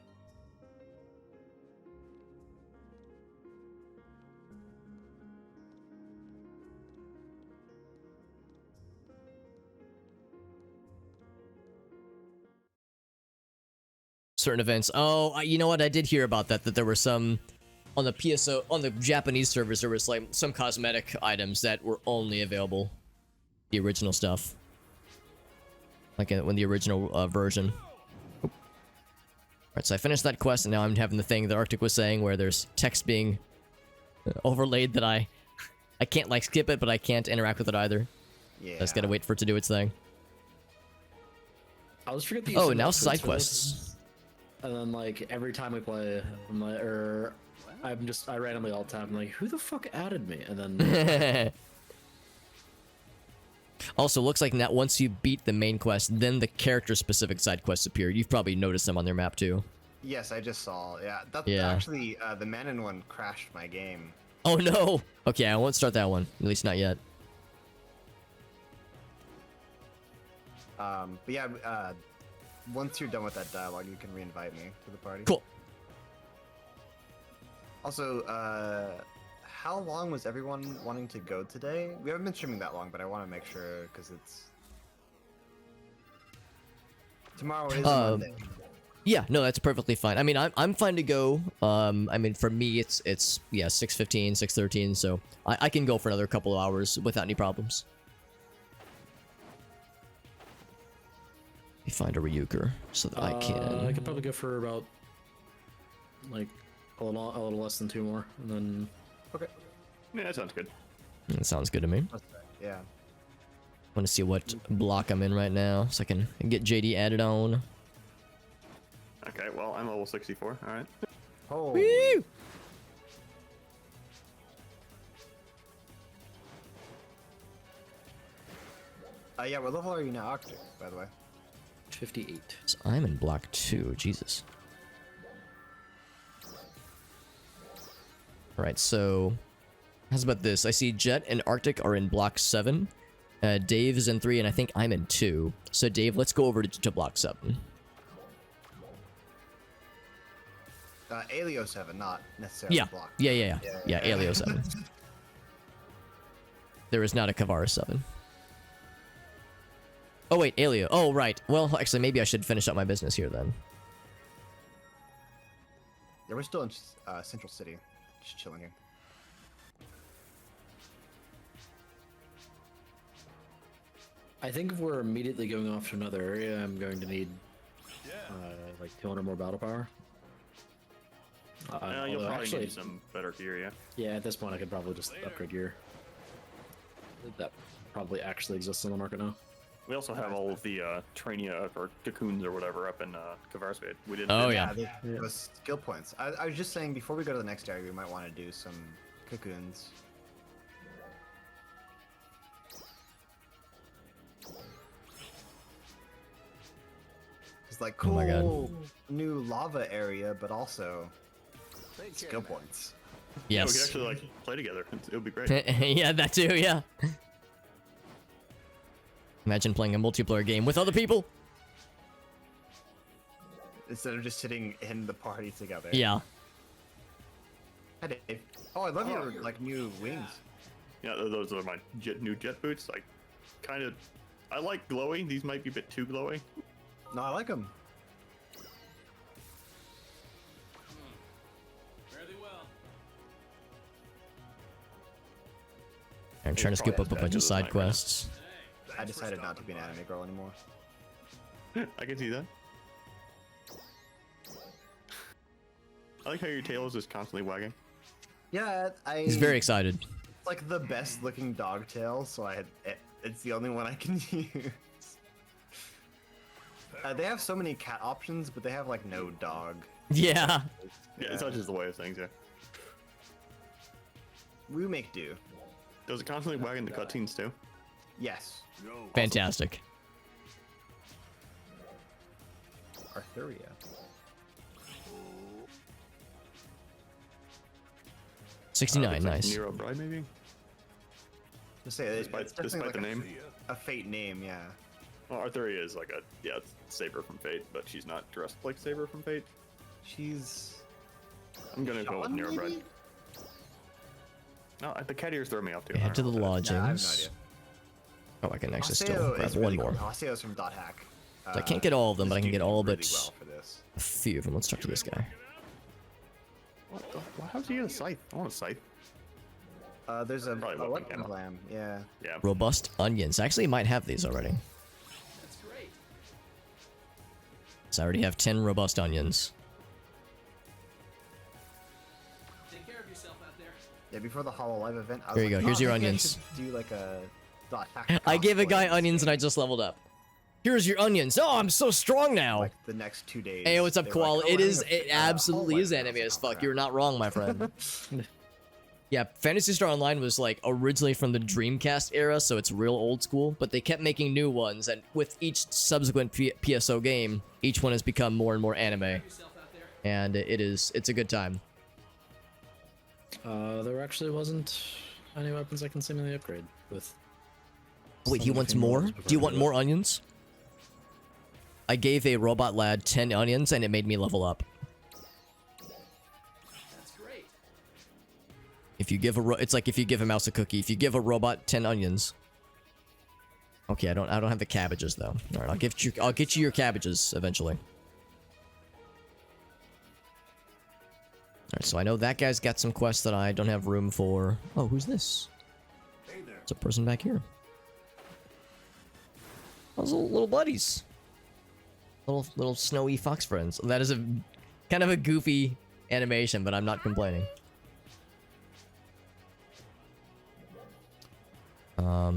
Certain events. Oh, you know what? I did hear about that. That there were some on the PSO on the Japanese servers. There was like some cosmetic items that were only available the original stuff, like when the original version. Alright, so I finished that quest, and now I'm having the thing that Arctic was saying, where there's text being overlaid that I can't like skip it, but I can't interact with it either. Yeah. I just gotta wait for it to do its thing. I always forget the. Oh, now side quests. And then like every time we play, I'm like, I randomly alt tab. I'm like, who the fuck added me? And then Also, looks like that once you beat the main quest, then the character-specific side quests appear. You've probably noticed them on their map too. Yes, I just saw. Yeah, that's Yeah. actually the Manon one crashed my game. Oh no! Okay, I won't start that one. At least not yet. But yeah, once you're done with that dialogue, you can reinvite me to the party. Cool. Also, how long was everyone wanting to go today? We haven't been streaming that long, but I want to make sure because it's tomorrow is Monday. Yeah, no, that's perfectly fine. I mean, I'm fine to go. I mean, for me, it's yeah, 6:15, 6:13, so I can go for another couple of hours without any problems. Let me find a Ryuker so that I can. I could probably go for about like a little less than 2 more, and then. Okay. Yeah, that sounds good. That sounds good to me. Yeah. I want to see what block I'm in right now, so I can get JD added on. Okay, well, I'm level 64. All right. Oh. Woo! Yeah, what level are you now, Arctic, by the way? 58. So I'm in block 2. Jesus. Alright, so how's about this? I see Jet and Arctic are in block 7. Dave is in 3, and I think I'm in 2. So Dave, let's go over to block 7. Alio 7, not necessarily Yeah. block. Yeah, Alio 7. There is not a Kvaris 7. Oh wait, Alio. Oh right. Well, actually, maybe I should finish up my business here then. Yeah, we're still in Central City, just chilling here. I think if we're immediately going off to another area, I'm going to need like 200 more battle power. You'll Although probably actually, need some better gear, yeah. yeah, at this point I could probably just upgrade gear. That probably actually exists on the market now. We also have all of the Trainia or cocoons or whatever up in Kvaris. We did. Oh, yeah. Those skill points. I was just saying before we go to the next area, we might want to do some cocoons. It's like Oh my God. cool new lava area, but also skill points. Yeah, we could Yes. actually like play together. It would be great. Yeah, that too, yeah. Imagine playing a multiplayer game with other people. Instead of just sitting in the party together. Yeah. Hey, Dave. Oh, I love your like new wings. Yeah, those are my new jet boots. Like, kind of. I like glowy. These might be a bit too glowy. No, I like them. I'm trying to scoop up a bunch of side quests. I decided not to be an anime girl anymore. I can see that. I like how your tail is just constantly wagging. Yeah, He's very excited. It's like the best looking dog tail, so it's the only one I can use. They have so many cat options, but they have like no dog. Yeah. Yeah, it's not just the way of things, yeah. We make do. Does it constantly wag in the cutscenes too? Yes. Fantastic. Arthuria. 69, nice. Nero Bride, maybe? Just say it's definitely Despite like the name. a fate name, yeah. Well, Arthuria is like it's Saber from Fate, but she's not dressed like Saber from Fate. She's. I'm gonna go with Shaman, Nero Bride. maybe? No, the cat ears throw me off too. Head to the Yeah, I have no lodgings. idea. Oh, I can actually Haseo still grab is one really more. Cool. Haseo's from Dot Hack. So I can't get all of them, but I can get all but really well for this. a few of them. Let's talk to this guy. What the? How'd you get a scythe? I want a scythe. There's a Probably weapon weapon camo. glam, yeah. Yeah. Robust onions. I actually might have these already. So I already have 10 robust onions. Yeah, before the Hollow Live event, I was Here you like, go, here's oh, your maybe I onions. should do like a Dot Hack. I gave a guy cosplay. onions and I just leveled up. Here's your onions. Oh, I'm so strong now. Like the next 2 days. Hey, what's up, they were Koala? like, oh, It we're is. having a, It absolutely Hollow is Live anime event. as Oh, fuck. crap. You're not wrong, my friend. Yeah, Phantasy Star Online was like originally from the Dreamcast era, so it's real old school. But they kept making new ones, and with each subsequent PSO game, each one has become more and more anime. And it's a good time. There actually wasn't any weapons I can seemingly upgrade with. Wait, he some of wants the more? models Do you before I want do more it. onions? I gave a robot lad 10 onions, and it made me level up. If you give it's like if you give a mouse a cookie. If you give a robot 10 onions. Okay, I don't have the cabbages though. All right, I'll get you your cabbages eventually. All right, so I know that guy's got some quests that I don't have room for. Oh, who's this? It's a person back here. Those little buddies. Little snowy fox friends. That is a kind of a goofy animation, but I'm not complaining.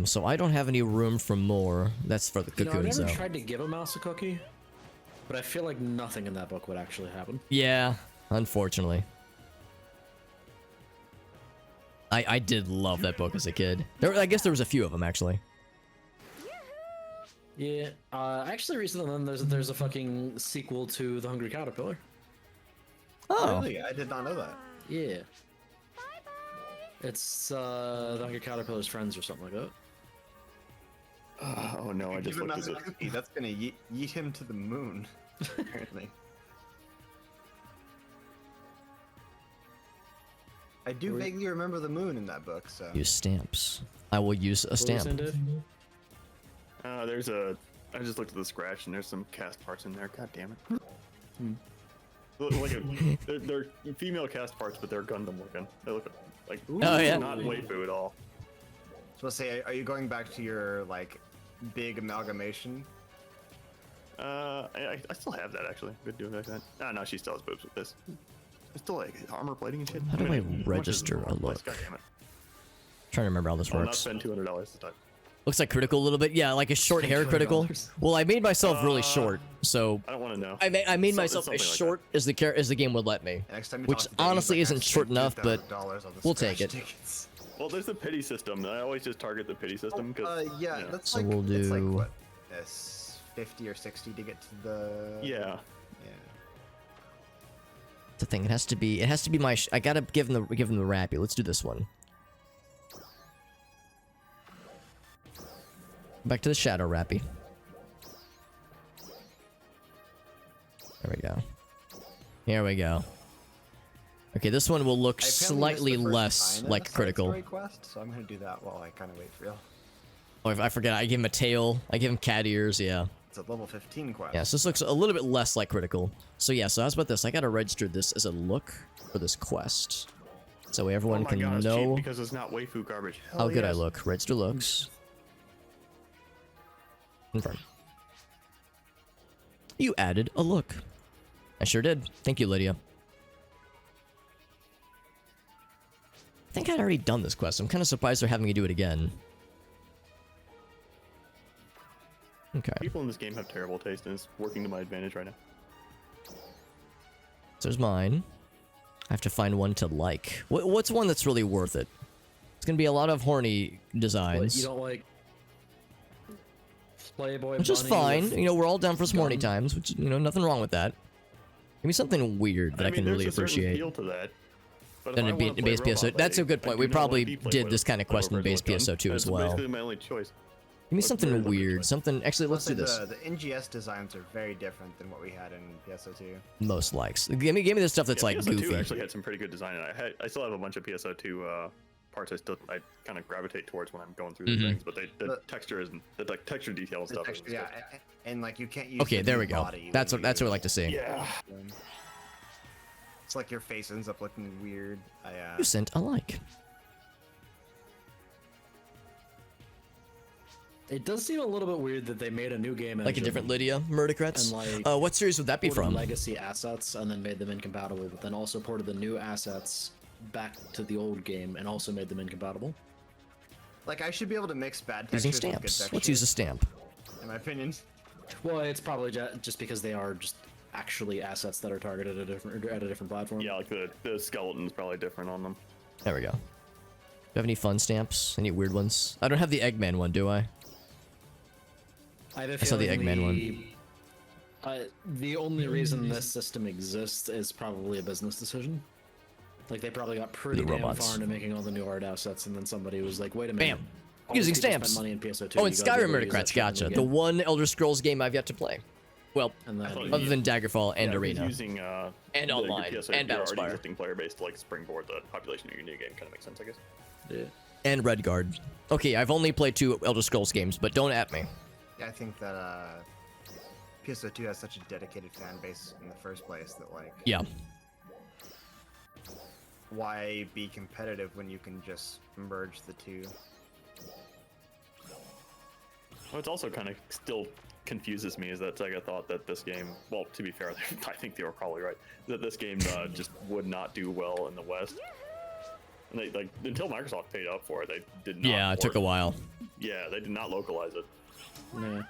So I don't have any room for more. That's for the You know, I cocoons, never though. tried to give a mouse a cookie, but I feel like nothing in that book would actually happen. Yeah, unfortunately. I did love that book as a kid. I guess there was a few of them, actually. Yeah, actually recently then there's a fucking sequel to The Hungry Caterpillar. Oh. Really? I did not know that. Yeah. It's The Hungry Caterpillar's friends or something like that. Oh no, I just Give him looked at a this. cookie. That's gonna yeet him to the moon. Apparently. I do vaguely remember the moon in that book, so. Use stamps. I will use a stamp. There's a. I just looked at the scratch and there's some cast parts in there. God damn it. They're female cast parts, but they're Gundam looking. They look like Oh, yeah. not waifu at all. So let's say, are you going back to your like big amalgamation? I still have that actually. Good doing like that. Ah, no, she still has boobs with this. It's still like armor plating and shit. How do I much is register the a wrong place? look? God damn it. Trying to remember how this I'll not works. spend $200 this time. Looks like critical a little bit. Yeah, like a short hair critical. Well, I made myself really short, so I don't want to know. I made myself as short as the game would let me, which honestly isn't short enough, but we'll take it. Well, there's the pity system. I always just target the pity system because. Yeah, that's so like, we'll do. it's like what, 50 or 60 to get to the. Yeah. The thing, it has to be my. I gotta give him the rappy. Let's do this one. Back to the shadow rappy. There we go. Here we go. Okay, this one will look slightly less like critical. Quest, so I'm gonna do that while I kind of wait for you. Oh, I forget. I give him a tail. I give him cat ears. Yeah. It's a level 15 quest. Yeah, so this looks a little bit less like critical. So yeah, so how's about this? I gotta register this as a look for this quest, so everyone can know because it's not waifu garbage. how good I look. Register looks. Confirm. You added a look. I sure did. Thank you, Lydia. I think I'd already done this quest. I'm kind of surprised they're having me do it again. Okay. People in this game have terrible taste, and it's working to my advantage right now. So there's mine. I have to find one to like. What's one that's really worth it? It's gonna be a lot of horny designs. You don't like Playboy, which is fine. You know, we're all down for some horny times, which, you know, nothing wrong with that. Give me something weird that I can really appreciate. Appeal to that. Then in base PSO. That's a good point. We probably did this kind of quest in base PSO too as well. Basically my only choice. Give me something weird. Something. Actually, let's do this. The NGS designs are very different than what we had in PSO2. Most likes. Give me the stuff that's like PSO2 goofy. actually had some pretty good design, and I still have a bunch of PSO2 parts I kind of gravitate towards when I'm going through the things, but the texture isn't the texture detail and stuff. Yeah, and like you can't use. Okay, there we go. That's what we like to see. Yeah. It's like your face ends up looking weird. You sent a like. It does seem a little bit weird that they made a new game like a different Lydia Murdicrets. And like, what series would that be from? Legacy assets and then made them incompatible, but then also ported the new assets back to the old game and also made them incompatible. Like I should be able to mix bad using textures with good stamps. textures, Let's use a stamp. in my opinion. Well, it's probably just because they are just actually assets that are targeted at a different platform. Yeah, like the skeleton's probably different on them. There we go. Do you have any fun stamps? Any weird ones? I don't have the Eggman one, do I? I saw the Eggman one. The only reason this system exists is probably a business decision. Like they probably got pretty damn far into making all the new art assets, and then somebody was like, "Wait a minute." Bam. Using stamps. Money in PSO2, oh, and Skyrim Murdicrets. Gotcha. The one Elder Scrolls game I've yet to play. Well, other than Daggerfall and Arena. Using and online and Battlespire. Existing player base to like springboard the population of your new game kind of makes sense, I guess. Yeah. And Redguard. Okay, I've only played 2 Elder Scrolls games, but don't at me. Yeah, I think that PSO2 has such a dedicated fan base in the first place that like. Yeah. Why be competitive when you can just merge the two? What's also kind of still confuses me is that Sega thought that this game, well, to be fair, I think they were probably right, that this game just would not do well in the West. And they, like, until Microsoft paid up for it, they did not. Yeah, it took a while. Yeah, they did not localize it. Yeah.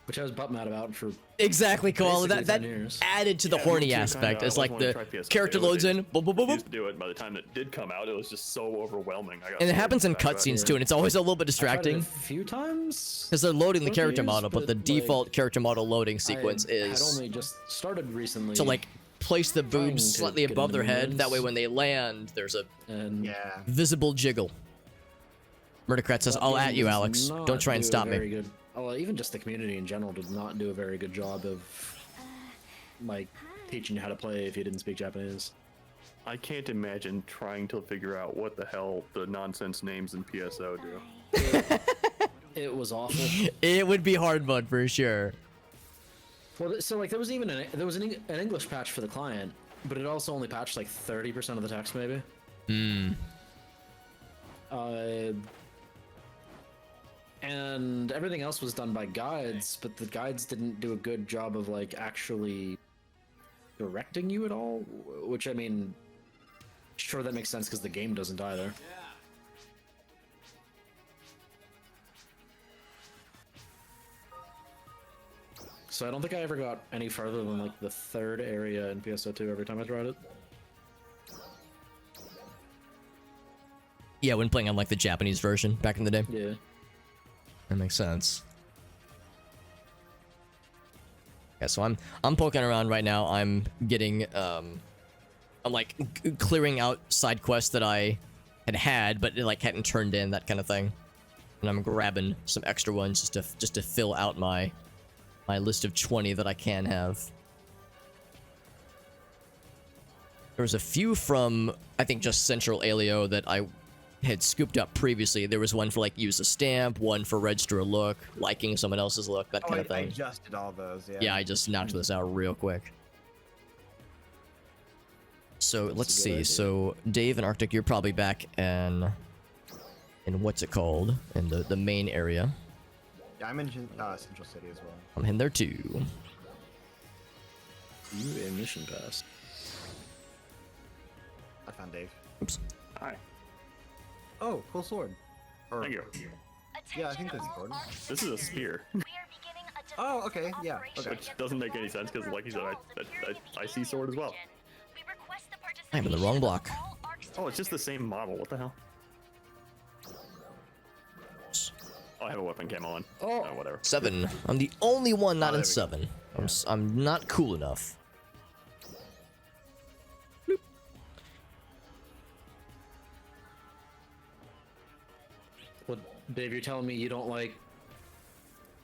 Which I was butt mad about for exactly, Koala. That added to the horny Kinda, aspect. It's like the character loads in, boop, boop, boop, used to do it. By the time it did come out, it was just so overwhelming. And it happens in cutscenes too, and it's always a little bit distracting. I tried it a few times because they're loading the character model, but the default character model loading sequence is. I had only just started recently. So like, place the boobs slightly above their head. That way, when they land, there's a visible jiggle. Murdicrat says, "I'll at you, Alex. Don't try and stop me." Well, even just the community in general did not do a very good job of like teaching you how to play if you didn't speak Japanese. I can't imagine trying to figure out what the hell the nonsense names in PSO do. It was awful. It would be hard mode for sure. Well, so like there was even an English patch for the client, but it also only patched like 30% of the text maybe. And everything else was done by guides, but the guides didn't do a good job of like actually directing you at all, which I mean, sure that makes sense because the game doesn't either. So I don't think I ever got any further than like the third area in PSO2 every time I tried it. Yeah, when playing on like the Japanese version back in the day. Yeah. That makes sense. Yeah, so I'm poking around right now. I'm getting I'm like clearing out side quests that I had but it, like hadn't turned in, that kind of thing. And I'm grabbing some extra ones just to fill out my list of 20 that I can have. There was a few from I think just Central Alio that I had scooped up previously. There was one for like use a stamp, one for register a look, liking someone else's look, that kind of thing. I just did all those, yeah. Yeah, I just knocked this out real quick. So let's see. idea. So Dave and Arctic, you're probably back in what's it called? In the main area. Yeah, I'm in Central City as well. I'm in there too. You a mission pass. I found Dave. Oops. Hi. Oh, cool sword. Or, Thank you. Yeah, I think that's a sword. This is a spear. Oh, okay, yeah, okay. Which doesn't make any sense because, like you said, I see sword as well. I'm in the wrong block. Oh, it's just the same model. What the hell? Oh, I have a weapon camo on. Oh, whatever. 7. I'm the only one not Oh, in there we go. 7. I'm not cool enough. What, Dave, you're telling me you don't like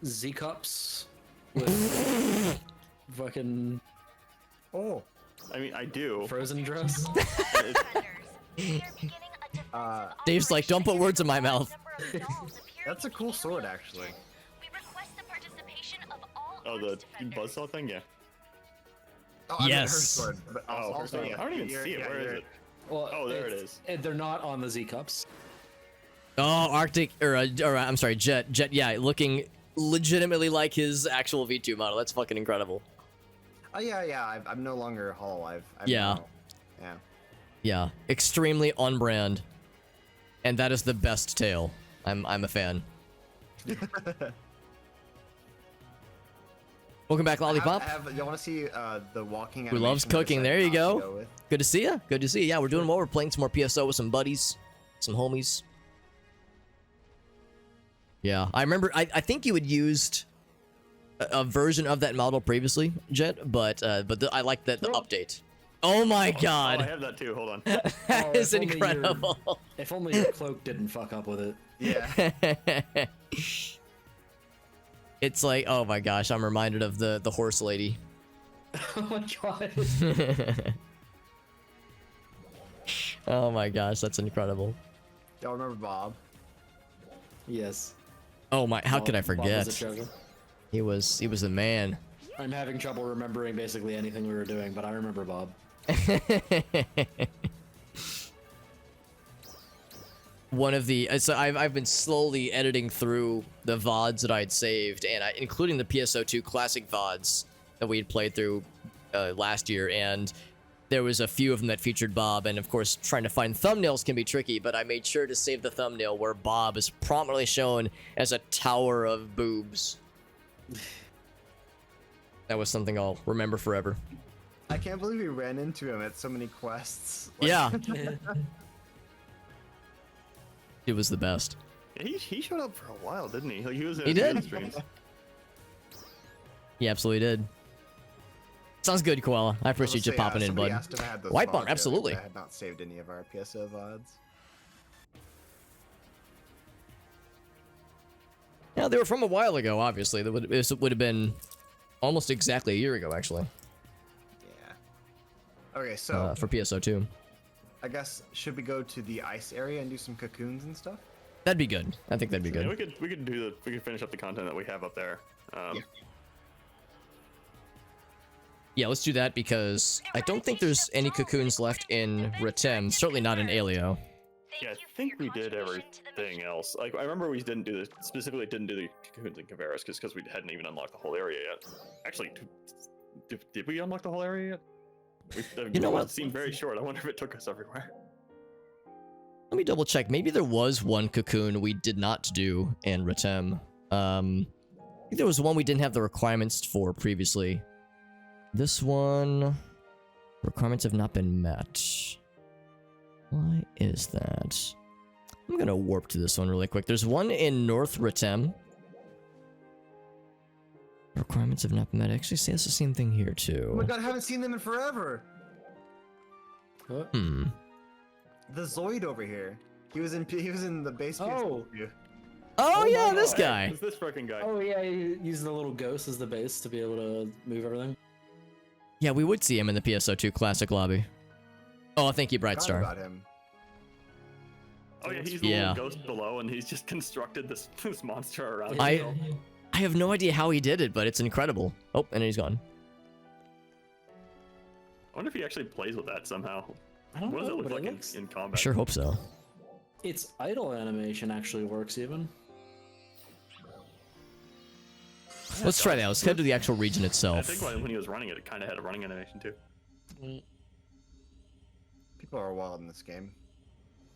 Z cups with fucking Oh, I mean, I do. frozen dress? Dave's like, don't put words in my mouth. that's a cool sword, actually. Oh, the buzzsaw thing, yeah. Oh, I meant her Yes. sword, but Oh, also, I don't even see it. Where is it? Well, Oh, there it is. They're not on the Z cups. Oh, Arctic, or I'm sorry, Jet, yeah, looking legitimately like his actual V2 model. That's fucking incredible. Oh yeah. I'm no longer Hull. I'm Yeah. now- yeah. Yeah, extremely on brand. And that is the best tail. I'm a fan. Welcome back, Lollipop. You want to see the walking? Who loves animation that I cooking? decided There you not to go. with? Good to see you. Good to see you. Yeah, we're doing well. We're playing some more PSO with some buddies, some homies. Yeah, I remember. I think you had used a version of that model previously, Jet, but I like the update. Oh my Oh, god, I have that too. Hold on. that is if only your- incredible. If only your cloak didn't fuck up with it. Yeah. It's like, oh my gosh, I'm reminded of the horse lady. Oh my god. Oh my gosh, that's incredible. Y'all remember Bob? Yes. Oh my, how could I Bob was a forget? treasure. He was the man. I'm having trouble remembering basically anything we were doing, but I remember Bob. One of the so I've been slowly editing through the VODs that I had saved, and including the PSO2 classic VODs that we had played through last year, and there was a few of them that featured Bob, and of course trying to find thumbnails can be tricky, but I made sure to save the thumbnail where Bob is prominently shown as a tower of boobs. That was something I'll remember forever. I can't believe we ran into him at so many quests. Yeah. It was the best. Yeah, he showed up for a while, didn't he? Like, he was in He a few did. of the streams. He absolutely did. Sounds good, Koala. I appreciate you popping in, somebody bud. asked if I had those White VODs Barn, yet, absolutely. I had not saved any of our PSO VODs. Yeah, they were from a while ago, obviously. This would have been almost exactly a year ago, actually, Yeah. Okay, so for PSO2. I guess should we go to the ice area and do some cocoons and stuff? That'd be good. I think that'd be Yeah, good. we could finish up the content that we have up there. Yeah. Yeah, let's do that because I don't think there's any cocoons left in Retem. Certainly not in Alio. Yeah, I think we did everything else. Like, I remember we didn't do specifically didn't do the cocoons in Kvaris because we hadn't even unlocked the whole area yet. Actually, did we unlock the whole area yet? You know what? It seemed very short. I wonder if it took us everywhere. Let me double check. Maybe there was one cocoon we did not do in Retem. think there was one we didn't have the requirements for previously. This one... Requirements have not been met. Why is that? I'm gonna warp to this one really quick. There's one in North Ritem. Requirements have not been met. Actually, say it's the same thing here too. Oh my god, I haven't seen them in forever. What? Hmm. The Zoid over here. He was in the base. Oh. Oh yeah, my this God. guy. It's this freaking guy. Oh yeah, he used the little ghost as the base to be able to move everything. Yeah, we would see him in the PSO2 Classic lobby. Oh, thank you, Forgot Brightstar. about him. Oh yeah, he's the Yeah. little ghost below, and he's just constructed this monster around I himself. I have no idea how he did it, but it's incredible. Oh, and he's gone. I wonder if he actually plays with that somehow. I don't What does know, it look but like it looks... in I combat? sure hope so. Its idle animation actually works even. Let's try that. Let's head to the actual region I itself. think when he was running it, it kind of had a running animation too. People are wild in this game.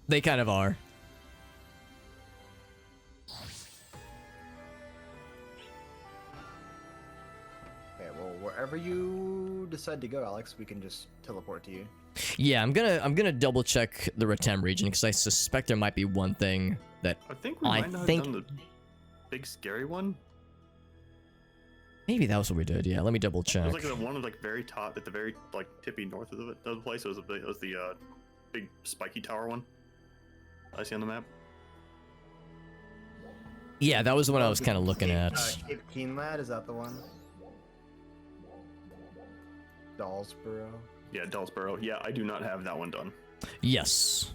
They kind of are. Okay, well, wherever you decide to go, Alex, we can just teleport to you. Yeah, I'm gonna double check the Ritem region because I suspect there might be one thing that I think we I might not think- have done the big scary one. maybe that was what we did. Yeah, let me double It check. was like the one like very top, at the very like tippy north of the place. It was the big spiky tower one. I see on the map. Yeah, that was the one I was kind of looking at. Cape Keenlad, is that the one? Dallsboro. Yeah, Dellsboro. Yeah, I do not have that one done. Yes.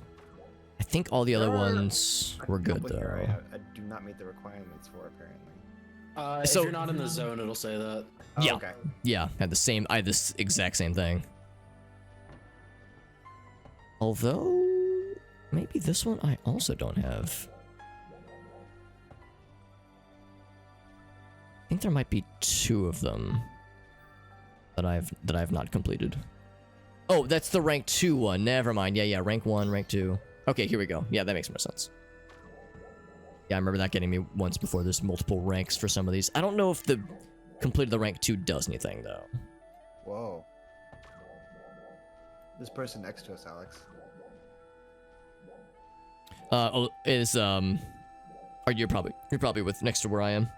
I think all the other There are ones were a good couple here though. I do not meet the requirements for, apparently. If So- you're not in the zone, it'll say that. Oh, Yeah. Okay. Yeah, I had this exact same thing. Although, maybe this one I also don't have. I think there might be two of them that I've not completed. Oh, that's the rank 2 one. Never mind. Yeah, rank 1, rank 2. Okay, here we go. Yeah, that makes more sense. Yeah, I remember that getting me once before. There's multiple ranks for some of these. I don't know if the completed the rank 2 does anything though. Whoa. This person next to us, Alex. Or you're probably with next to where I am.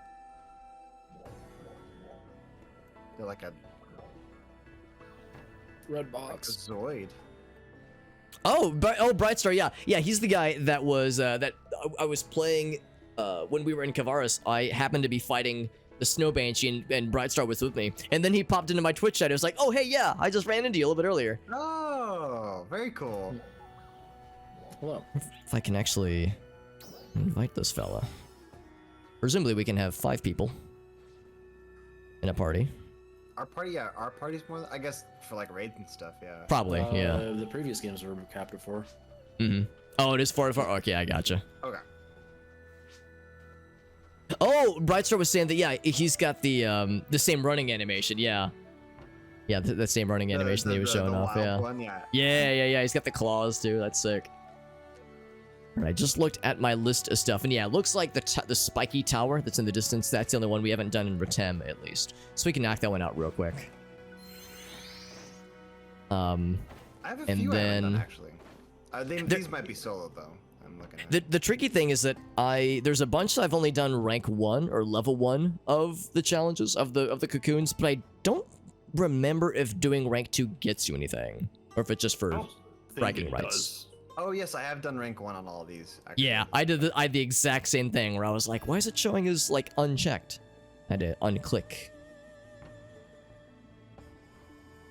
They're like a Red like a box. Zoid. Oh, Brightstar, yeah, he's the guy that was that I was playing when we were in Kvaris. I happened to be fighting the Snow Banshee, and Brightstar was with me, and then he popped into my Twitch chat. It was like, oh hey, yeah, I just ran into you a little bit earlier. Oh, very cool. Hello. If I can actually invite this fella, presumably we can have 5 people in a party. Our party's more, I guess, for like raids and stuff, yeah. Probably, yeah. The previous games were capped at 4. Mm-hmm. Oh, it is 4 to 4. Okay, I gotcha. Okay. Oh, Brightstar was saying that yeah, he's got the same running animation. Yeah, the same running animation that he was showing off. wild Yeah. one, yeah. Yeah. He's got the claws too. That's sick. All right, I just looked at my list of stuff, and yeah, it looks like the spiky tower that's in the distance. That's the only one we haven't done in Ritem, at least. So we can knock that one out real quick. I have a and few I haven't done, then- actually. These might be solo though. I'm looking at. The tricky thing is that there's a bunch that I've only done rank 1 or level 1 of the challenges of the cocoons, but I don't remember if doing rank 2 gets you anything, or if it's just for bragging rights. Oh yes, I have done rank 1 on all of these. Actually. Yeah, I did the exact same thing where I was like, why is it showing as like unchecked? I had to unclick.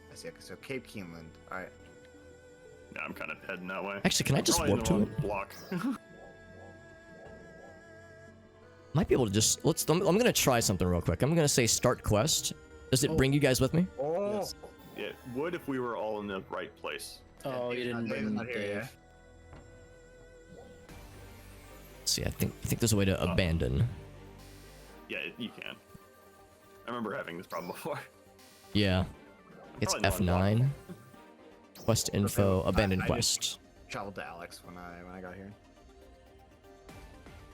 I see. Okay, so Cape Keeneland. All right. Yeah, I'm kind of heading that way. Actually, can I just Probably warp in the to wrong block. Might be able to just I'm gonna try something real quick. I'm gonna say start quest. Does it bring you guys with me? Oh. Yes. Yeah, it would if we were all in the right place. Oh, you didn't Dave's bring not here, Dave. yeah. See, I think there's a way to abandon. Yeah, you can. I remember having this problem before. Yeah. It's Probably the wrong F9. Quest info, abandoned I quest. Traveled to Alex when I got here.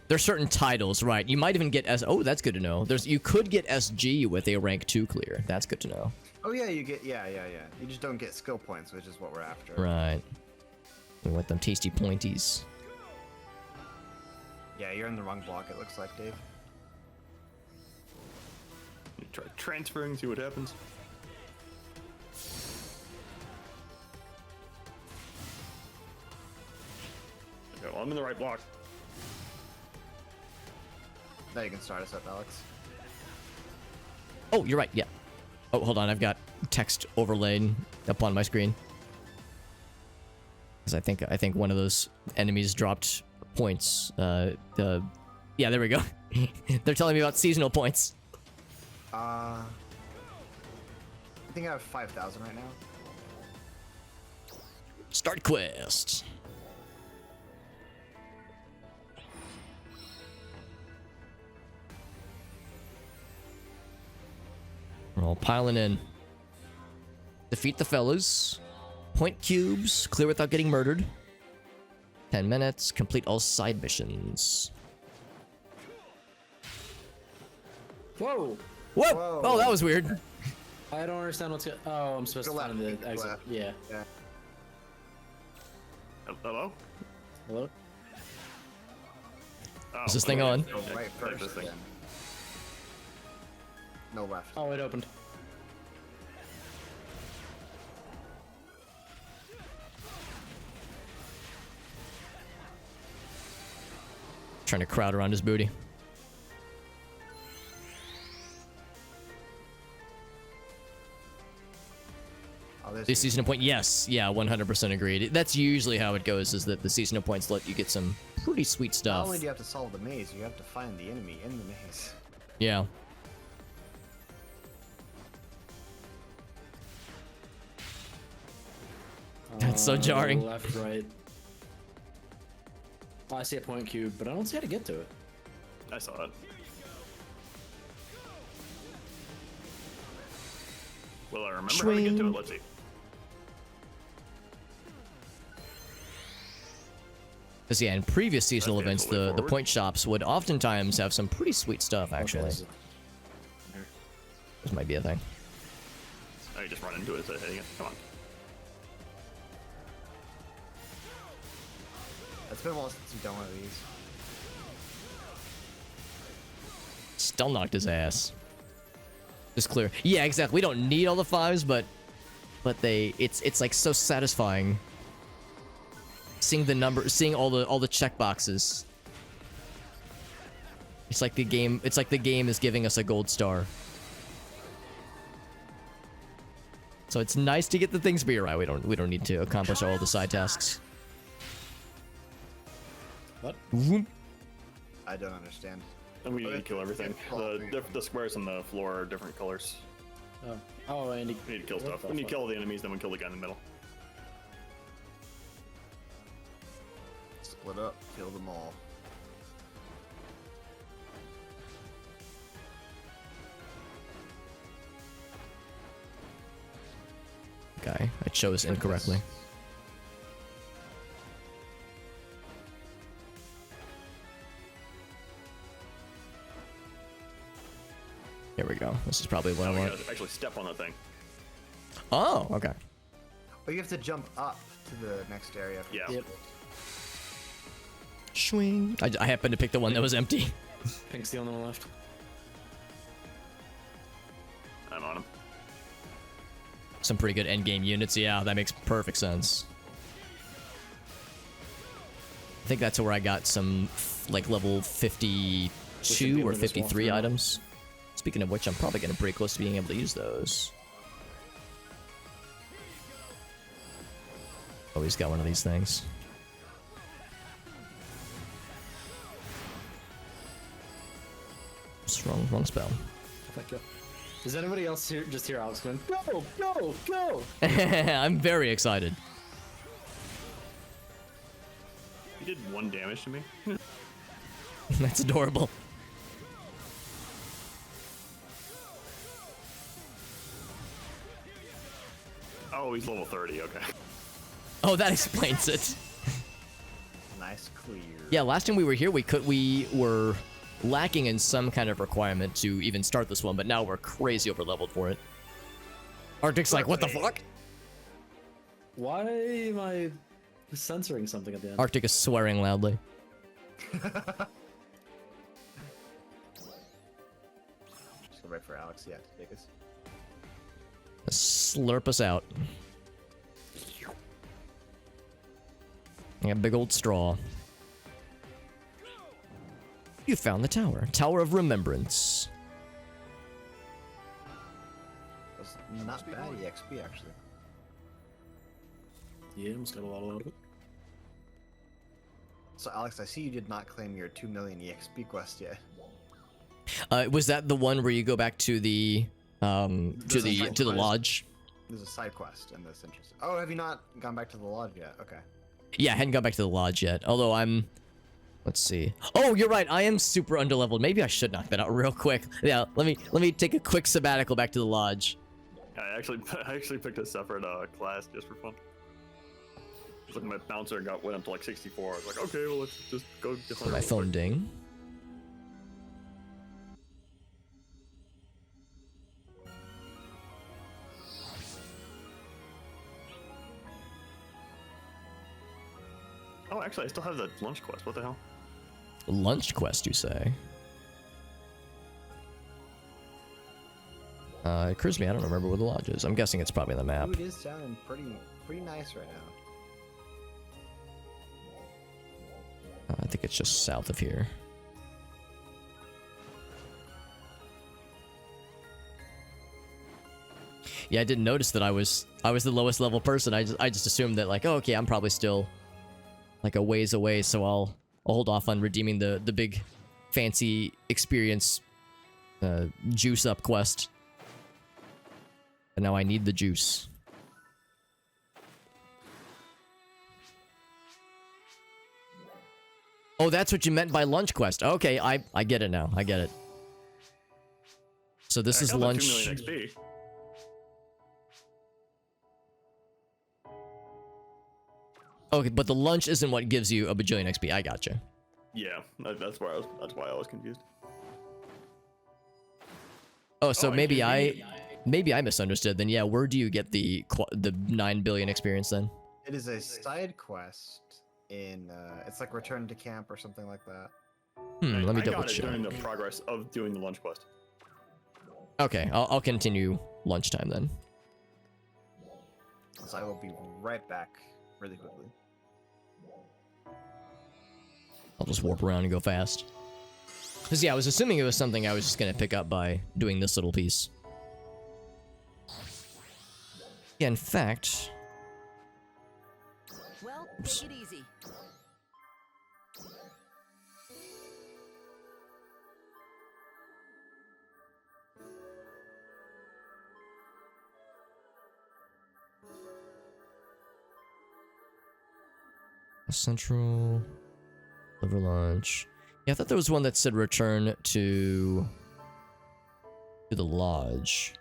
There's certain titles, right? You might even get S. Oh, that's good to know. You could get SG with a rank 2 clear. That's good to know. Oh yeah, you get yeah. You just don't get skill points, which is what we're after. Right. We want them tasty pointies. Yeah, you're in the wrong block. It looks like, Dave. You try transferring, see what happens. Okay, well, I'm in the right block. Now you can start us up, Alex. Oh, you're right. Yeah. Oh, hold on. I've got text overlaid up on my screen. Because I think one of those enemies dropped points. Yeah, there we go. They're telling me about seasonal points. I think I have 5,000 right now. Start quest. We're all piling in. Defeat the fellas. Point cubes. Clear without getting murdered. 10 minutes. Complete all side missions. Whoa! Whoa! Whoa. Oh, that was weird. I don't understand what's going. Oh, I'm supposed to find the exit. Yeah. Hello? Hello? Oh, Is this thing on? Go right first. this thing. Then. No left. Oh, it opened. Trying to crowd around his booty. The seasonal point, yes, yeah, 100% agreed. That's usually how it goes, is that the seasonal points let you get some pretty sweet Not stuff. only do you have to solve the maze, you have to find the enemy in the maze. Yeah. That's so jarring. Left, right. Oh, I see a point cube, but I don't see how to get to it. I saw it. Will I remember how to get to it? Let's see. Because yeah, in previous seasonal Okay, events, so way the forward. point shops would oftentimes have some pretty sweet stuff, actually. Okay, This might be a thing. Oh, you just run into it instead of hitting it. Come on. It's been a while since we've done one of these. Still knocked his ass. Just clear. Yeah, exactly. We don't need all the 5s, but it's like so satisfying. Seeing the number, seeing all the check boxes. It's like the game is giving us a gold star. So it's nice to get the things, but you're right. We don't need to accomplish all the side tasks. What? I don't understand. And we need to kill everything. The squares on the floor are different colors. Oh, and We need to kill stuff. When you kill the enemies, then we kill the guy in the middle. Split up, kill them all. Okay, I chose incorrectly. Here we go. This is probably what I We want. gotta actually step on that thing. Oh, okay. But you have to jump up to the next area. Yeah. Yep. Swing. I happened to pick the one that was empty. Pink's the only one left. I'm on him. Some pretty good endgame units. Yeah, that makes perfect sense. I think that's where I got some like level 52 or 53 items. Speaking of which, I'm probably getting pretty close to being able to use those. Oh, he's got one of these things. Wrong spell. Does anybody else just hear Alex going, go, go, go? I'm very excited. You did 1 damage to me. That's adorable. Oh, he's level 30. Okay. Oh, that explains it. nice clear. Yeah, last time we were here, we were lacking in some kind of requirement to even start this one, but now we're crazy over leveled for it. Arctic's like, what the fuck? Why am I censoring something at the end? Arctic is swearing loudly. Just go right for Alex, yeah, to take us. Slurp us out. A big old straw. You found the tower. Tower of Remembrance. That's not bad EXP, actually. Yeah, almost got a lot out of it. So, Alex, I see you did not claim your 2 million EXP quest yet. Was that the one where you go back to the to the lodge? There's a side quest in this interest. Oh, have you not gone back to the lodge yet? Okay. Yeah, I hadn't gone back to the lodge yet. Although I'm... Let's see. Oh, you're right. I am super underleveled. Maybe I should knock that out real quick. Yeah, let me take a quick sabbatical back to the lodge. I actually picked a separate class just for fun. It's like my bouncer went up to like 64. I was like, okay, well let's just go get some. My phone ding. Oh, actually, I still have the lunch quest. What the hell? Lunch quest, you say? It occurs to me I don't remember where the lodge is. I'm guessing it's probably in the map. Food is sounding pretty nice right now. I think it's just south of here. Yeah, I didn't notice that I was the lowest level person. I just assumed that like, oh, okay, I'm probably still like a ways away, so I'll hold off on redeeming the big fancy experience juice up quest. And now I need the juice. Oh, that's what you meant by lunch quest. Okay, I get it now. I get it. So this is lunch. 2 million XP. Okay, but the lunch isn't what gives you a bajillion XP. I gotcha. Yeah, that's why I was confused. Oh, so maybe I misunderstood. Then yeah, where do you get the 9 billion experience then? It is a side quest in it's like Return to Camp or something like that. Let me double I got it check. during the progress of doing the lunch quest. Okay, I'll continue lunchtime then. So I will be right back really quickly. I'll just warp around and go fast. Because yeah, I was assuming it was something I was just going to pick up by doing this little piece. Yeah, in fact... Well, take it easy. Central... Liver lunch. Yeah, I thought there was one that said return to the lodge.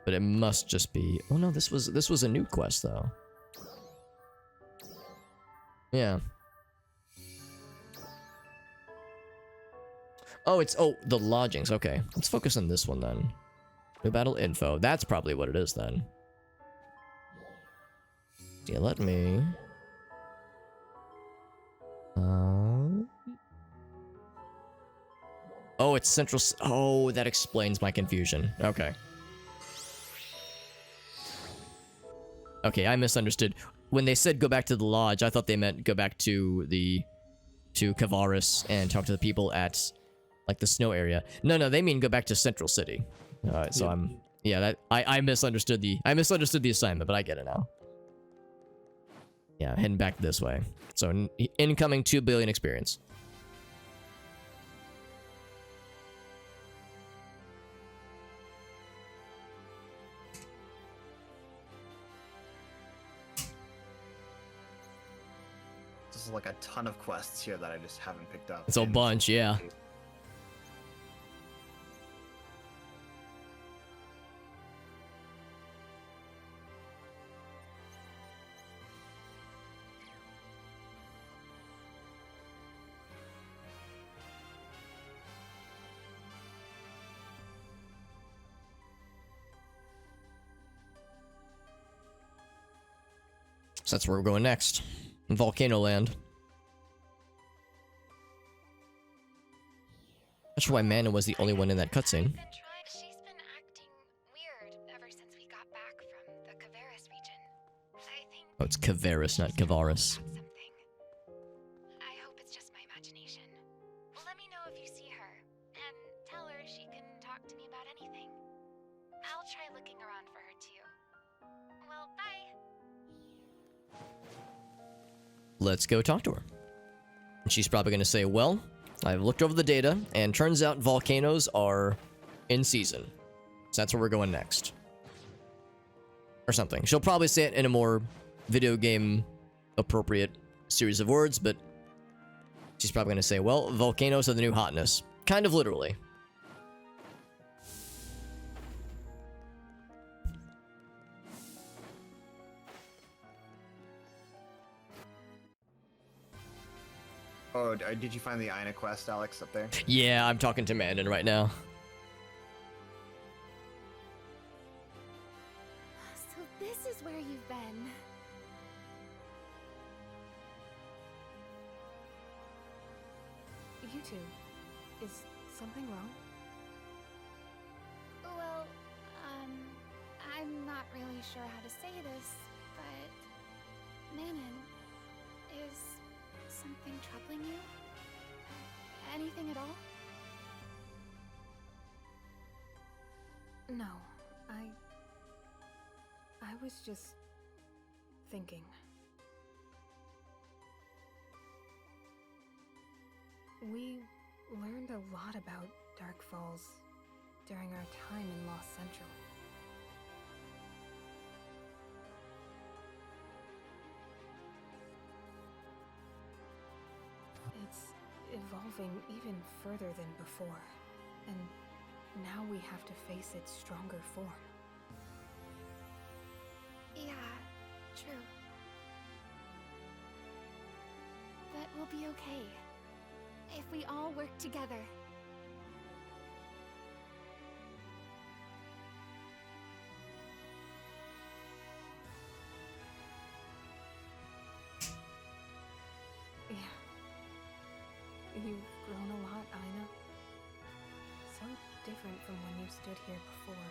But it must just be... Oh no, this was a new quest though. Yeah. Oh, it's... Oh, the lodgings. Okay. Let's focus on this one then. New battle info. That's probably what it is then. Yeah, let me... Oh, it's central... Oh, that explains my confusion. Okay. Okay, I misunderstood. When they said go back to the lodge, I thought they meant go back to Kvaris and talk to the people at, like, the snow area. No, they mean go back to Central City. Alright, so I'm... Yeah, that... I misunderstood the assignment, but I get it now. Yeah, heading back this way. So, incoming 2 billion experience. There's like a ton of quests here that I just haven't picked up. It's a bunch, yeah. So that's where we're going next. Volcano Land. Not sure why Mana was the only one in that cutscene. She's been acting weird ever since we got back from the Kvaris region. I think Oh, it's Kvaris, not Kvaris. something. I hope it's just my imagination. Let me know if you see her, and tell her she can talk to me about anything. I'll try looking around for her too. Well, bye. Let's go talk to her. And she's probably going to say, well, I've looked over the data, and turns out volcanoes are in season. So that's where we're going next. Or something. She'll probably say it in a more video game appropriate series of words, but she's probably going to say, well, volcanoes are the new hotness. Kind of literally. Oh, did you find the Ina quest, Alex, up there? Yeah, I'm talking to Mandan right now. So this is where you've been. You two, is something wrong? Well, I'm not really sure how to say this, but Manon, is something troubling you? Anything at all? No, I was just thinking. We learned a lot about Dark Falls during our time in Lost Central. It's evolving even further than before, and now we have to face its stronger form. Yeah, true. But we'll be okay. If we all work together. Yeah. You've grown a lot, Ina. So different from when you stood here before.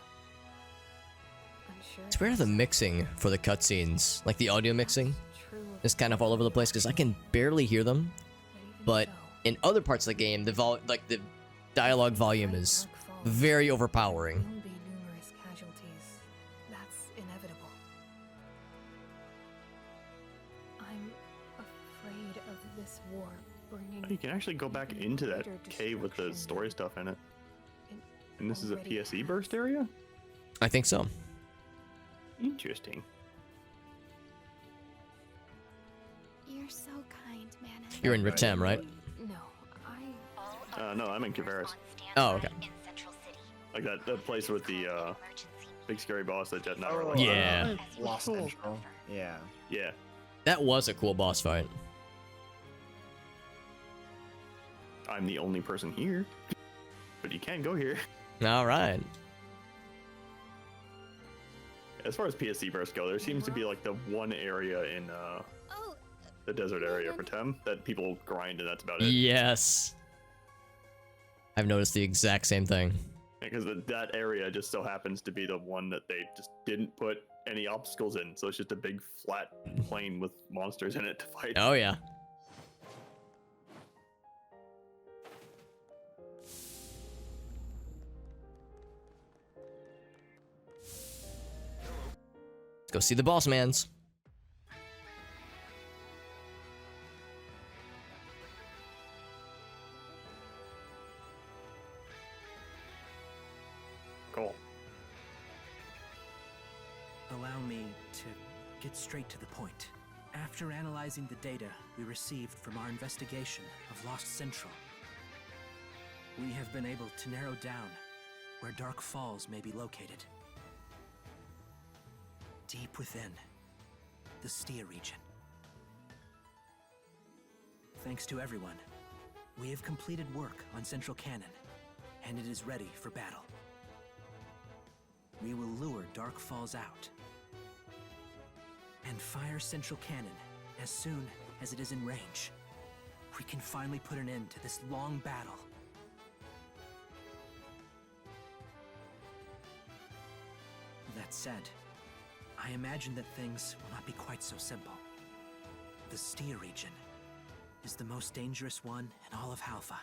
I'm sure It's weird how the mixing for the cutscenes, like the audio mixing, is kind of all over the place because I can barely hear them. But in other parts of the game, the dialogue volume is very overpowering. will be numerous casualties. That's inevitable. I'm afraid of this war bringing. You can actually go back into that cave with the story stuff in it. And this is a PSE burst area? I think so. Interesting. You're so kind, Manon. You're in Ritem, right? No, No, I'm in Kvaris. Oh, okay. Like that place with the big scary boss that Jet and I were Oh, like, Yeah. Lost Central. Yeah. yeah. That was a cool boss fight. I'm the only person here, but you can go here. All right. As far as PSC bursts go, there seems to be like the one area in the desert area for Tem that people grind, and that's about it. Yes. I've noticed the exact same thing. Because that area just so happens to be the one that they just didn't put any obstacles in, so it's just a big flat plain with monsters in it to fight. Oh yeah. Let's go see the boss mans. Cool. Allow me to get straight to the point. After analyzing the data we received from our investigation of Lost Central, we have been able to narrow down where Dark Falls may be located. Deep within the Stia region. Thanks to everyone, we have completed work on Central Cannon, and it is ready for battle. We will lure Dark Falls out and fire Central Cannon as soon as it is in range. We can finally put an end to this long battle. That said, I imagine that things will not be quite so simple. The Stia region is the most dangerous one in all of Halpha.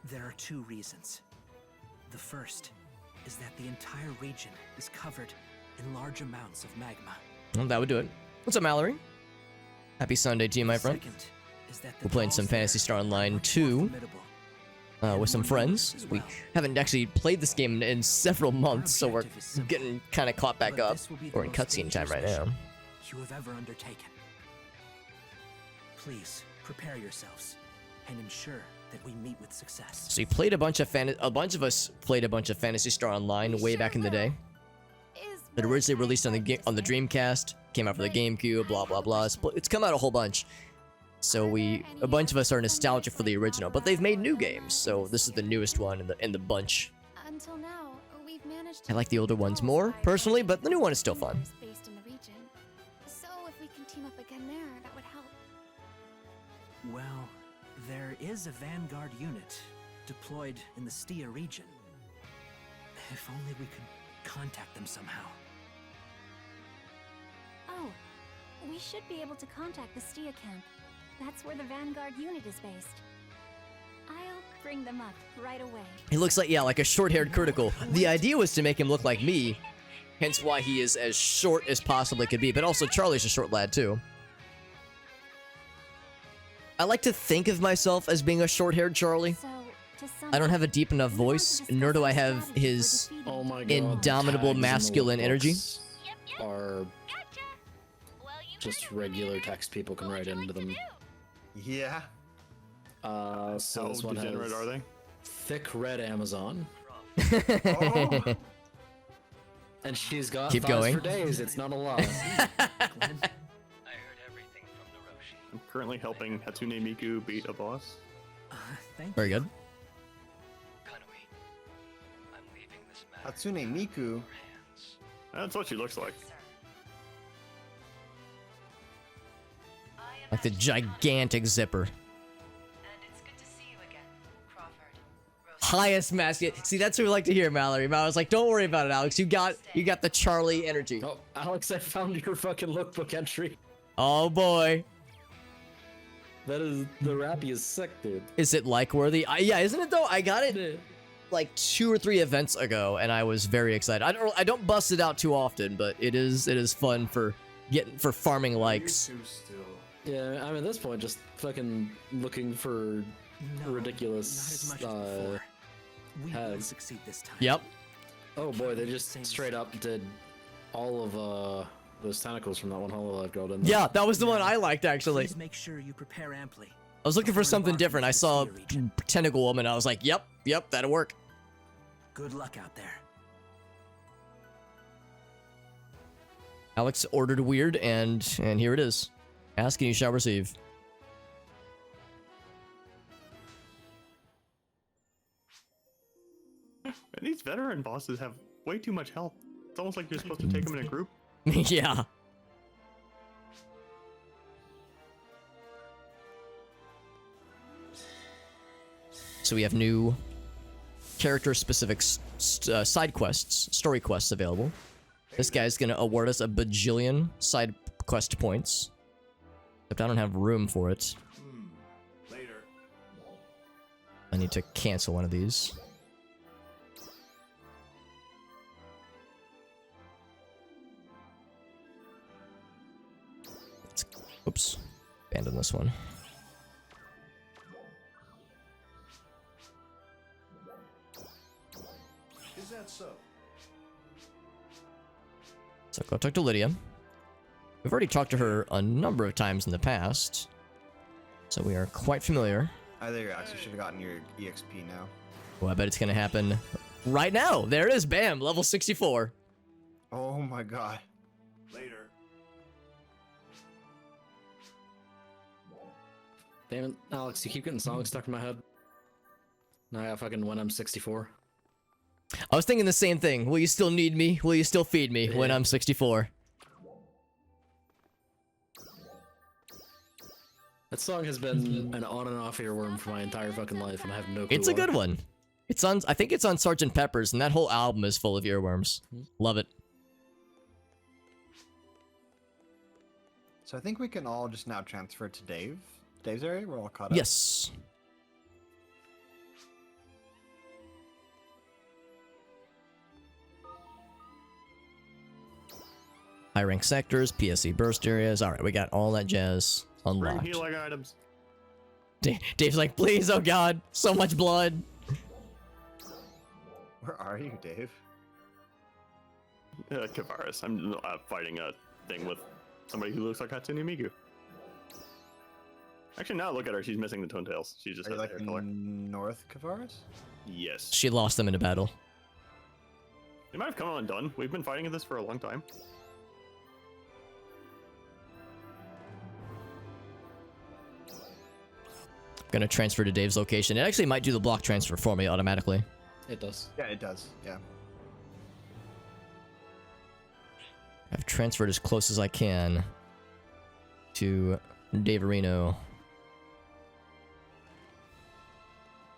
There are 2 reasons. The first is that the entire region is covered in large amounts of magma. Well, that would do it. What's up, Mallory? Happy Sunday to you, my friend. Second is that the We're playing some dolls Phantasy there Star are Online much more 2 formidable. with some friends. We haven't actually played this game in several months, so we're getting kind of caught back But up. this will be the We're in most cutscene time dangerous right mission now. you have ever undertaken. Please prepare yourselves and ensure that we meet with success. So you played a bunch of us played a bunch of Phantasy Star Online way back in the day. It originally released on the Dreamcast, came out for the GameCube, blah blah blah. It's come out a whole bunch. So a bunch of us are nostalgic for the original, but they've made new games, so this is the newest one in the bunch. Until now, we've managed I like the older ones more, personally, but the new one is still fun. based in the region. So if we can team up again there, that would help. Well, there is a Vanguard unit deployed in the Stia region. If only we could contact them somehow. Oh, we should be able to contact the Stia camp. That's where the Vanguard unit is based. I'll bring them up right away. He looks like, yeah, like a short-haired critical. The idea was to make him look like me, hence why he is as short as possibly could be, but also Charlie's a short lad too. I like to think of myself as being a short-haired Charlie. I don't have a deep enough voice, nor do I have his Oh my God, indomitable tags in the masculine energy. lookbooks Are just regular text people can write into them. Yeah. So How this one degenerate has are they? thick red Amazon. Oh. And she's got Keep thighs going. for days. It's not a lie. I'm currently helping Hatsune Miku beat a boss. Thank Very you. good. Hatsune Miku. That's what she looks like. Like the gigantic zipper. Highest masculine. See, that's what we like to hear, Mallory. Mallory's like, don't worry about it, Alex. You got the Charlie energy. Oh, Alex, I found your fucking lookbook entry. Oh boy. That is, the rappy is sick, dude. Is it like worthy? Yeah, isn't it though? I got it like 2 or 3 events ago, and I was very excited. I don't bust it out too often, but it is fun for farming likes. Yeah, I mean, at this point, just fucking looking for No, ridiculous. not as much as before. We will has. succeed this time. Yep. Oh boy, they just straight up did all of those tentacles from that one Hololive Girl, didn't they? Yeah, that was the one I liked actually. Please make sure you prepare amply. I was looking for before something embarking different. I on the saw Stia region. Tentacle Woman. I was like, yep, that'll work. Good luck out there. Alex ordered weird, and here it is. Ask and you shall receive. And these veteran bosses have way too much health. It's almost like you're supposed to take them in a group. Yeah. So we have new character-specific side quests, story quests available. This guy's gonna award us a bajillion side quest points. Except I don't have room for it. Later. I need to cancel one of these. Oops. Abandon this one. Is that so? So go talk to Lydia. We've already talked to her a number of times in the past, so we are quite familiar. I think you actually should have gotten your EXP now. Oh, I bet it's gonna happen right now. There it is, bam, level 64. Oh my god. Later. Damn it, Alex, you keep getting songs stuck in my head. Now I got fucking when I'm 64. I was thinking the same thing. Will you still need me? Will you still feed me when I'm 64? That song has been an on and off earworm for my entire fucking life, and I have no clue It's a why. good one. It's on. I think it's on Sgt. Pepper's, and that whole album is full of earworms. Love it. So I think we can all just now transfer to Dave's area. We're all caught up. Yes. High rank sectors, PSC burst areas. All right, we got all that jazz Bring unlocked. healing items. Dave's like, please, oh god, so much blood. Where are you, Dave? Kvaris. I'm fighting a thing with somebody who looks like Hatsune Miku. Actually, now look at her. She's missing the toenails. She just Are has you the like hair color. North Kvaris? Yes. She lost them in a battle. They might have come undone. We've been fighting this for a long time. Gonna transfer to Dave's location. It actually might do the block transfer for me automatically. It does. Yeah, it does. Yeah. I've transferred as close as I can to Dave Areno.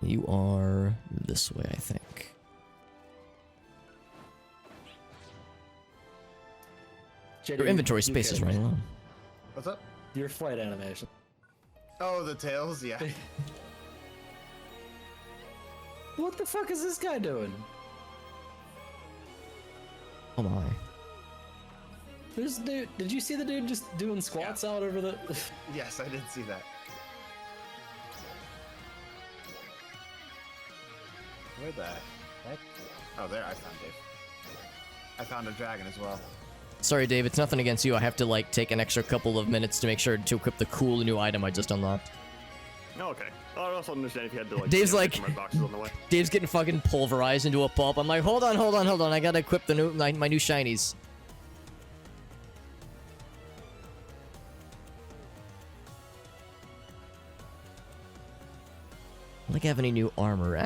You are this way, I think. Your inventory space is running low. What's up? Your flight animation. Oh, the tails? Yeah. What the fuck is this guy doing? Oh my. This dude, did you see the dude just doing squats out over the... Yes, I did see that. Where the heck? Oh, there, I found Dave. I found a dragon as well. Sorry, Dave, it's nothing against you. I have to, like, take an extra couple of minutes to make sure to equip the cool new item I just unlocked. Oh, okay. I also understand if you had to, like... Dave's like... get my boxes on the way. Dave's getting fucking pulverized into a pulp. I'm like, hold on. I gotta equip the new, my new shinies. I don't think I have any new armor.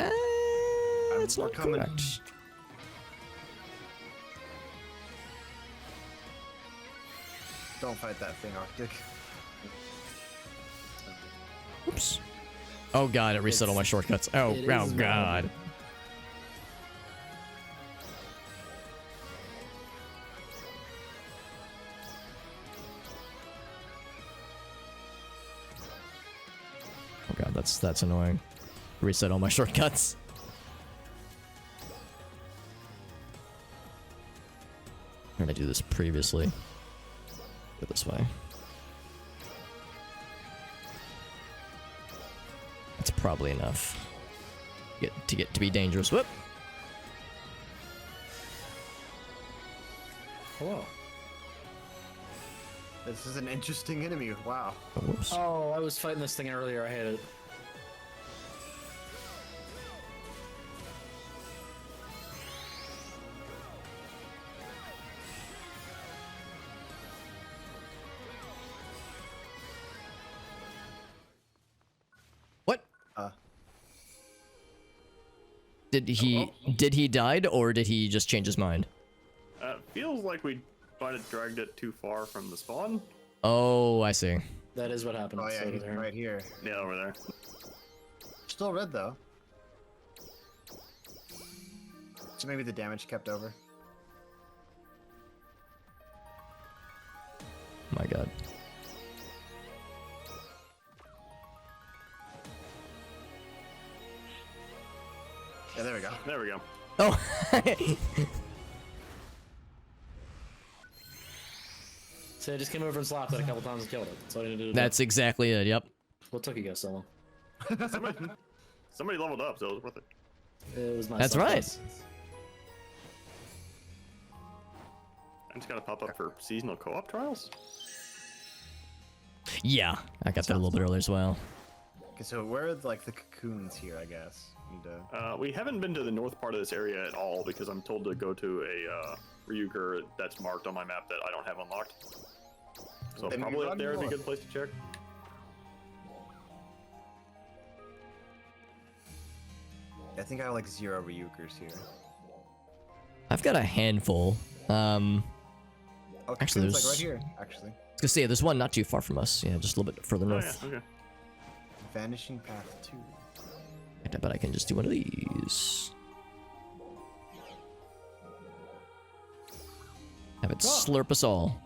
That's not correct. Don't fight that thing, Arctic. Oops. Oh god, it reset all my shortcuts. Oh god. Oh god, that's annoying. Reset all my shortcuts. How did I do this previously? Go this way. That's probably enough. Get to be dangerous. Whoop. Hello. This is an interesting enemy. Wow. Whoops. Oh, I was fighting this thing earlier. I hate it. What? Did he died or did he just change his mind? Feels like we might have dragged it too far from the spawn. Oh, I see. That is what happened. Oh yeah, over he's there. right here. Yeah, over there. Still red though. So maybe the damage kept over. My god. Yeah, there we go. There we go. Oh. So I just came over and slapped it a couple times and killed it. That's all you need to do. That's exactly it. Yep. What took you guys so long? Somebody leveled up, so it was worth it. It was my That's son. right. I just gotta pop up for seasonal co-op trials. Yeah, I got that a little bit earlier as well. Okay, so where are like the cocoons here? I guess. Need to... We haven't been to the north part of this area at all because I'm told to go to a Ryuker that's marked on my map that I don't have unlocked. So Then probably run up there would be a north. good place to check. I think I have like 0 Ryukers here. I've got a handful. Oh, Actually, it's there's. like right here. Actually, I was gonna say there's one not too far from us. Yeah, just a little bit further Oh, north. yeah, okay. vanishing path 2. I bet I can just do one of these. Have it slurp us all.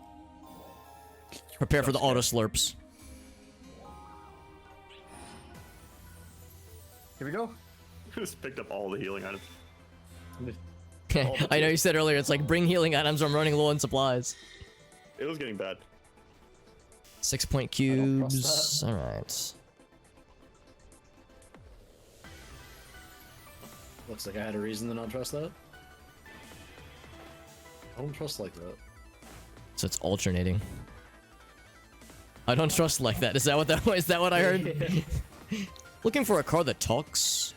Prepare for the auto slurps. Here we go. Just picked up all the healing items. I know you said earlier it's like bring healing items. I'm running low on supplies. It was getting bad. 6-point cubes. All right. Looks like I had a reason to not trust that. I don't trust like that. So it's alternating. I don't trust like that. Is that what that was? Is that what I heard? Looking for a car that talks.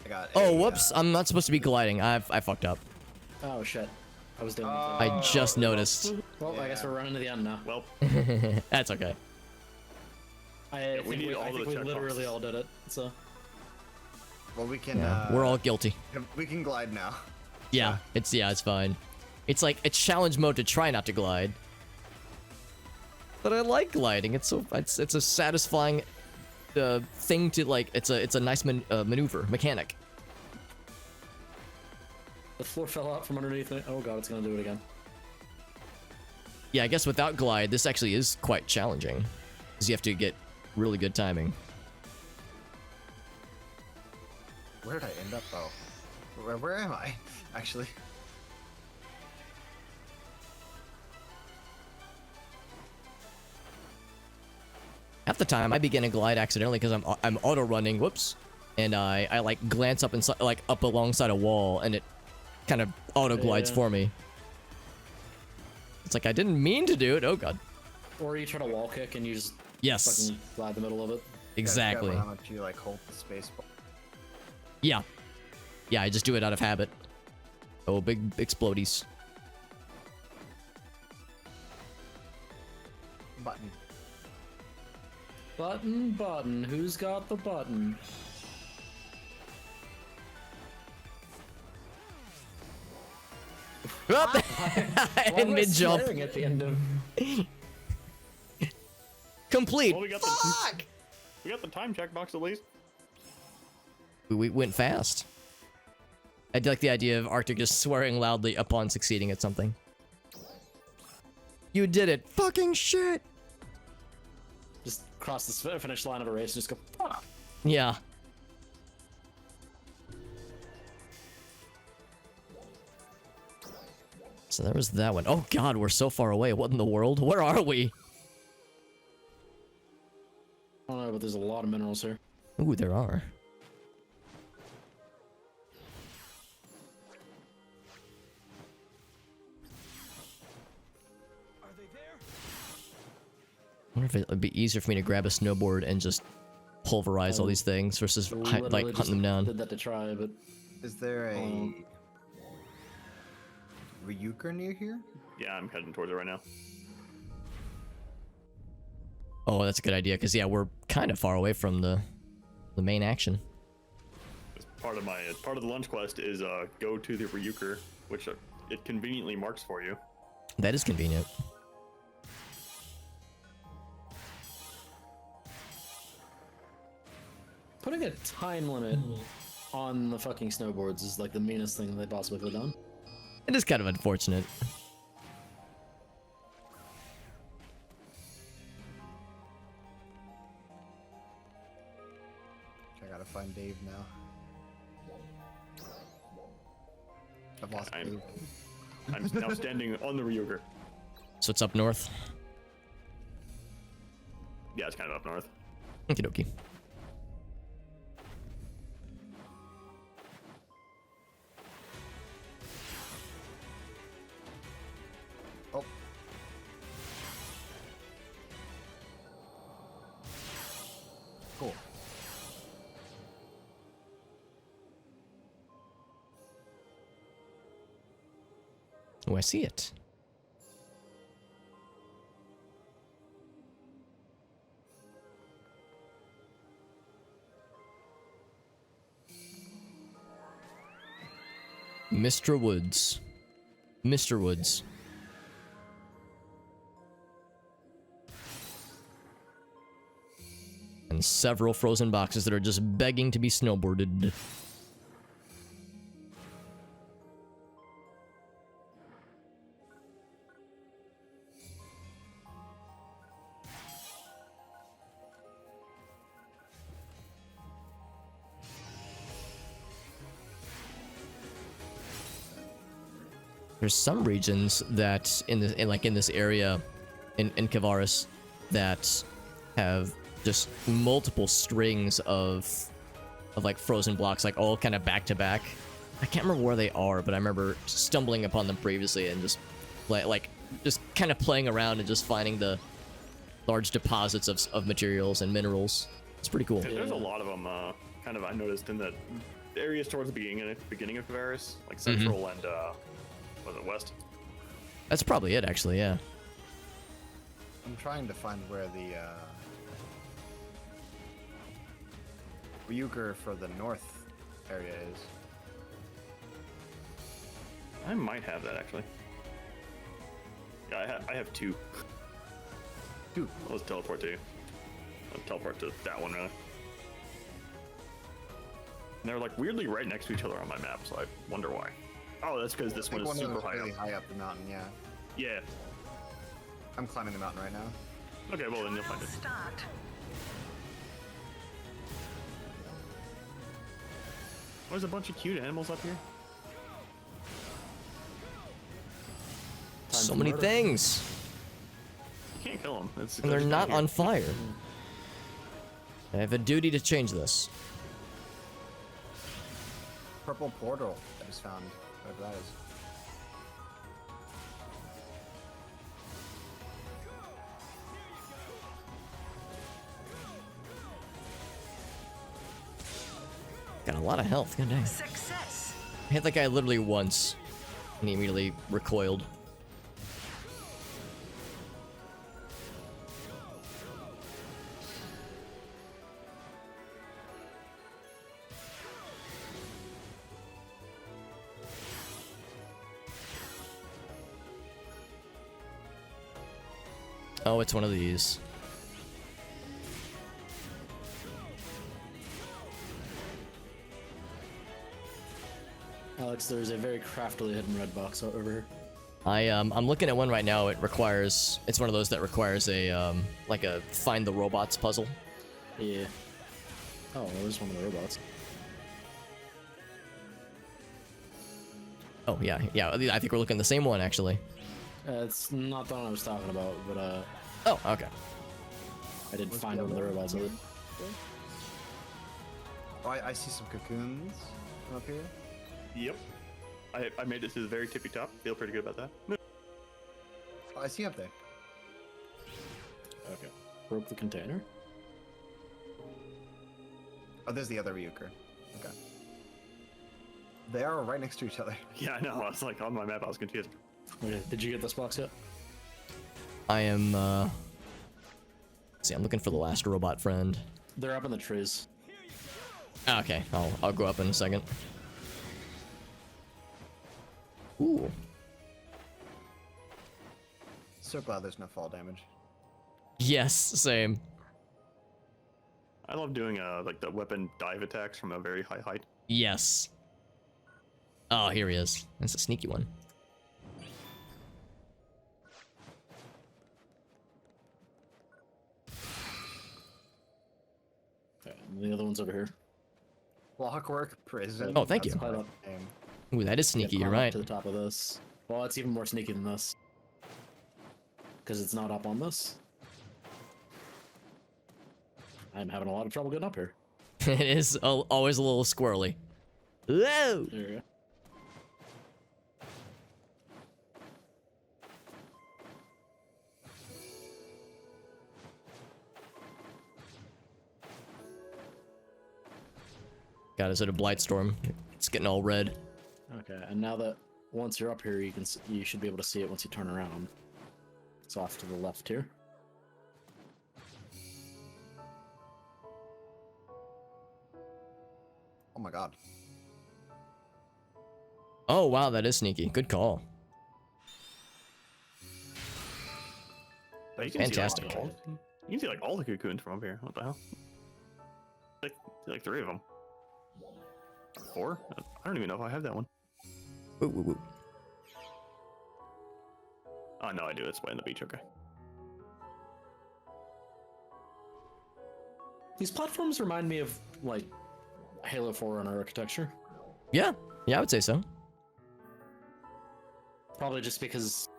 I got. Oh, whoops! I'm not supposed to be gliding. I fucked up. Oh shit. I was doing I just noticed. Well, I guess we're running to the end now. Well, That's okay. I we need all the we check literally boxes. all did it, so. Well, we can. Yeah, we're all guilty. We can glide now. Yeah, it's fine. It's like a challenge mode to try not to glide. But I like gliding. It's a satisfying thing to like. It's a nice maneuver mechanic. The floor fell out from underneath me. Oh god, it's gonna do it again. Yeah, I guess without glide, this actually is quite challenging, because you have to get really good timing. Where did I end up though? Where am I? Actually. Half the time, I begin to glide accidentally because I'm auto running. Whoops, and I like glance up inside, like up alongside a wall, and it kind of auto glides for me. It's like I didn't mean to do it. Oh god. Or you try to wall kick and you just Yes. fucking glide the middle of it. Exactly. How much you like hold the space bar? Yeah. Yeah, I just do it out of habit. Oh, big explodies. Button. Button. Who's got the button? In mid jump. At the end of... Complete. Well, we got the time check box at least. We went fast. I do like the idea of Arctic just swearing loudly upon succeeding at something. You did it. Fucking shit. Just cross the finish line of a race and just go, fuck. Yeah. So there was that one. Oh god, we're so far away. What in the world? Where are we? I don't know, but there's a lot of minerals here. Ooh, there are. I wonder if it would be easier for me to grab a snowboard and just pulverize all these things versus like Literally hunting them down. Did that to try, but Is there a Ryuker near here? Yeah, I'm heading towards it right now. Oh, that's a good idea because yeah, we're kind of far away from the main action. Part of the lunch quest is go to the Ryuker, which it conveniently marks for you. That is convenient. putting a time limit on the fucking snowboards is like the meanest thing they possibly could have done. It is kind of unfortunate. I gotta find Dave now. I've lost Dave. I'm now standing on the Ryuger. So it's up north. Yeah, it's kind of up north. Okie dokie. Oh. Cool. Oh, I see it. Mr. Woods. Mr. Woods. And several frozen boxes that are just begging to be snowboarded. There's some regions that in this area in Kvaris that have just multiple strings of like frozen blocks, like all kind of back to back. I can't remember where they are, but I remember stumbling upon them previously and just like just kind of playing around and just finding the large deposits of materials and minerals. It's pretty cool. There's a lot of them. Kind of I noticed in the areas towards the beginning of Kvaris, like Central and was it West? That's probably it, actually. Yeah. I'm trying to find where the Ryuger for the north area is. I might have that actually. Yeah, I have two. Two. Let's teleport to you. I'll teleport to that one, really. And they're like weirdly right next to each other on my map, so I wonder why. Oh, that's because this one is super high really up. high up the mountain, yeah. Yeah. I'm climbing the mountain right now. Okay, well then you'll find it. There's a bunch of cute animals up here. So many things. You can't kill them. And they're not on fire. I have a duty to change this. Purple portal I just found. Whatever that is. Got a lot of health. Good day. Success. I hit that guy literally once, and he immediately recoiled. Oh, it's one of these. Alex, there's a very craftily hidden red box over here. I'm looking at one right now. It's one of those that requires a like a find the robots puzzle. Yeah. Oh, there's one of the robots. Oh yeah. I think we're looking at the same one actually. It's not the one I was talking about, but Oh, okay. I did find one of the robots with it. Oh, I see some cocoons up here. Yep. I made it to the very tippy top. Feel pretty good about that. Oh, I see up there. Okay. Broke the container. Oh, there's the other Ryuger. Okay. They are right next to each other. Yeah, I know. I was like on my map. I was confused. Okay. Did you get this box yet? I am. See, I'm looking for the last robot friend. They're up in the trees. Okay, I'll go up in a second. Ooh. So glad there's no fall damage. Yes, same. I love doing like the weapon dive attacks from a very high height. Yes. Oh, here he is. That's a sneaky one. Okay, the other one's over here. Clockwork prison. Oh, thank you. Climb up. Ooh, that is sneaky. You're climb up right. to the top of this. Well, it's even more sneaky than this. Because it's not up on this. I'm having a lot of trouble getting up here. It is always a little squirrely. Whoa! There you go. God, is it a blight storm? It's getting all red. Okay, and now that once you're up here, you should be able to see it once you turn around. It's off to the left here. Oh my god. Oh wow, that is sneaky. Good call. But you can Fantastic. See, you can see like all the cocoons from up here. What the hell? Like 3 of them. 4? I don't even know if I have that one. Woo, woo, woo. Oh no, I do. It's way on the beach. Okay. These platforms remind me of like Halo 4 on architecture. Yeah, I would say so. Probably just because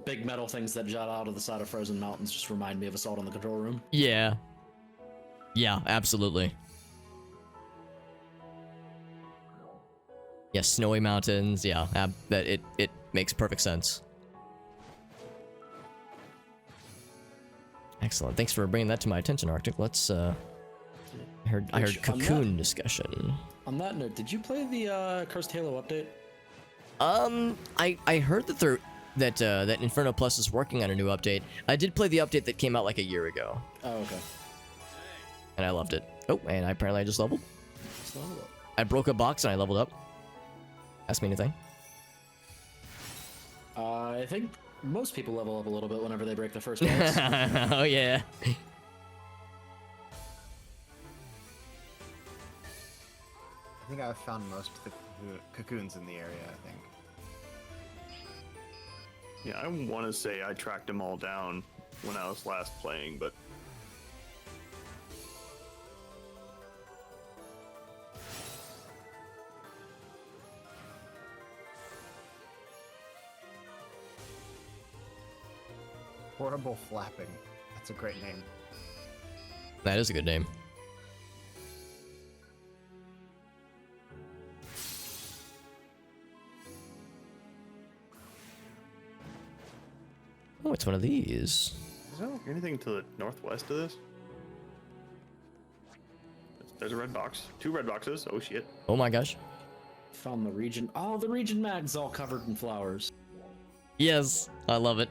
big metal things that jut out of the side of frozen mountains just remind me of Assault on the Control Room. Yeah. Yeah, absolutely. Yeah, snowy mountains. Yeah, that it makes perfect sense. Excellent. Thanks for bringing that to my attention, Arctic. Let's I heard cocoon discussion. On that note, did you play the Cursed Halo update? I heard that that Inferno Plus is working on a new update. I did play the update that came out like a year ago. Oh, okay. And I loved it. Oh, and apparently I just leveled. I broke a box and I leveled up. Ask me anything. I think most people level up a little bit whenever they break the first box. Oh yeah. I think I've found most of the cocoons in the area, I think. Yeah, I want to say I tracked them all down when I was last playing, but Portable Flapping. That's a great name. That is a good name. Oh, it's one of these. is there anything to the northwest of this? There's a red box. 2 red boxes. Oh shit. Oh my gosh. Found the region. Oh, the region mag's all covered in flowers. Yes, I love it.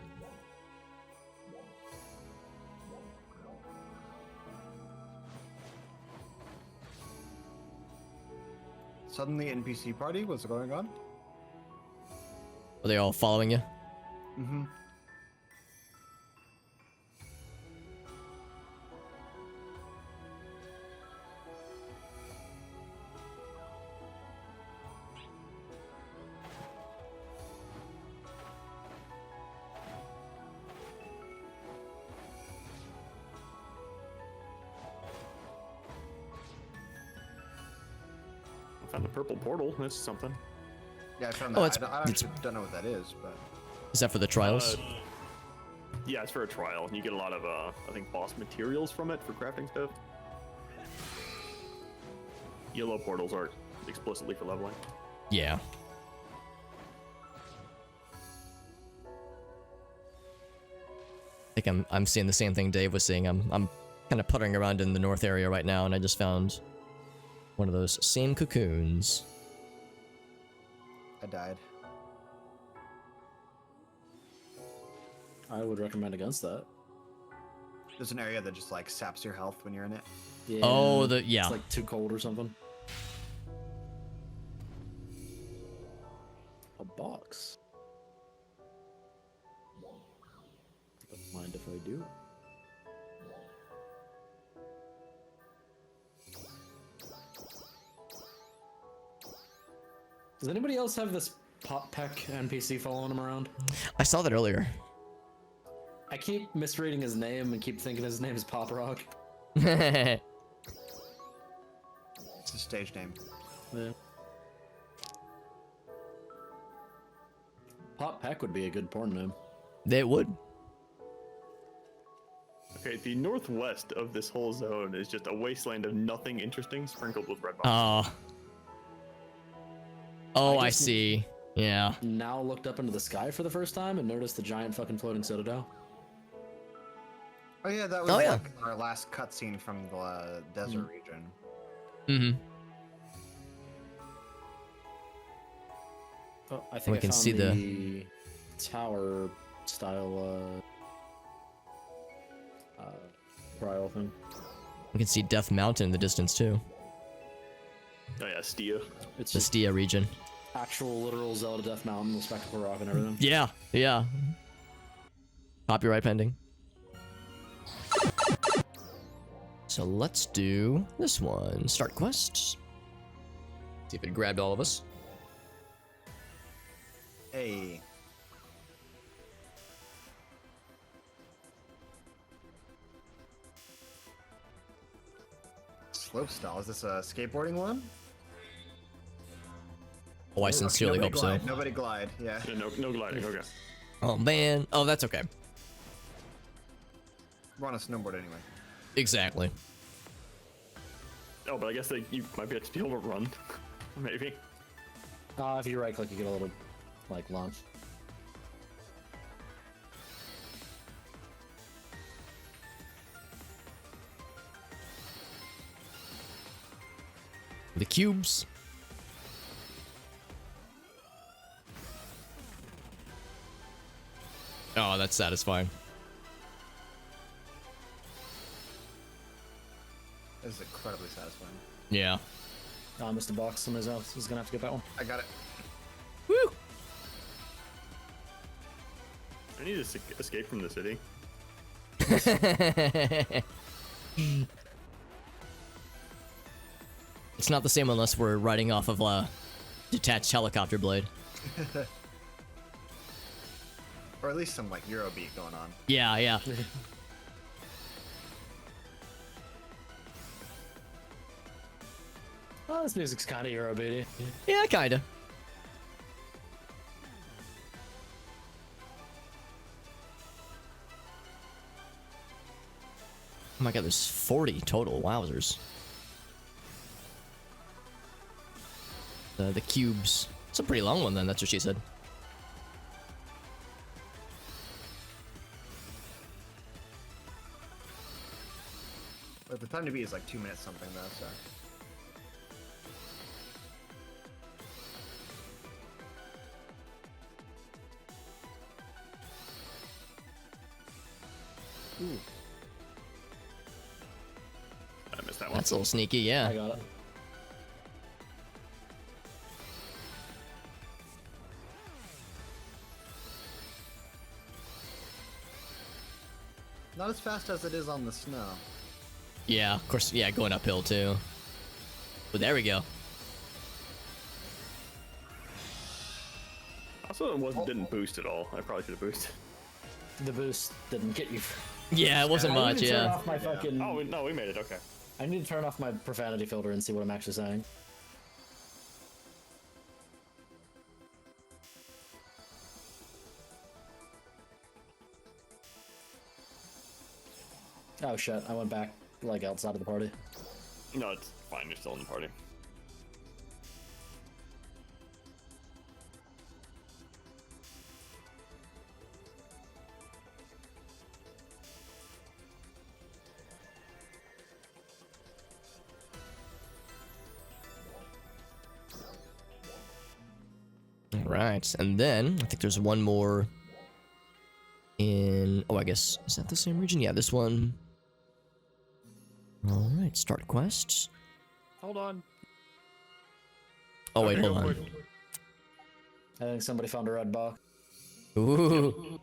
Suddenly NPC party? What's going on? Are they all following you? Mm-hmm. Found a purple portal. That's something. Yeah, I found Oh, that. I actually don't know what that is, but... Is that for the trials? Yeah, it's for a trial. You get a lot of, I think, boss materials from it for crafting stuff. Yellow portals are explicitly for leveling. Yeah. I think I'm seeing the same thing Dave was saying. I'm kind of puttering around in the north area right now, and I just found one of those same cocoons. I died. I would recommend against that. There's an area that just like saps your health when you're in it. Yeah, Oh, yeah. It's like too cold or something. A box. Don't mind if I do. Does anybody else have this Pop Peck NPC following him around? I saw that earlier. I keep misreading his name and keep thinking his name is Pop Rock. It's a stage name. Yeah. Pop Peck would be a good porn name. They would. Okay, the northwest of this whole zone is just a wasteland of nothing interesting sprinkled with red boxes. Oh, I see. Yeah. Now looked up into the sky for the first time and noticed the giant fucking floating citadel. Oh yeah, that was like our last cutscene from the desert region. Mm-hmm. Oh, I think we can see the tower style trial thing. We can see Death Mountain in the distance too. Oh yeah, Stia. It's the Stia region. actual literal Zelda Death Mountain with Spectacle Rock and everything. Yeah, yeah. Copyright pending. So let's do this one. Start quest. See if it grabbed all of us. Hey. Slopestyle. Is this a skateboarding one? Oh, I sincerely hope so. Nobody glide. Yeah. No gliding. Okay. Oh man. Oh, that's okay. We're on a snowboard anyway. Exactly. Oh, but I guess you might be able to run. Maybe. If you right click, you get a little, like, launch. The cubes. Oh, that's satisfying. This is incredibly satisfying. Yeah. Mr. Box on his house. He's gonna have to get that one. I got it. Woo! I need to escape from the city. It's not the same unless we're riding off of a detached helicopter blade. Or at least some like Eurobeat going on. Yeah, yeah. Oh, this music's kind of Eurobeaty. Yeah, kinda. Oh my god, there's 40 total. Wowzers. The cubes. It's a pretty long one then, that's what she said. But the time to beat is like 2 minutes something though, so. Ooh. I missed that one. That's a little sneaky, yeah. I got it. Not as fast as it is on the snow. Yeah, of course, yeah, going uphill too. But there we go. Also, didn't boost at all. I probably should have boosted. The boost didn't get you. Yeah, it wasn't I need much, to turn yeah. off my fucking... Oh, no, we made it, okay. I need to turn off my profanity filter and see what I'm actually saying. Oh shit, I went back, like, outside of the party. No, it's fine. You're still in the party. Right, and then I think there's one more in... Oh, I guess, is that the same region? Yeah, this one. Alright, start quests. Hold on. Oh, wait, Okay, hold go on. quick. I think somebody found a red box. Ooh.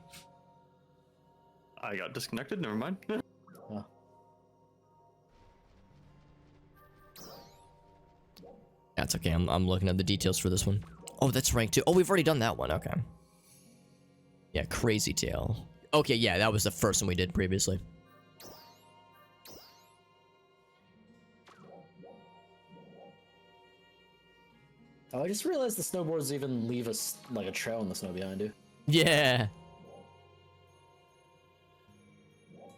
I got disconnected. Never mind. Oh. That's okay, I'm looking at the details for this one. Oh, that's rank 2. Oh, we've already done that one, okay. Yeah, Crazy Tail. Okay, yeah, that was the first one we did previously. Oh, I just realized the snowboards even leave us like a trail in the snow behind you. Yeah.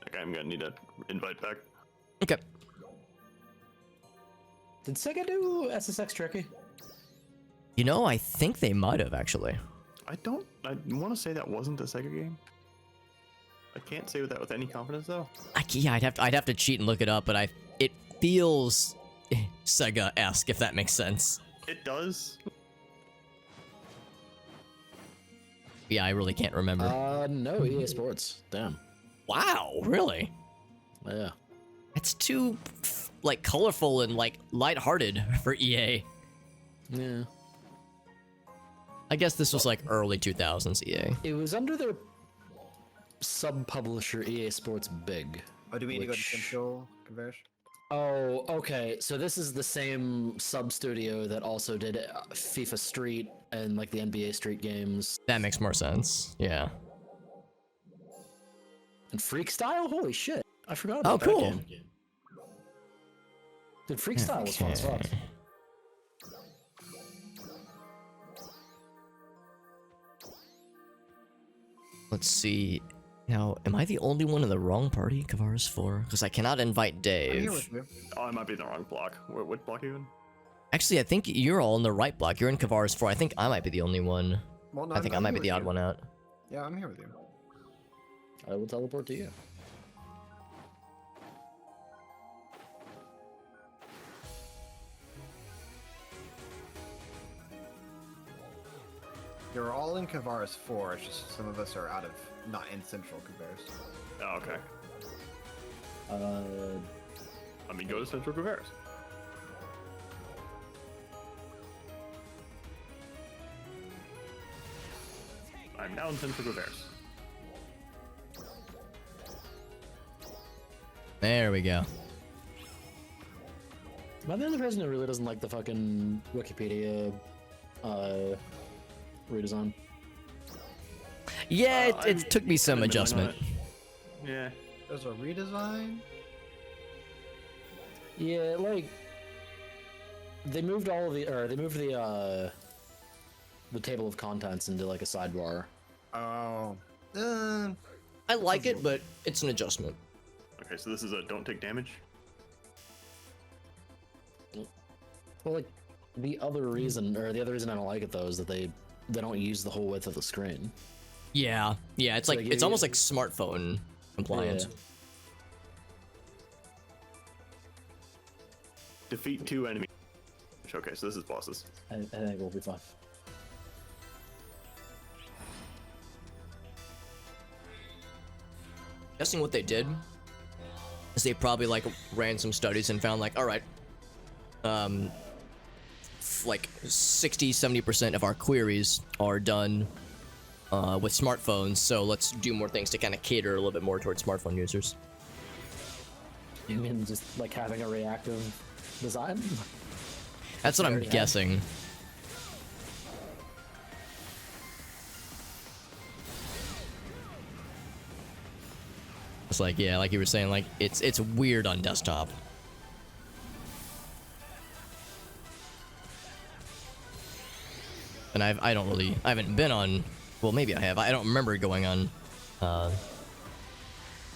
Okay, I'm gonna need to invite back. Okay. Did Sega do SSX Tricky? You know, I think they might have, actually. I want to say that wasn't a Sega game. I can't say that with any confidence, though. Yeah, I'd have to cheat and look it up, but it feels Sega-esque, if that makes sense. It does. Yeah, I really can't remember. No, EA Sports. Damn. Wow, really? Yeah. It's too, like, colorful and, like, lighthearted for EA. Yeah. I guess this was like early 2000s EA. It was under their sub-publisher EA Sports Big. Oh, do we need to go to Central, Kvaris? Oh, okay. So this is the same sub-studio that also did FIFA Street and like the NBA Street games. That makes more sense. Yeah. And Freakstyle? Holy shit. I forgot about cool. that game. Dude, Freakstyle was fun as fuck. Let's see. Now, am I the only one in the wrong party, Kvaris 4? Because I cannot invite I'm here Dave. with you. Oh, I might be in the wrong block. What block are you in? Actually, I think you're all in the right block. You're in Kvaris 4. I think I might be the only one. Well, no, I think I I'm might here be the with odd you. one out. Yeah, I'm here with you. I will teleport to you. You're all in Kvaris 4, it's just some of us are not in Central Kvaris. Oh, okay. I mean, go to Central Kvaris. I'm now in Central Kvaris. There we go. Am I the only person who really doesn't like the fucking Wikipedia redesign? Yeah, it took me some kinda annoying on adjustment. it. Yeah. There's a redesign? Yeah, like they moved all of the table of contents into like a sidebar. Oh. I like it, but it's an adjustment. Okay, so this is a don't take damage. Well, like the other reason I don't like it though is that they don't use the whole width of the screen. Yeah, it's So like they give it's you- almost like smartphone compliant. Yeah. Defeat 2 enemies. Okay, so this is bosses. I think we'll be fine. Guessing what they did is they probably like ran some studies and found like, all right, like 60-70% of our queries are done with smartphones, so let's do more things to kind of cater a little bit more towards smartphone users. You mean just like having a reactive design? That's what I'm Already have. guessing. It's like, yeah, like you were saying, like it's weird on desktop. And I haven't been on, well, maybe I have. I don't remember going on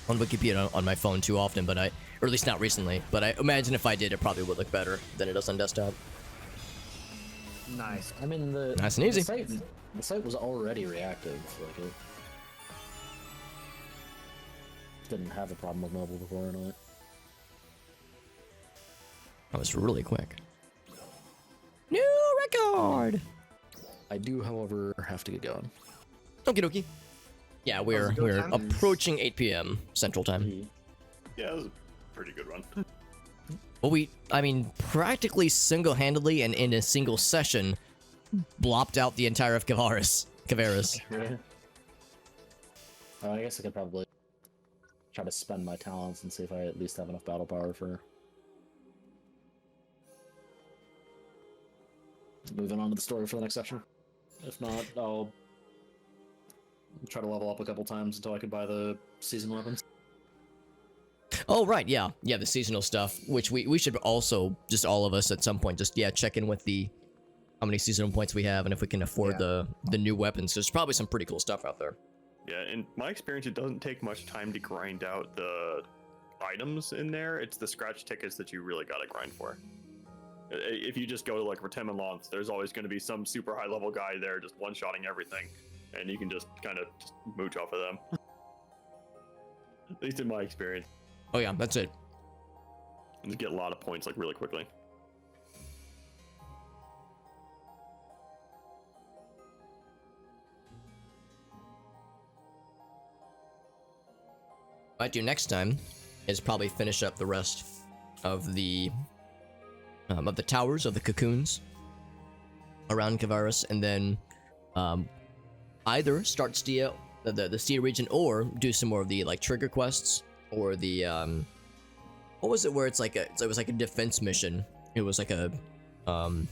Wikipedia on my phone too often, but or at least not recently. But I imagine if I did, it probably would look better than it does on desktop. Nice. I mean, Nice and easy. The site was already reactive. Like it didn't have a problem with mobile before, and all that. That was really quick. New record. I do, however, have to get going. Okie dokie. Yeah, we're time? approaching 8 p.m. Central Time. Yeah, that was a pretty good run. Well, I mean, practically single-handedly and in a single session, blopped out the entire of Kvaris. I guess I could probably try to spend my talents and see if I at least have enough battle power for moving on to the story for the next section. If not, I'll try to level up a couple times until I could buy the season weapons. Oh, right, yeah. Yeah, the seasonal stuff, which we should also, just all of us at some point, just, yeah, check in with how many seasonal points we have and if we can afford the new weapons. There's probably some pretty cool stuff out there. Yeah, in my experience, it doesn't take much time to grind out the items in there. It's the scratch tickets that you really gotta grind for. If you just go to like Retem Lance, there's always going to be some super high level guy there just one-shotting everything, and you can just kind of just mooch off of them. At least in my experience. Oh yeah, that's it. And just get a lot of points like really quickly. What I do next time is probably finish up the rest of the towers, of the cocoons around Kvaris, and then either start Stia, the Stia region, or do some more of the like trigger quests, or the what was it where it's like it was like a defense mission. It was like a I can't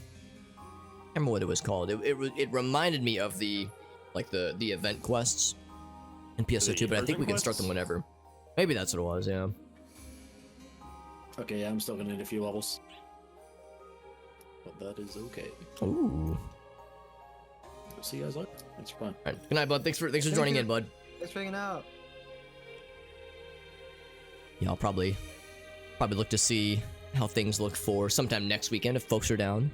remember what it was called. It reminded me of the event quests in PSO2, but I think we can start them whenever. Maybe that's what it was. Yeah. Okay, yeah, I'm still gonna need a few levels. But that is okay. Ooh. See you guys later. Thanks for playing. All right. Good night, bud. Thanks for joining in, bud. Thanks for hanging out. Yeah, I'll probably look to see how things look for sometime next weekend if folks are down.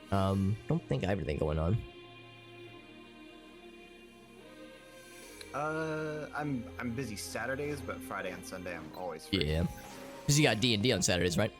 Don't think I have anything going on. I'm busy Saturdays, but Friday and Sunday I'm always free. Yeah. Because you got D&D on Saturdays, right?